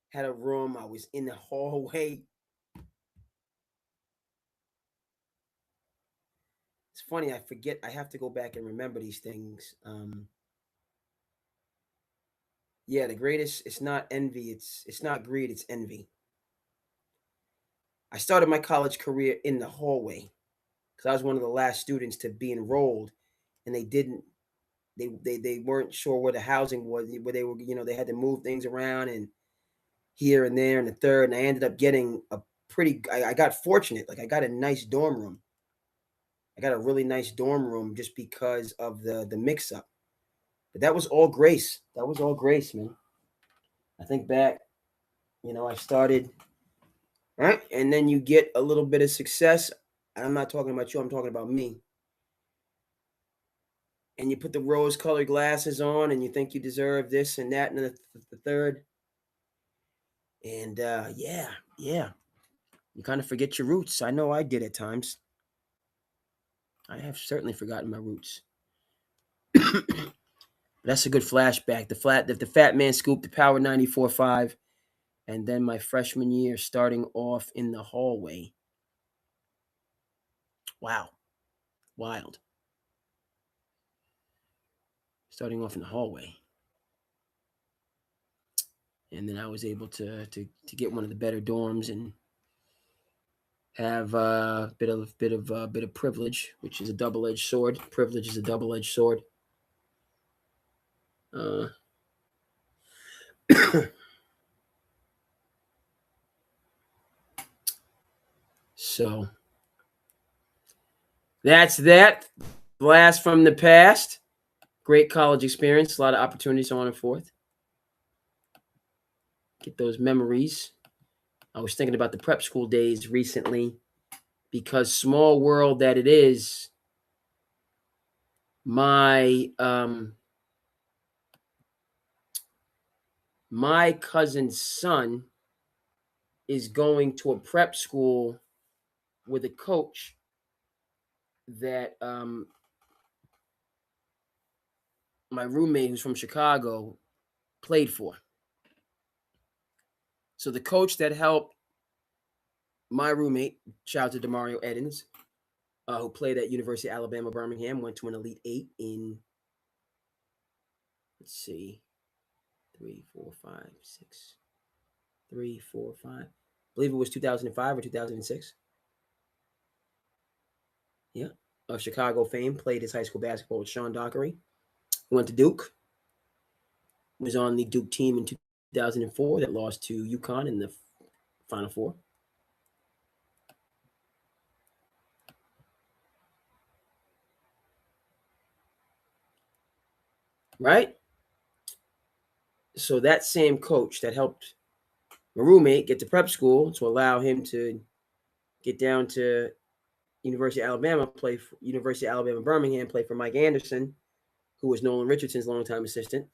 had a room. I was in the hallway. It's funny, I forget. I have to go back and remember these things. Yeah, the greatest. It's not envy. It's not greed. It's envy. I started my college career in the hallway because I was one of the last students to be enrolled, and they didn't. They weren't sure where the housing was, where they were. They had to move things around and here and there and the third, and I ended up getting a pretty. I got fortunate. Like I got a nice dorm room. I got a really nice dorm room just because of the mix up. But that was all grace. That was all grace, man. I think back, I started, right? And then you get a little bit of success. I'm not talking about you, I'm talking about me. And you put the rose colored glasses on and you think you deserve this and that and the third. And yeah, you kind of forget your roots. I know I did at times. I have certainly forgotten my roots. That's a good flashback. The Fat Man Scoop, the Power 94.5, and then my freshman year starting off in the hallway. Wow. Wild. Starting off in the hallway. And then I was able to get one of the better dorms and have a bit of privilege, which is a double-edged sword. Privilege is a double-edged sword. So that's that. Blast from the past. Great college experience. A lot of opportunities, so on and forth. Get those memories. I was thinking about the prep school days recently because small world that it is, my my cousin's son is going to a prep school with a coach that my roommate who's from Chicago played for. So the coach that helped my roommate, shout out to Demario Edens, who played at University of Alabama, Birmingham, went to an Elite Eight in, let's see, 3, 4, 5, 6, 3, 4, 5. I believe it was 2005 or 2006. Yeah. Of Chicago fame, played his high school basketball with Sean Dockery. Went to Duke. Was on the Duke team in 2004 that lost to UConn in the Final Four. Right? So that same coach that helped my roommate get to prep school to allow him to get down to University of Alabama, play for University of Alabama Birmingham, play for Mike Anderson, who was Nolan Richardson's longtime assistant.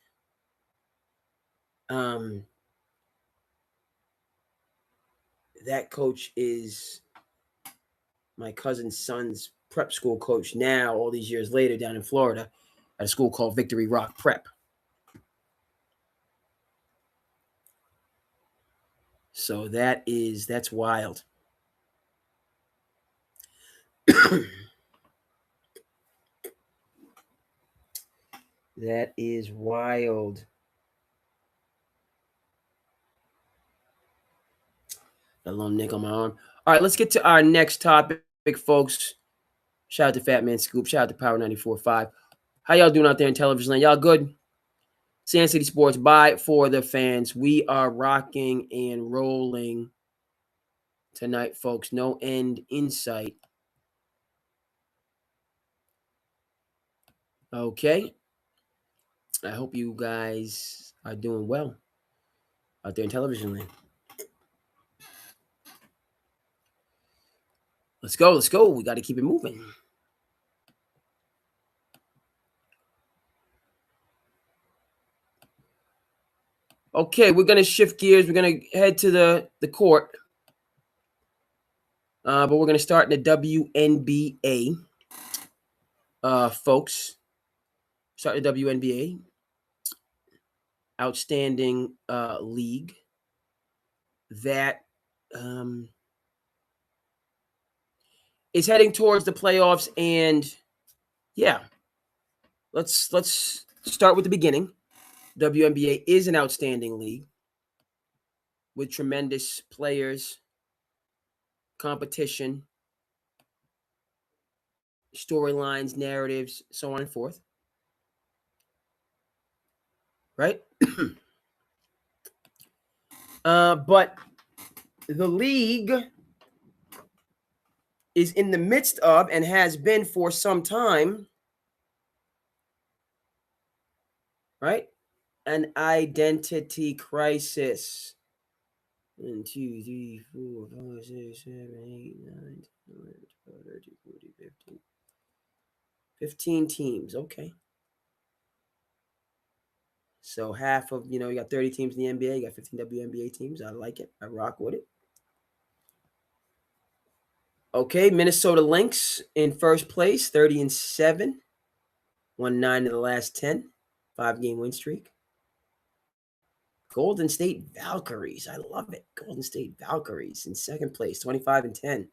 That coach is my cousin's son's prep school coach now, all these years later, down in Florida, at a school called Victory Rock Prep. So that's wild. That is wild. Got a little nick on my arm. All right, let's get to our next topic, folks. Shout out to Fat Man Scoop. Shout out to Power 94.5. How y'all doing out there in television land? Y'all good? SandCity Sports, by for the fans. We are rocking and rolling tonight, folks. No end in sight. Okay. I hope you guys are doing well out there in television land. Let's go. Let's go. We got to keep it moving. Okay, we're going to shift gears. We're going to head to the court. But we're going to start in the W.N.B.A. Folks. Start the W.N.B.A. outstanding league that is heading towards the playoffs. And yeah, let's start with the beginning. W.N.B.A. is an outstanding league with tremendous players, competition, storylines, narratives, so on and forth. Right? But the league is in the midst of, and has been for some time, right, an identity crisis. 1, 2, 3, 4, 5, 6, 7, 8, 9, 10, 11, 12, 13, 14, 15. 15 teams. Okay. So half of, you got 30 teams in the NBA, you got 15 W.N.B.A. teams. I like it. I rock with it. Okay, Minnesota Lynx in first place, 30-7. Won 9 of the last 10. 5-game win streak. Golden State Valkyries. I love it. Golden State Valkyries in second place, 25-10.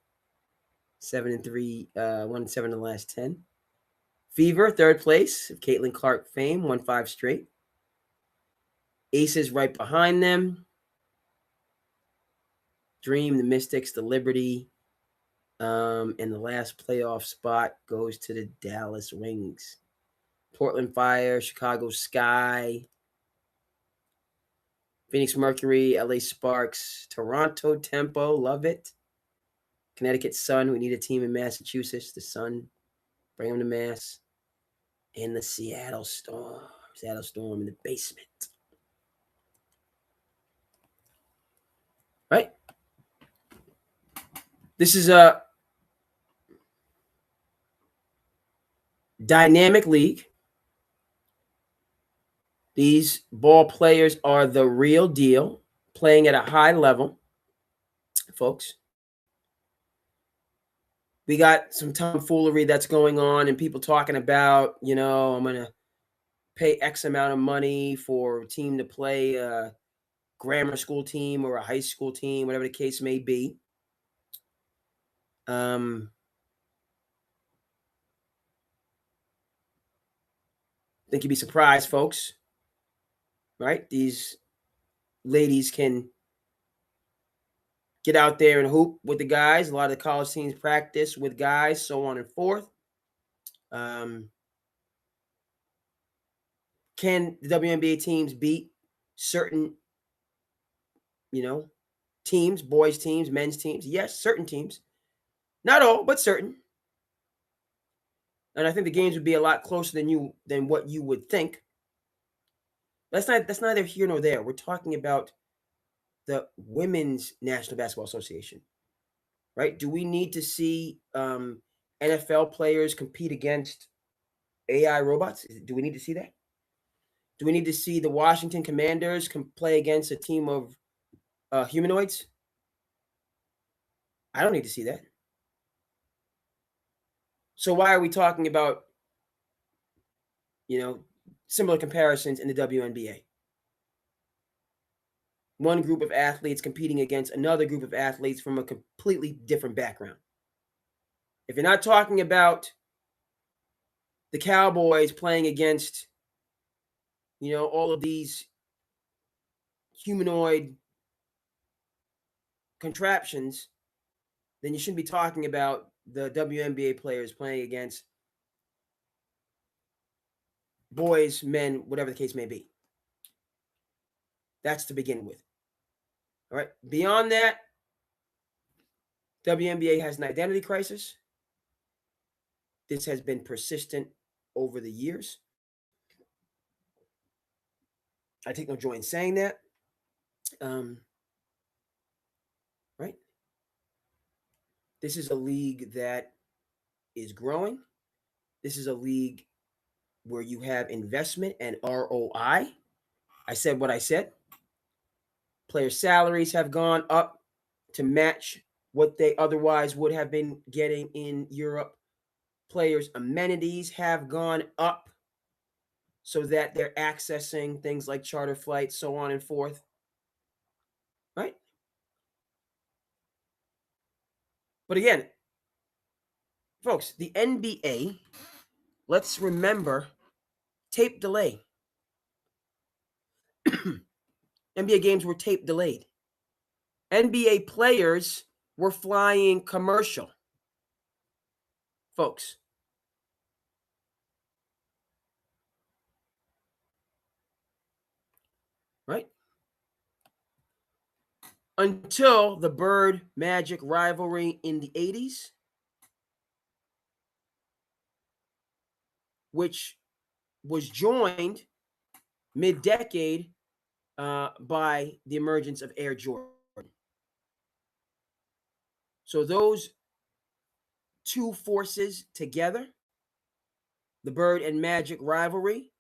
7-3, won 7 of the last 10. Fever, third place, of Caitlin Clark fame, won 5 straight. Aces right behind them. Dream, the Mystics, the Liberty. And the last playoff spot goes to the Dallas Wings. Portland Fire, Chicago Sky, Phoenix Mercury, LA Sparks, Toronto Tempo, love it. Connecticut Sun, we need a team in Massachusetts. The Sun, bring them to Mass. And the Seattle Storm in the basement. Right? This is a dynamic league. These ball players are the real deal, playing at a high level, folks. We got some tomfoolery that's going on and people talking about, I'm going to pay X amount of money for a team to play a grammar school team or a high school team, whatever the case may be. I think you'd be surprised, folks. Right? These ladies can get out there and hoop with the guys. A lot of the college teams practice with guys, so on and forth. Can the W.N.B.A. teams beat certain, teams, boys teams, men's teams? Yes, certain teams. Not all, but certain. And I think the games would be a lot closer than what you would think. That's neither here nor there. We're talking about the Women's National Basketball Association, right? Do we need to see NFL players compete against AI robots? Do we need to see that? Do we need to see the Washington Commanders play against a team of humanoids? I don't need to see that. So why are we talking about, similar comparisons in the W.N.B.A.? One group of athletes competing against another group of athletes from a completely different background. If you're not talking about the Cowboys playing against, all of these humanoid contraptions, then you shouldn't be talking about the W.N.B.A. players playing against boys, men, whatever the case may be. That's to begin with. All right. Beyond that, W.N.B.A. has an identity crisis. This has been persistent over the years. I take no joy in saying that. Right? This is a league that is growing. This is a league where you have investment and ROI. I said what I said. Player salaries have gone up to match what they otherwise would have been getting in Europe. Players' amenities have gone up. so that they're accessing things like charter flights, so on and forth. Right? But again, folks, the NBA, let's remember tape delay. NBA games were tape delayed. NBA players were flying commercial. Folks. Right? Until the Bird Magic rivalry in the 80s, which was joined mid-decade by the emergence of Air Jordan. So those two forces together, the Bird and Magic rivalry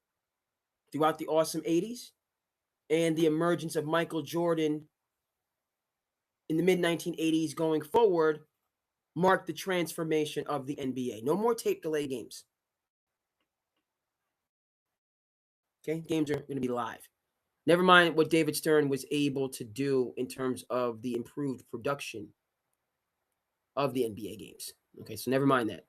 throughout the awesome 80s, and the emergence of Michael Jordan in the mid-1980s going forward, marked the transformation of the NBA. No more tape delay games. Okay, games are going to be live. Never mind what David Stern was able to do in terms of the improved production of the NBA games. Okay, so never mind that.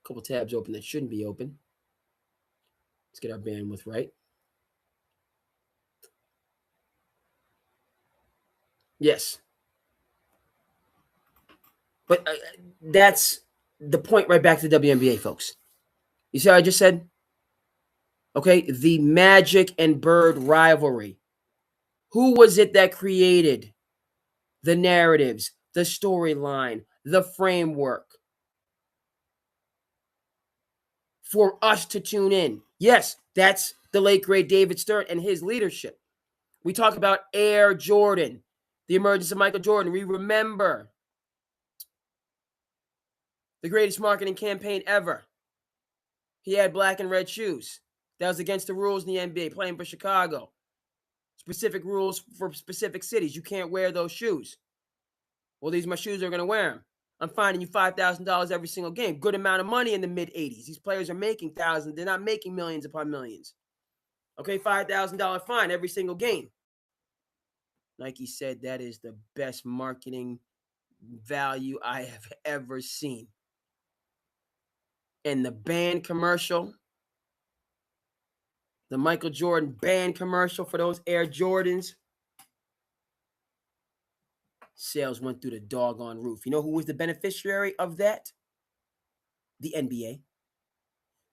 A couple tabs open that shouldn't be open. Let's get our bandwidth right. Yes. But that's the point right back to the W.N.B.A, folks. You see what I just said? Okay, the Magic and Bird rivalry. Who was it that created the narratives, the storyline, the framework for us to tune in? Yes, that's the late great David Stern and his leadership. We talk about Air Jordan, the emergence of Michael Jordan. We remember the greatest marketing campaign ever. He had black and red shoes. That was against the rules in the NBA, playing for Chicago. Specific rules for specific cities. You can't wear those shoes. Well, these are my shoes, are going to wear them. I'm finding you $5,000 every single game. Good amount of money in the mid-'80s. These players are making thousands. They're not making millions upon millions. Okay, $5,000 fine every single game. Nike said that is the best marketing value I have ever seen. And the band commercial, the Michael Jordan band commercial for those Air Jordans, sales went through the doggone roof. You know who was the beneficiary of that? The NBA,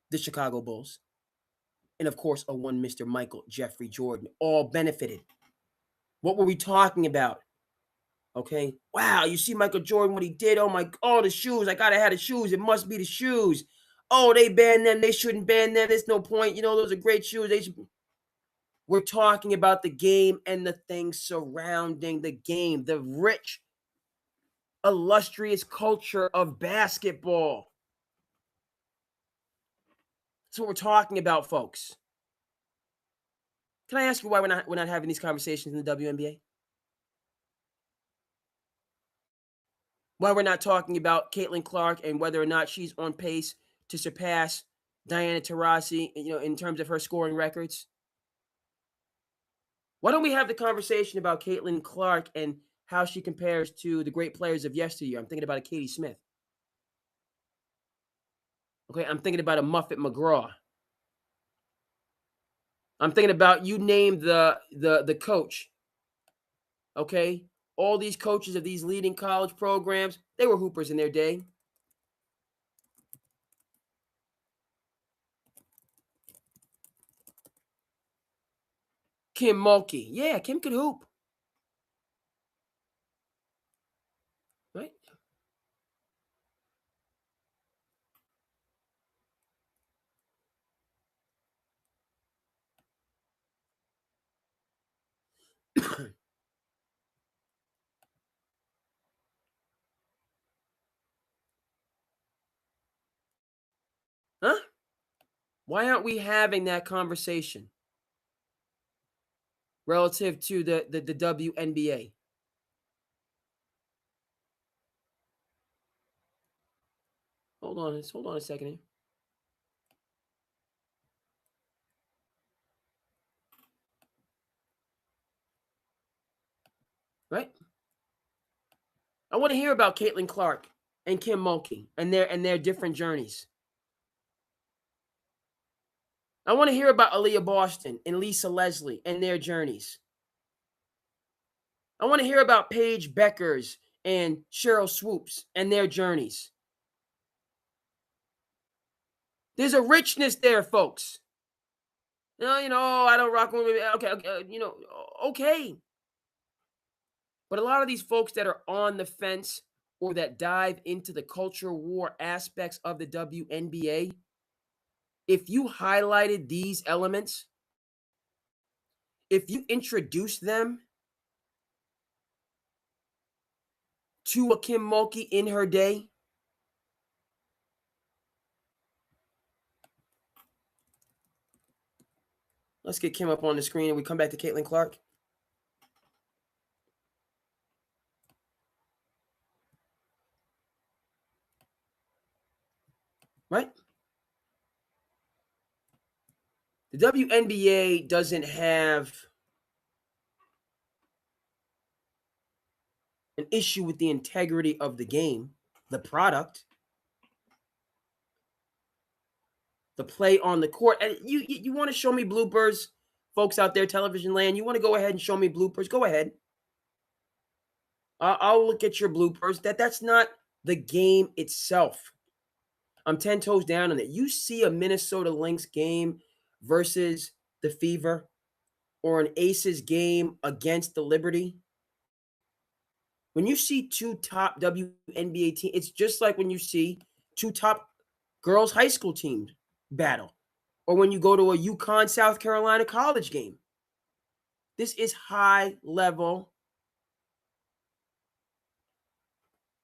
the Chicago Bulls, and of course, a one Mr. Michael Jeffrey Jordan, all benefited. What were we talking about? Okay. Wow, you see Michael Jordan, what he did. Oh, the shoes. I gotta have the shoes. It must be the shoes. Oh, they banned them. They shouldn't ban them. There's no point. You know, those are great shoes. They should. We're talking about the game and the things surrounding the game, the rich, illustrious culture of basketball. That's what we're talking about, folks. Can I ask you why we're not having these conversations in the WNBA? Why we're not talking about Caitlin Clark and whether or not she's on pace to surpass Diana Taurasi, in terms of her scoring records? Why don't we have the conversation about Caitlin Clark and how she compares to the great players of yesteryear? I'm thinking about a Katie Smith. Okay, I'm thinking about a Muffet McGraw. I'm thinking about, you name the coach. Okay, all these coaches of these leading college programs, they were hoopers in their day. Kim Mulkey. Yeah, Kim could hoop. Right? Huh? Why aren't we having that conversation relative to the WNBA? Hold on a second here. Right? I want to hear about Caitlin Clark and Kim Mulkey and their different journeys. I want to hear about Aaliyah Boston and Lisa Leslie and their journeys. I want to hear about Paige Beckers and Cheryl Swoops and their journeys. There's a richness there, folks. I don't rock with it. Okay, okay. But a lot of these folks that are on the fence or that dive into the culture war aspects of the WNBA, if you highlighted these elements, if you introduce them to a Kim Mulkey in her day, let's get Kim up on the screen and we come back to Caitlin Clark. Right? The WNBA doesn't have an issue with the integrity of the game, the product, the play on the court. And you want to show me bloopers, folks out there, television land? You want to go ahead and show me bloopers? Go ahead. I'll look at your bloopers. That's not the game itself. I'm 10 toes down on it. You see a Minnesota Lynx game versus the Fever or an Aces game against the Liberty. When you see two top WNBA teams, it's just like when you see two top girls high school teams battle, or when you go to a UConn South Carolina college game. This is high level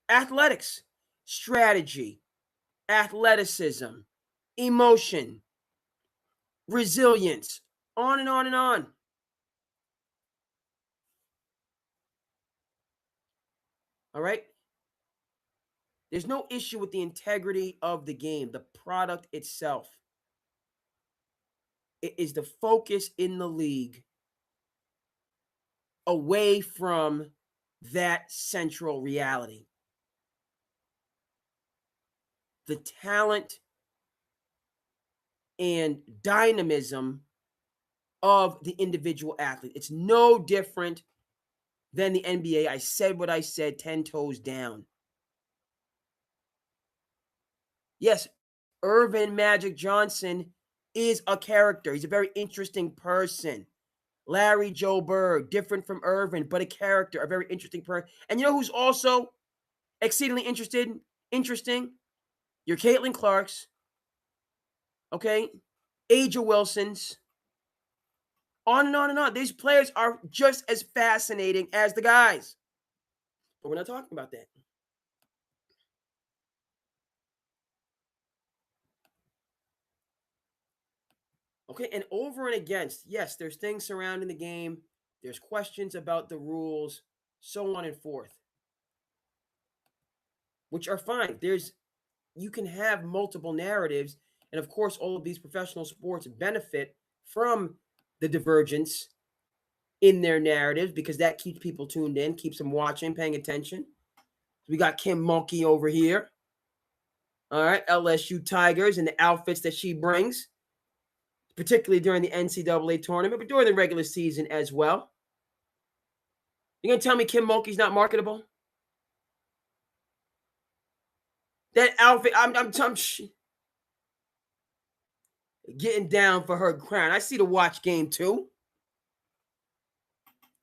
athletics, strategy, athleticism, emotion, resilience, on and on and on. All right? There's no issue with the integrity of the game, the product itself. It is the focus in the league away from that central reality. The talent and dynamism of the individual athlete. It's no different than the NBA. I said what I said, 10 toes down. Yes, Irvin Magic Johnson is a character. He's a very interesting person. Larry Joe Bird, different from Irvin, but a character, a very interesting person. And you know who's also exceedingly interesting? Your Caitlin Clarks, okay? Aja Wilsons, on and on and on. These players are just as fascinating as the guys. But we're not talking about that. Okay, and over and against, yes, there's things surrounding the game. There's questions about the rules, so on and forth, which are fine. You can have multiple narratives, and of course, all of these professional sports benefit from the divergence in their narratives because that keeps people tuned in, keeps them watching, paying attention. We got Kim Mulkey over here. All right, LSU Tigers and the outfits that she brings, particularly during the NCAA tournament, but during the regular season as well. You're going to tell me Kim Mulkey's not marketable? That outfit, I'm getting down for her crown. I see the watch game too.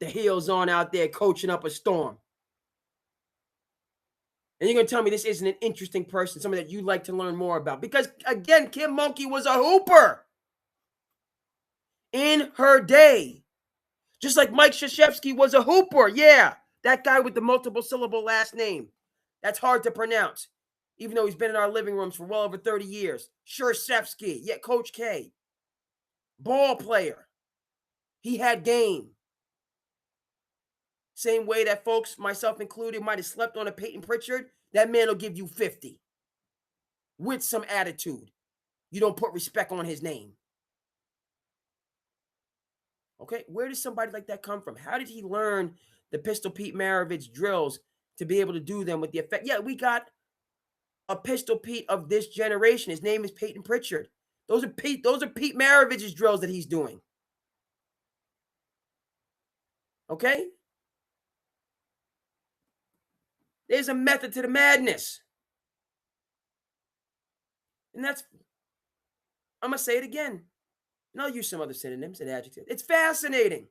The heels on out there coaching up a storm. And you're going to tell me this isn't an interesting person, someone that you'd like to learn more about. Because, again, Kim Mulkey was a hooper in her day. Just like Mike Krzyzewski was a hooper. Yeah, that guy with the multiple syllable last name. That's hard to pronounce, even though he's been in our living rooms for well over 30 years. Krzyzewski, yeah, Coach K. Ball player. He had game. Same way that folks, myself included, might have slept on a Peyton Pritchard, that man will give you 50. with some attitude. You don't put respect on his name. Okay, where does somebody like that come from? How did he learn the Pistol Pete Maravich drills to be able to do them with the effect? Yeah, we got a Pistol Pete of this generation. His name is Peyton Pritchard. Those are Pete Maravich's drills that he's doing. Okay? There's a method to the madness. And that's, I'm going to say it again. And I'll use some other synonyms and adjectives. It's fascinating.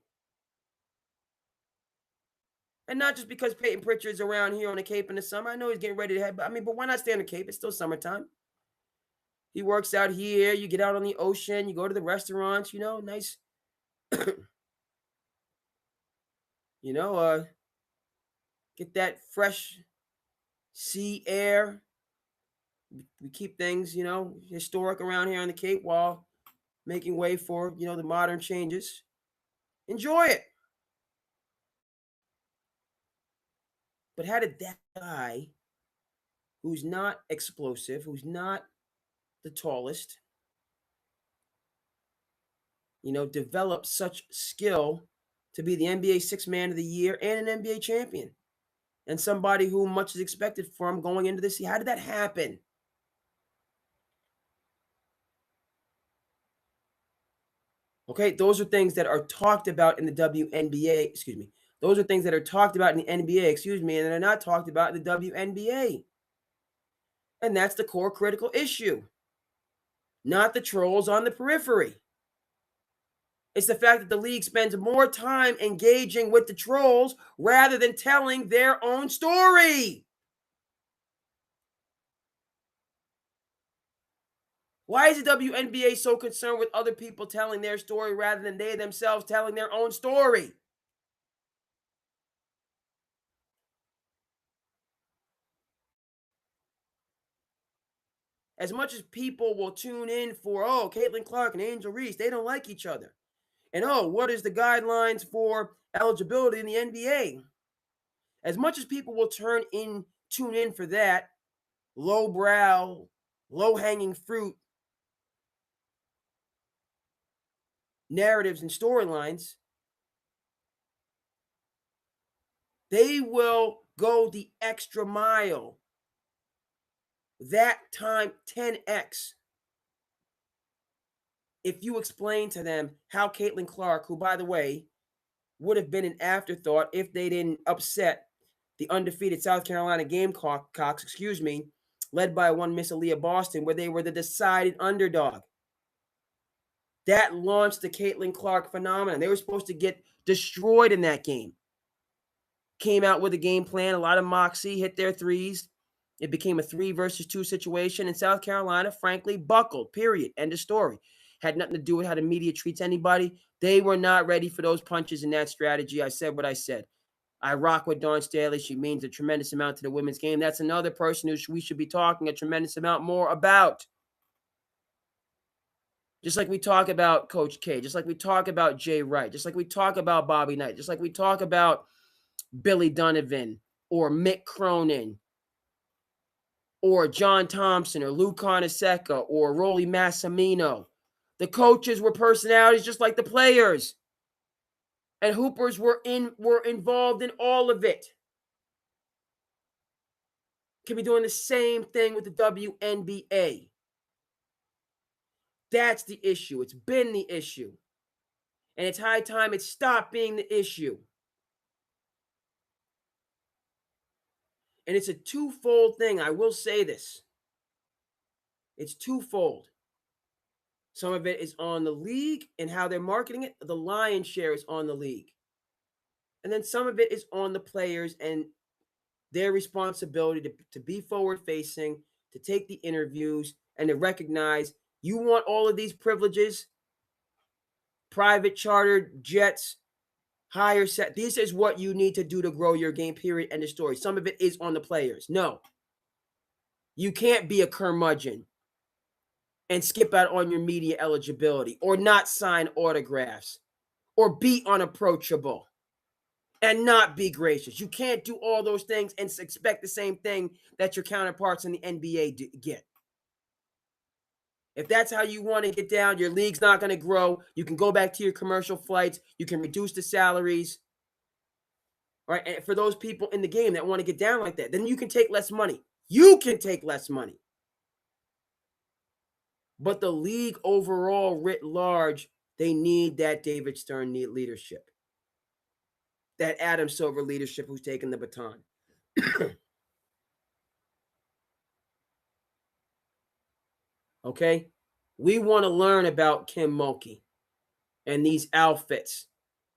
And not just because Peyton Pritchard's around here on the Cape in the summer. I know he's getting ready to head, but why not stay on the Cape? It's still summertime. He works out here. You get out on the ocean. You go to the restaurants, nice, get that fresh sea air. We keep things, historic around here on the Cape while making way for, the modern changes. Enjoy it. But how did that guy, who's not explosive, who's not the tallest, develop such skill to be the NBA Sixth Man of the Year and an NBA champion? And somebody who much is expected from going into this. How did that happen? Okay, those are things that are talked about in the W.N.B.A. Those are things that are talked about in the NBA, and they're not talked about in the W.N.B.A. And that's the core critical issue, not the trolls on the periphery. It's the fact that the league spends more time engaging with the trolls rather than telling their own story. Why is the W.N.B.A. so concerned with other people telling their story rather than they themselves telling their own story? As much as people will tune in for, Caitlin Clark and Angel Reese, they don't like each other. And, what is the guidelines for eligibility in the NBA? As much as people will tune in for that lowbrow, low-hanging fruit narratives and storylines, they will go the extra mile. That time 10x. If you explain to them how Caitlin Clark, who, by the way, would have been an afterthought if they didn't upset the undefeated South Carolina Gamecocks, led by one Miss Aaliyah Boston, where they were the decided underdog. That launched the Caitlin Clark phenomenon. They were supposed to get destroyed in that game. Came out with a game plan, a lot of moxie, hit their threes. It became a 3 versus 2 situation, and South Carolina, frankly, buckled, period. End of story. Had nothing to do with how the media treats anybody. They were not ready for those punches in that strategy. I said what I said. I rock with Dawn Staley. She means a tremendous amount to the women's game. That's another person who we should be talking a tremendous amount more about. Just like we talk about Coach K, just like we talk about Jay Wright, just like we talk about Bobby Knight, just like we talk about Billy Donovan or Mick Cronin or John Thompson or Lou Carnesecca or Rolly Massimino. The coaches were personalities just like the players. And Hoopers were involved in all of it. Can be doing the same thing with the W.N.B.A. That's the issue. It's been the issue. And it's high time it stopped being the issue. And it's a twofold thing. I will say this. It's twofold. Some of it is on the league and how they're marketing it. The lion's share is on the league. And then some of it is on the players and their responsibility to be forward-facing, to take the interviews, and to recognize you want all of these privileges, private chartered jets, higher set. This is what you need to do to grow your game, period, end of story. Some of it is on the players. No. You can't be a curmudgeon and skip out on your media eligibility or not sign autographs or be unapproachable and not be gracious. You can't do all those things and expect the same thing that your counterparts in the NBA get. If that's how you want to get down, your league's not going to grow. You can go back to your commercial flights. You can reduce the salaries. Right? And for those people in the game that want to get down like that, then you can take less money. You can take less money. But the league overall, writ large, they need that David Stern leadership. That Adam Silver leadership who's taking the baton. Okay? We want to learn about Kim Mulkey and these outfits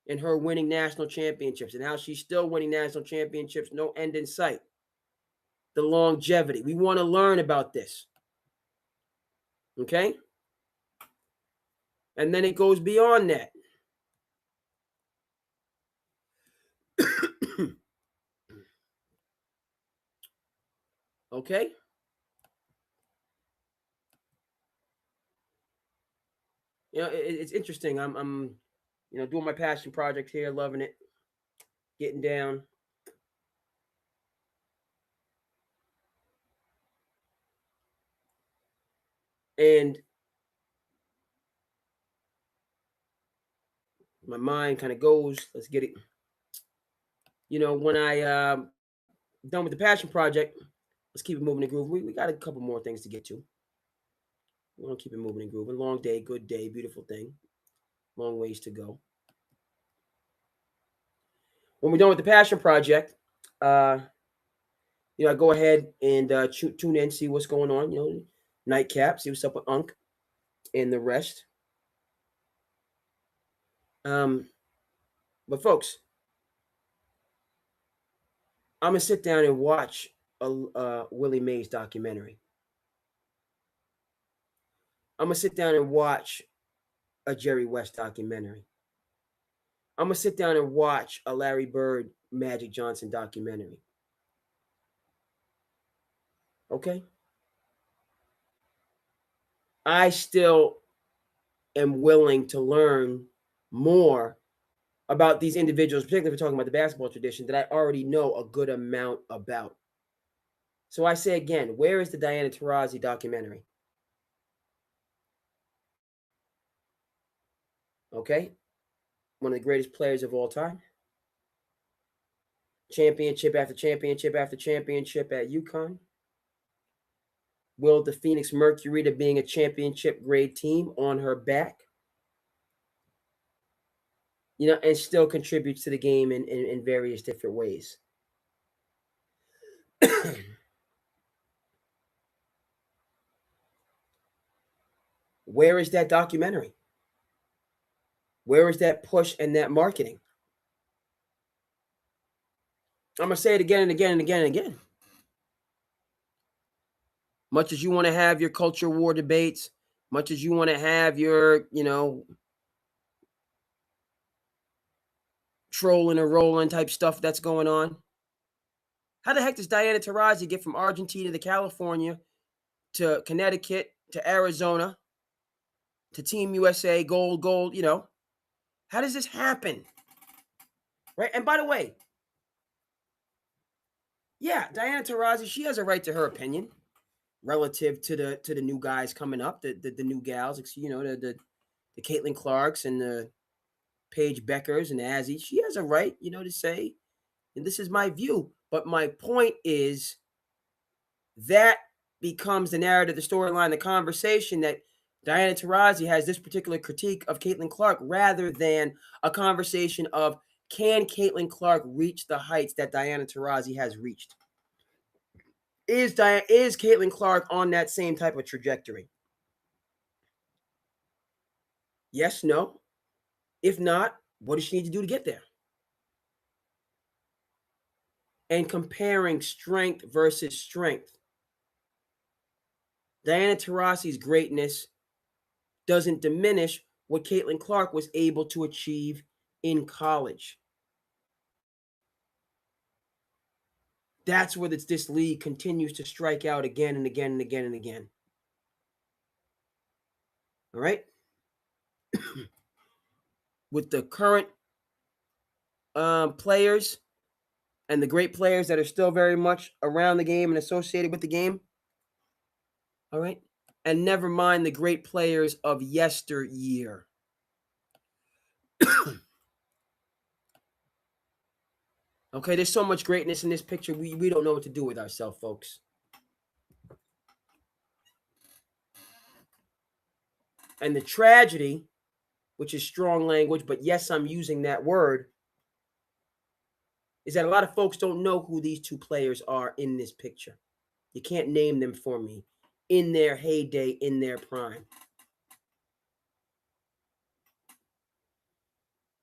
and her winning national championships and how she's still winning national championships, no end in sight. The longevity. We want to learn about this. Okay? And then it goes beyond that. Okay? You know, it's interesting. I'm doing my passion project here, loving it, getting down. And my mind kind of goes, let's get it. When I done with the passion project, let's keep it moving and grooving. We got a couple more things to get to. We want to keep it moving and grooving. Long day, good day, beautiful thing. Long ways to go. When we're done with the passion project, I go ahead and tune in, see what's going on. Nightcap, see what's up with Unk and the rest. But folks, I'm gonna sit down and watch a Willie Mays documentary. I'm gonna sit down and watch a Jerry West documentary. I'm gonna sit down and watch a Larry Bird, Magic Johnson documentary. Okay? I still am willing to learn more about these individuals, particularly if we're talking about the basketball tradition, that I already know a good amount about. So I say again, where is the Diana Taurasi documentary? Okay? One of the greatest players of all time. Championship after championship after championship at UConn. Willed the Phoenix Mercury to being a championship grade team on her back. And still contributes to the game in various different ways. Where is that documentary? Where is that push and that marketing? I'm going to say it again and again and again and again. Much as you want to have your culture war debates, much as you want to have your, trolling or rolling type stuff that's going on. How the heck does Diana Taurasi get from Argentina to California to Connecticut to Arizona to Team USA, gold? How does this happen? Right? And by the way, yeah, Diana Taurasi, she has a right to her opinion relative to the new guys coming up, the new gals, the Caitlin Clarks and the Paige Beckers and the Azzy. She has a right, to say, and this is my view. But my point is that becomes the narrative, the storyline, the conversation that Diana Taurasi has this particular critique of Caitlin Clark rather than a conversation of can Caitlin Clark reach the heights that Diana Taurasi has reached? Is Caitlin Clark on that same type of trajectory? Yes, no. If not, what does she need to do to get there? And comparing strength versus strength. Diana Taurasi's greatness doesn't diminish what Caitlin Clark was able to achieve in college. That's where this league continues to strike out again and again and again and again. All right? With the current players and the great players that are still very much around the game and associated with the game. All right? And never mind the great players of yesteryear. Okay, there's so much greatness in this picture, we don't know what to do with ourselves, folks. And the tragedy, which is strong language, but yes, I'm using that word, is that a lot of folks don't know who these two players are in this picture. You can't name them for me. In their heyday, in their prime.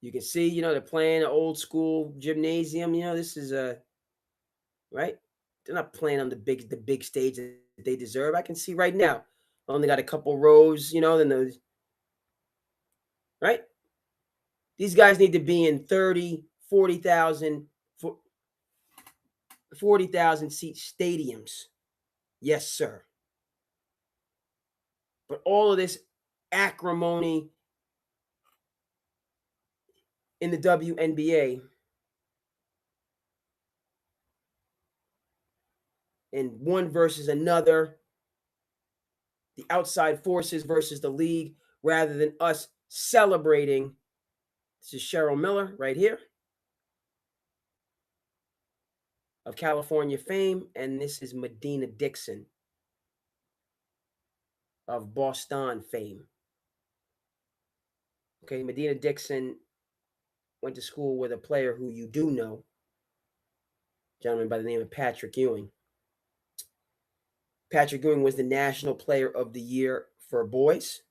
You can see, they're playing an old school gymnasium. This is right. They're not playing on the big stage that they deserve. I can see right now. Only got a couple rows, then those. Right. These guys need to be in 30, 40,000 seat stadiums. Yes, sir. But all of this acrimony in the W.N.B.A. and one versus another, the outside forces versus the league, rather than us celebrating. This is Cheryl Miller right here of California fame, and this is Medina Dixon of Boston fame. Okay, Medina Dixon went to school with a player who you do know, a gentleman by the name of Patrick Ewing. Patrick Ewing was the National Player of the Year for boys,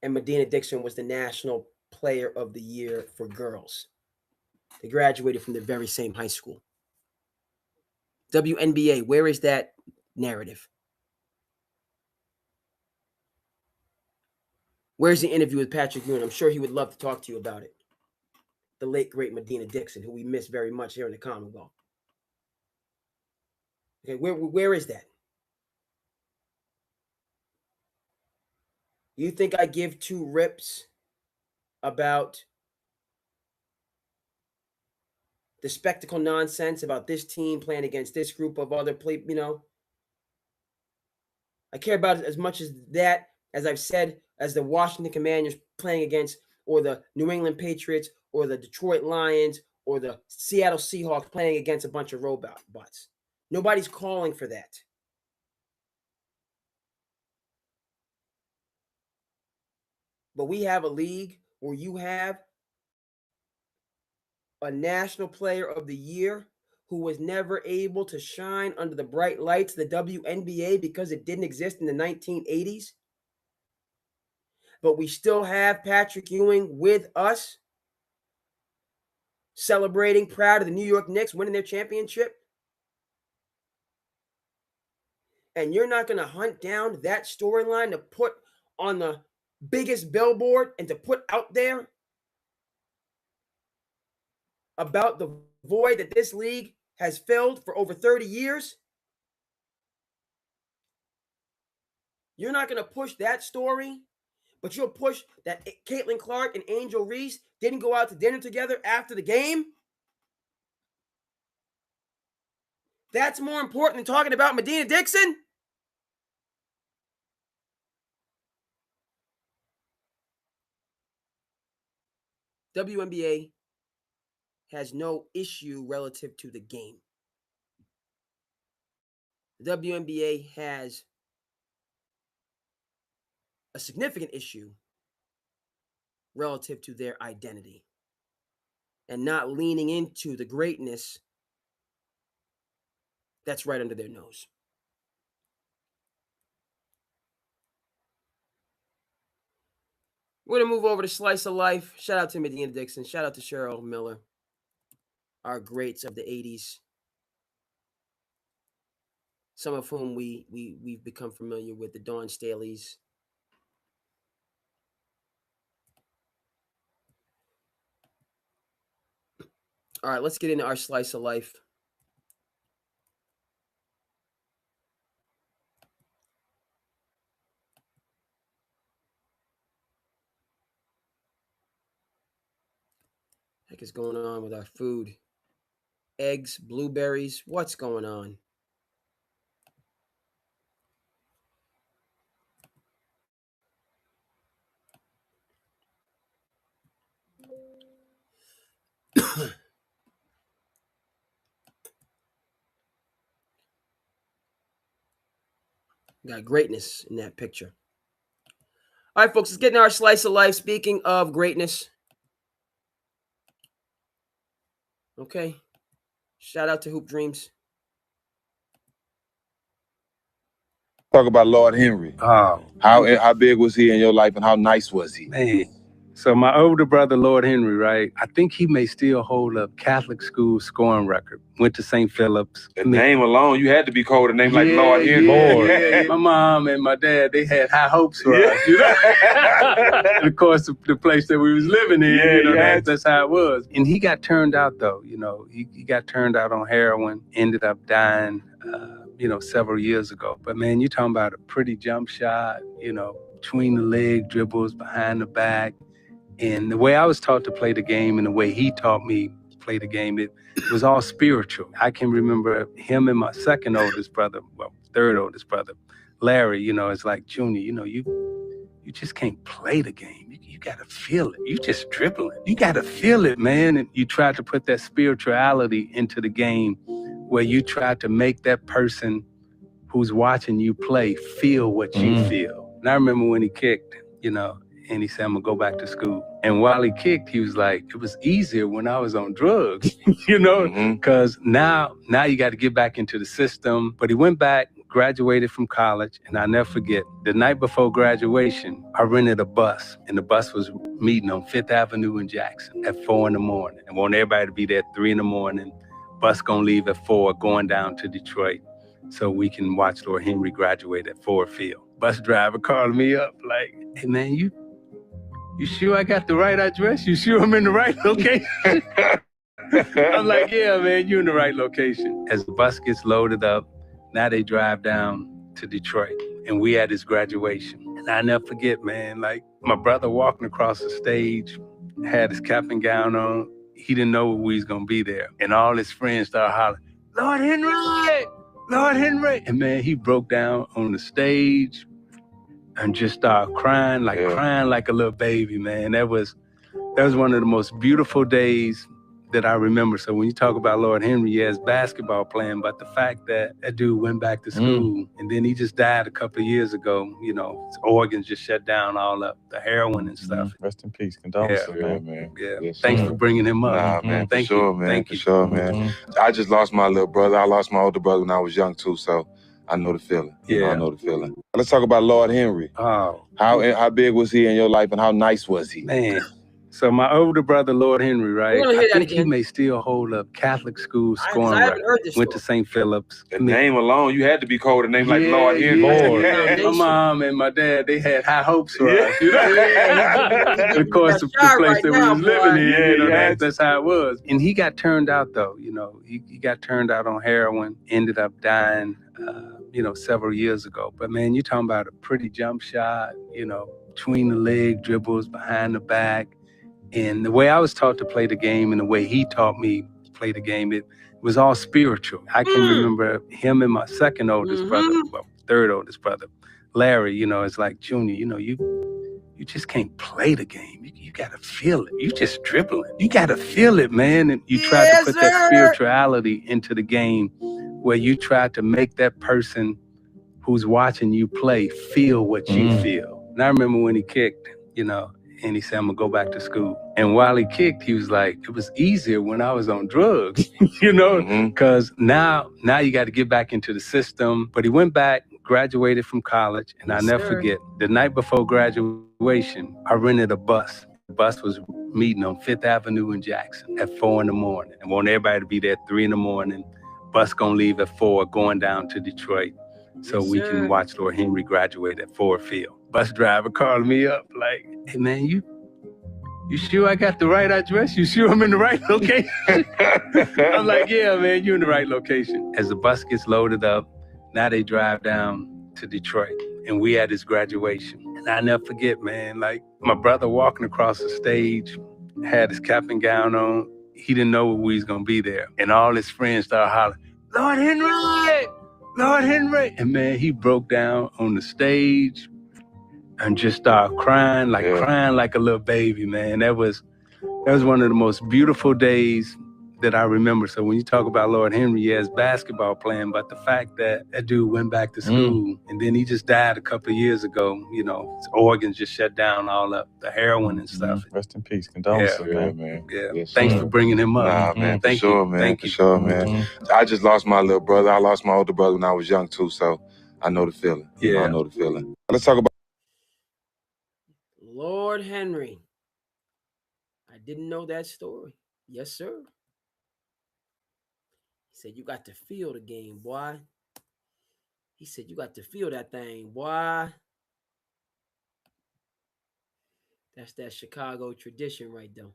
and Medina Dixon was the National Player of the Year for girls. They graduated from the very same high school. W.N.B.A., where is that narrative? Where's the interview with Patrick Ewing? I'm sure he would love to talk to you about it. The late, great Medina Dixon, who we miss very much here in the Commonwealth. Okay, where is that? You think I give two rips about the spectacle nonsense about this team playing against this group of other I care about it as much as that, as I've said, as the Washington Commanders playing against, or the New England Patriots, or the Detroit Lions, or the Seattle Seahawks playing against a bunch of robots. Nobody's calling for that. But we have a league where you have a National Player of the Year who was never able to shine under the bright lights of the W.N.B.A. because it didn't exist in the 1980s. But we still have Patrick Ewing with us, celebrating, proud of the New York Knicks winning their championship. And you're not going to hunt down that storyline to put on the biggest billboard and to put out there about the void that this league has filled for over 30 years. You're not going to push that story, but you'll push that Caitlin Clark and Angel Reese didn't go out to dinner together after the game. That's more important than talking about Medina Dixon. W.N.B.A. has no issue relative to the game. The W.N.B.A. has a significant issue relative to their identity and not leaning into the greatness that's right under their nose. We're going to move over to Slice of Life. Shout out to Medina Dixon. Shout out to Cheryl Miller, our greats of the 80s. Some of whom we've become familiar with, the Dawn Staleys. All right, let's get into our Slice of Life. What the heck is going on with our food? Eggs, blueberries, what's going on? Got greatness in that picture. All right, folks, let's get in our slice of life. Speaking of greatness. Okay. Shout out to Hoop Dreams. Talk about Lord Henry. Oh, How big was he in your life, and how nice was he? man. So my older brother, Lord Henry, right? I think he may still hold a Catholic school scoring record. Went to St. Philip's. The name alone, you had to be called a name like Lord Henry. Yeah. My mom and my dad, they had high hopes for us, you know? And of course, the place that we was living in, that's how it was. And he got turned out, though, you know. He got turned out on heroin, ended up dying, several years ago. But, man, you're talking about a pretty jump shot, between the leg dribbles, behind the back. And the way I was taught to play the game and the way he taught me to play the game, it was all spiritual. I can remember him and my third oldest brother, Larry, it's like, Junior, you just can't play the game. You got to feel it. You just dribbling. You got to feel it, man. And you try to put that spirituality into the game where you try to make that person who's watching you play feel what you feel. And I remember when he kicked, and he said, I'm gonna go back to school. And while he kicked, he was like, it was easier when I was on drugs, because now you got to get back into the system. But he went back, graduated from college, and I'll never forget, the night before graduation, I rented a bus, and the bus was meeting on 5th Avenue in Jackson at 4 in the morning. And want everybody to be there at 3 in the morning. Bus gonna leave at 4, going down to Detroit, so we can watch Lord Henry graduate at Ford Field. Bus driver called me up like, hey man, you sure I got the right address? You sure I'm in the right location? I'm like, yeah, man, you're in the right location. As the bus gets loaded up, now they drive down to Detroit, and we at his graduation. And I never forget, man, like my brother walking across the stage, had his cap and gown on. He didn't know we was gonna be there. And all his friends started hollering, Lord Henry! Lord Henry! And man, he broke down on the stage and just started crying like a little baby, man. That was one of the most beautiful days that I remember. So when you talk about Lord Henry, yes, basketball playing, but the fact that dude went back to school and then he just died a couple of years ago, his organs just shut down all up, the heroin and stuff. Rest in peace. Condolences, man. Yeah. Yes, Thanks for bringing him up. Nah, man, Thank for you. sure, man. Thank For you. sure, man. I just lost my little brother. I lost my older brother when I was young too, so I know the feeling. I know the feeling. Let's talk about Lord Henry. Oh. How big was he in your life, and how nice was he? Man. So my older brother, Lord Henry, right? We're gonna hear I that think he again. may still hold a Catholic school I scoring haven't record. heard this Went to story. St. Philip's. The name alone, you had to be called a name like Lord Henry. My mom and my dad, they had high hopes for us. And of course, the place that we was living in, that's how it was. And he got turned out, though. He got turned out on heroin, ended up dying, several years ago. But man, you're talking about a pretty jump shot, between the leg dribbles, behind the back. And the way I was taught to play the game and the way he taught me to play the game, it was all spiritual. I can remember him and my third oldest brother, Larry, it's like, Junior, you just can't play the game. You got to feel it. You just dribbling. You got to feel it, man. And you try to put that spirituality into the game where you try to make that person who's watching you play feel what you feel. And I remember when he kicked, and he said, I'm gonna go back to school. And while he kicked, he was like, it was easier when I was on drugs, because now you got to get back into the system. But he went back, graduated from college, and I'll never forget, the night before graduation, I rented a bus. The bus was meeting on 5th Avenue in Jackson at 4 in the morning. And want everybody to be there at 3 in the morning. Bus gonna leave at 4, going down to Detroit, so we can watch Lord Henry graduate at Ford Field. Bus driver called me up like, hey man, you sure I got the right address? You sure I'm in the right location? I'm like, yeah, man, you're in the right location. As the bus gets loaded up, now they drive down to Detroit, and we at his graduation. And I never forget, man, like my brother walking across the stage, had his cap and gown on. He didn't know we was gonna be there. And all his friends started hollering, Lord Henry! Lord Henry! And man, he broke down on the stage and just started crying like a little baby, man. That was one of the most beautiful days that I remember. So when you talk about Lord Henry, yes, basketball playing, but the fact that that dude went back to school and then he just died a couple of years ago, you know, his organs just shut down, all up the heroin and stuff. Rest in peace. Condolences, man. Yeah. Yes, Thanks for bringing him up. Nah, man, Thank for sure, you. man. Thank for you. sure, man. I just lost my little brother. I lost my older brother when I was young too, so I know the feeling. Yeah. I know the feeling. Let's talk about Lord Henry. I didn't know that story. Yes, sir. He said, you got to feel the game, boy. He said, you got to feel that thing, boy. That's that Chicago tradition right there.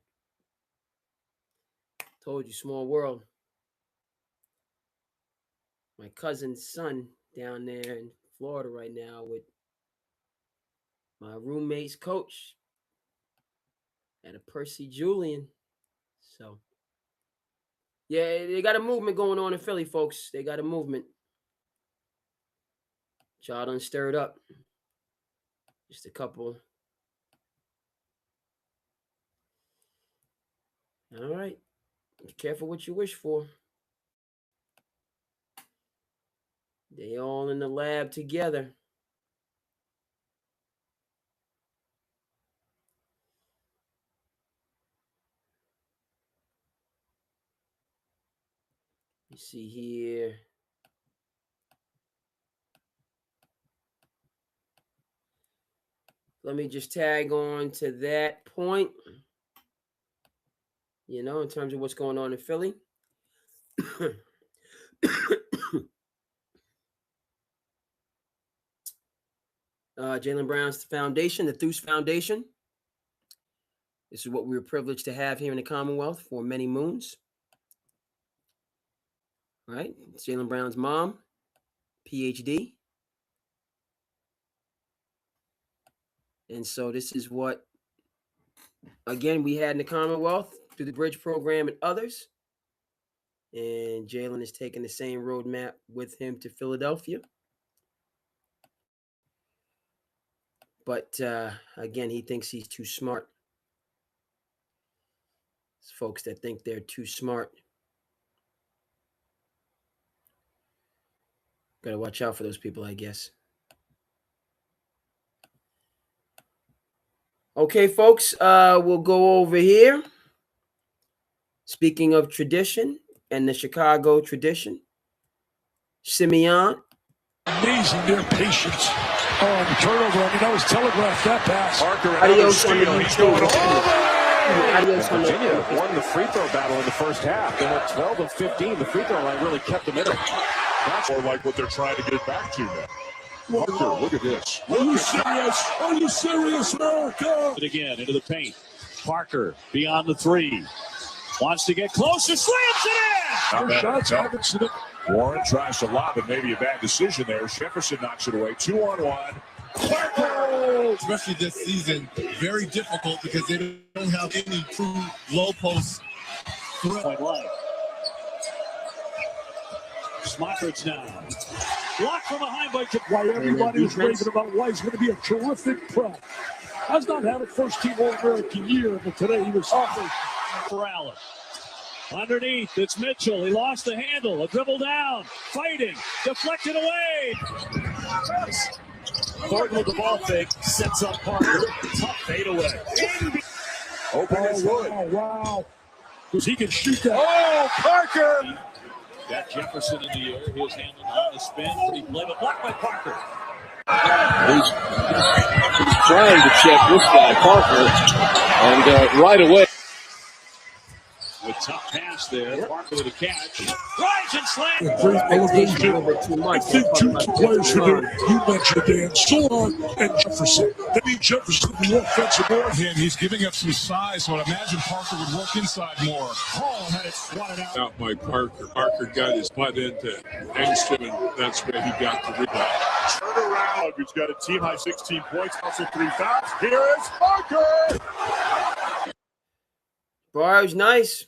Told you, small world. My cousin's son down there in Florida right now with my roommate's coach at a Percy Julian. So, yeah, they got a movement going on in Philly, folks. They got a movement. Y'all done stirred up. Just a couple. All right. Be careful what you wish for. They all in the lab together. You see here. Let me just tag on to that point. You know, in terms of what's going on in Philly. Jaylen Brown's foundation, the Theus Foundation. This is what we were privileged to have here in the Commonwealth for many moons. Right? It's Jaylen Brown's mom, PhD. And so this is what, again, we had in the Commonwealth through the Bridge program and others. And Jaylen is taking the same roadmap with him to Philadelphia. But again, he thinks he's too smart. It's folks that think they're too smart. Got to watch out for those people, I guess. Okay, folks, we'll go over here. Speaking of tradition and the Chicago tradition, Simeon. Amazing their patience. Oh, the turnover. I mean, that was telegraphed, that pass. Parker, Adios on the YouTube. Adios on the Virginia won the free throw battle in the first half. They went 12 of 15. The free throw line really kept them in it. That's more like what they're trying to get back to now. Parker, look at this. Are you serious? Are you serious, America? Again, into the paint. Parker beyond the three. Wants to get closer. Slams it in! Their shots haven't seen it. Warren tries to lob it. Maybe a bad decision there. Jefferson knocks it away. 2-on-1. Parker! Especially this season, very difficult because they don't have any true low post threat. Point line. Smocker's now. Blocked from behind by Why everybody is raving about why he's going to be a terrific pro. Has not had a first-team All-American year, but today he was awful. for Allen. Underneath, it's Mitchell. He lost the handle. A dribble down. Fighting. Deflected away. Thornton with the ball fake. Sets up Parker. Tough fade away. Open his hood. Oh, wow. Because he can shoot that. Oh, Parker! Got Jefferson in the air. His handle on the spin. Pretty play, but blocked by Parker. He's trying to check this guy, Parker, and right away. With tough pass there, Parker with a catch. Rise and slam. Great elevation. I think two players for them. You mentioned Dan Solon and Jefferson. They need Jefferson to the offensive board. And he's giving up some size, so I'd imagine Parker would work inside more. Hall had it swatted out. Out by Parker. Parker got his butt into Engstrom, and that's where he got the rebound. Turn around. He's got a team-high 16 points, also 3 fouls. Here is Parker. Bar was nice.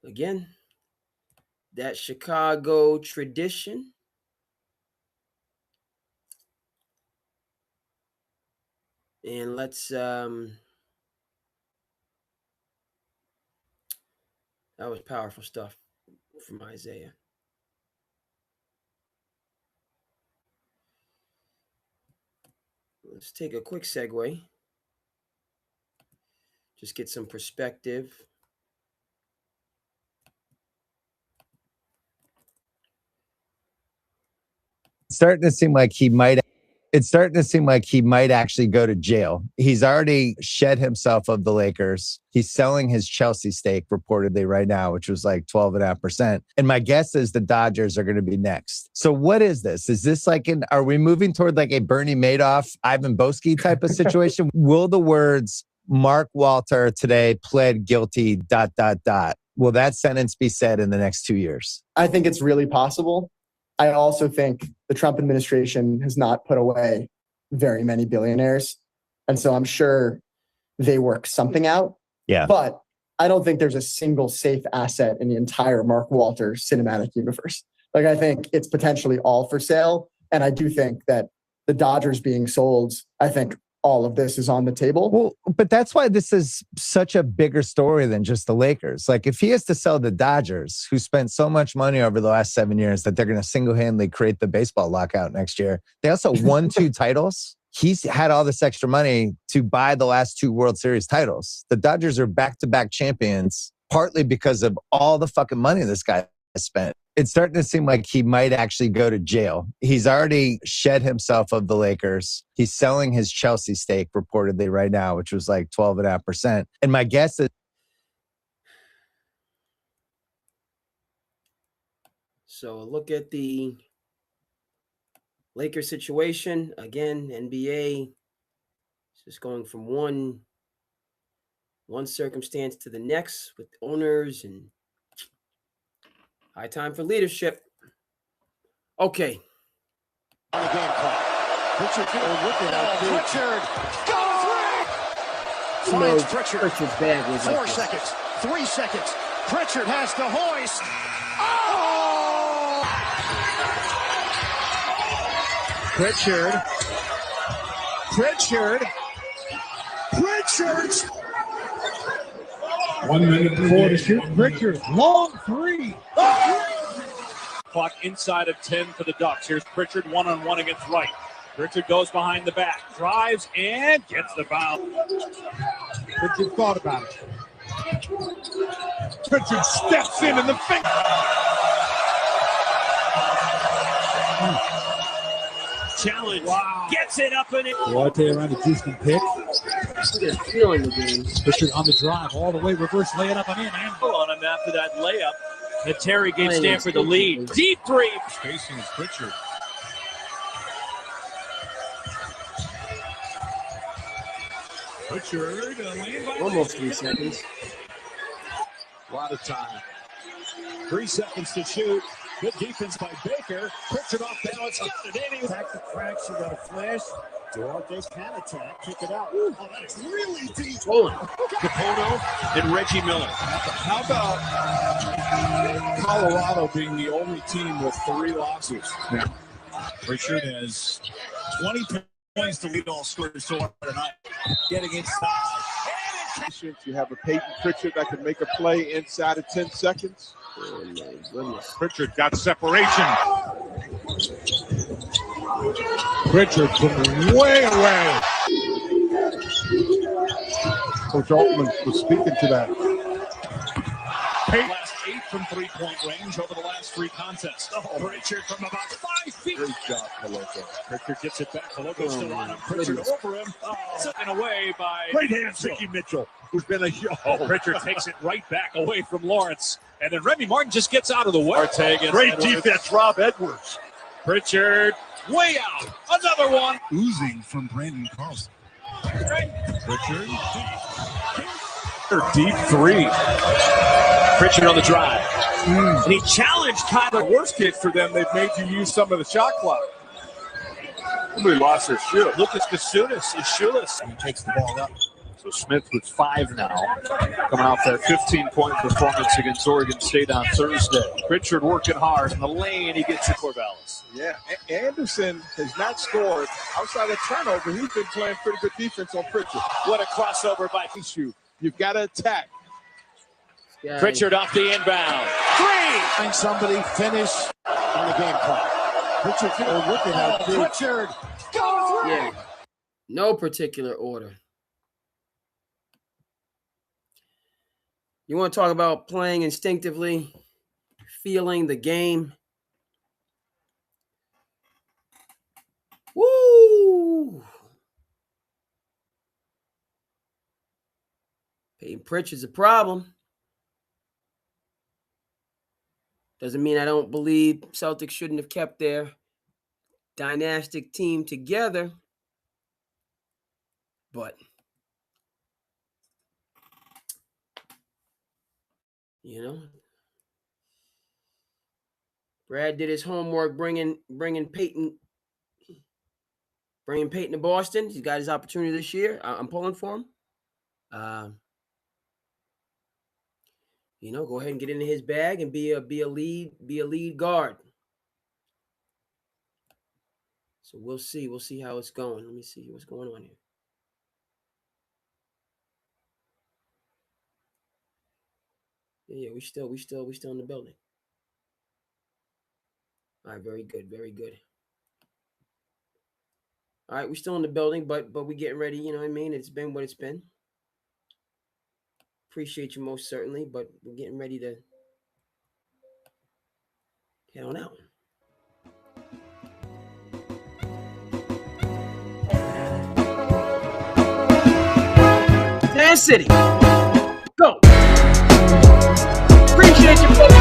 Again, that Chicago tradition. And let's That was powerful stuff from Isaiah. Let's take a quick segue. Just get some perspective. It's starting to seem like he might actually go to jail. He's already shed himself of the Lakers. He's selling his Chelsea stake reportedly right now, which was like 12.5%. And my guess is the Dodgers are going to be next. So what is this? Is this like are we moving toward like a Bernie Madoff, Ivan Boesky type of situation? Will the words Mark Walter today pled guilty ... Will that sentence be said in the next 2 years? I think it's really possible. I also think the Trump administration has not put away very many billionaires. And so I'm sure they work something out. Yeah. But I don't think there's a single safe asset in the entire Mark Walter cinematic universe. Like, I think it's potentially all for sale. And I do think that the Dodgers being sold, I think all of this is on the table. Well, but that's why this is such a bigger story than just the Lakers. Like, if he has to sell the Dodgers, who spent so much money over the last 7 years that they're going to single-handedly create the baseball lockout next year. They also won 2 titles. He's had all this extra money to buy the last 2 World Series titles. The Dodgers are back-to-back champions, partly because of all the fucking money this guy has spent. It's starting to seem like he might actually go to jail. He's already shed himself of the Lakers. He's selling his Chelsea stake reportedly right now, which was like 12.5%. And my guess is. So look at the Lakers situation. Again, NBA is just going from one circumstance to the next with owners and high time for leadership. Okay. On the game clock. Pritchard got a 3. Pritchard's bag was 4 seconds. 3 seconds. Pritchard has to hoist. Oh! Pritchard. 1 minute before to shoot. Pritchard, long 3. Clock inside of 10 for the Ducks. Here's Pritchard one-on-one against Wright. Pritchard goes behind the back, drives, and gets the foul. Pritchard thought about it. Pritchard steps in the face. Challenge. Wow. Gets it up and in. Duarte around the Houston pick. They're feeling the game. Pritchard on the drive, all the way, reverse laying up and in. And On him after that layup. And Terry gave Stanford the lead. Deep 3. Spacing is Pritchard. Pritchard, Almost 3 seconds. A lot of time. 3 seconds to shoot. Good defense by Baker. Pritchard off balance. Got it in. Attack the cracks. You got a flash. Duarte can attack. Kick it out. Oh, that's really deep. Capono and Reggie Miller. How about Colorado being the only team with 3 losses? Yeah. Pritchard has 20 points to lead all scorers so far tonight. Getting inside. You have a Peyton Pritchard that can make a play inside of 10 seconds. Oh my goodness. Pritchard got separation. Pritchard from way away. Coach Altman was speaking to that. Last 8 from 3-point range over the last 3 contests. Pritchard from about 5 feet. Great job, Coloco. Pritchard gets it back. Coloco still on him. Pritchard over him. Taken away by Great hand, Mickey Mitchell, who's been a Pritchard takes it right back away from Lawrence. And then Remy Martin just gets out of the way. Great defense, Rob Edwards. Pritchard way out. Another one. Oozing from Brandon Carlson. Pritchard. Deep 3. Pritchard on the drive. And he challenged Kyler. Worst case for them, they've made you use some of the shot clock. Somebody lost their shoe. Lucas Kasunas is shoeless. He takes the ball up. So Smith with 5 now, coming off that 15-point performance against Oregon State on Thursday. Pritchard working hard in the lane. He gets to Corvallis. Yeah, Anderson has not scored outside of turnover. He's been playing pretty good defense on Pritchard. What a crossover by Shough. You've got to attack. Yeah. Pritchard off the inbound. Three! Find somebody finish on the game clock. Pritchard, look at how big. Pritchard, go! Yeah. No particular order. You want to talk about playing instinctively, feeling the game? Woo! Peyton Pritchard's a problem. Doesn't mean I don't believe Celtics shouldn't have kept their dynastic team together. But, you know, Brad did his homework bringing Peyton to Boston. He's got his opportunity this year. I'm pulling for him. You know, go ahead and get into his bag and be a lead guard. So we'll see. We'll see how it's going. Let me see what's going on here. Yeah, we still in the building. All right, very good, very good. All right, we're still in the building, but we getting ready. You know what I mean? It's been what it's been. Appreciate you most certainly, but we're getting ready to head on out. SandCity, go. Appreciate you folks.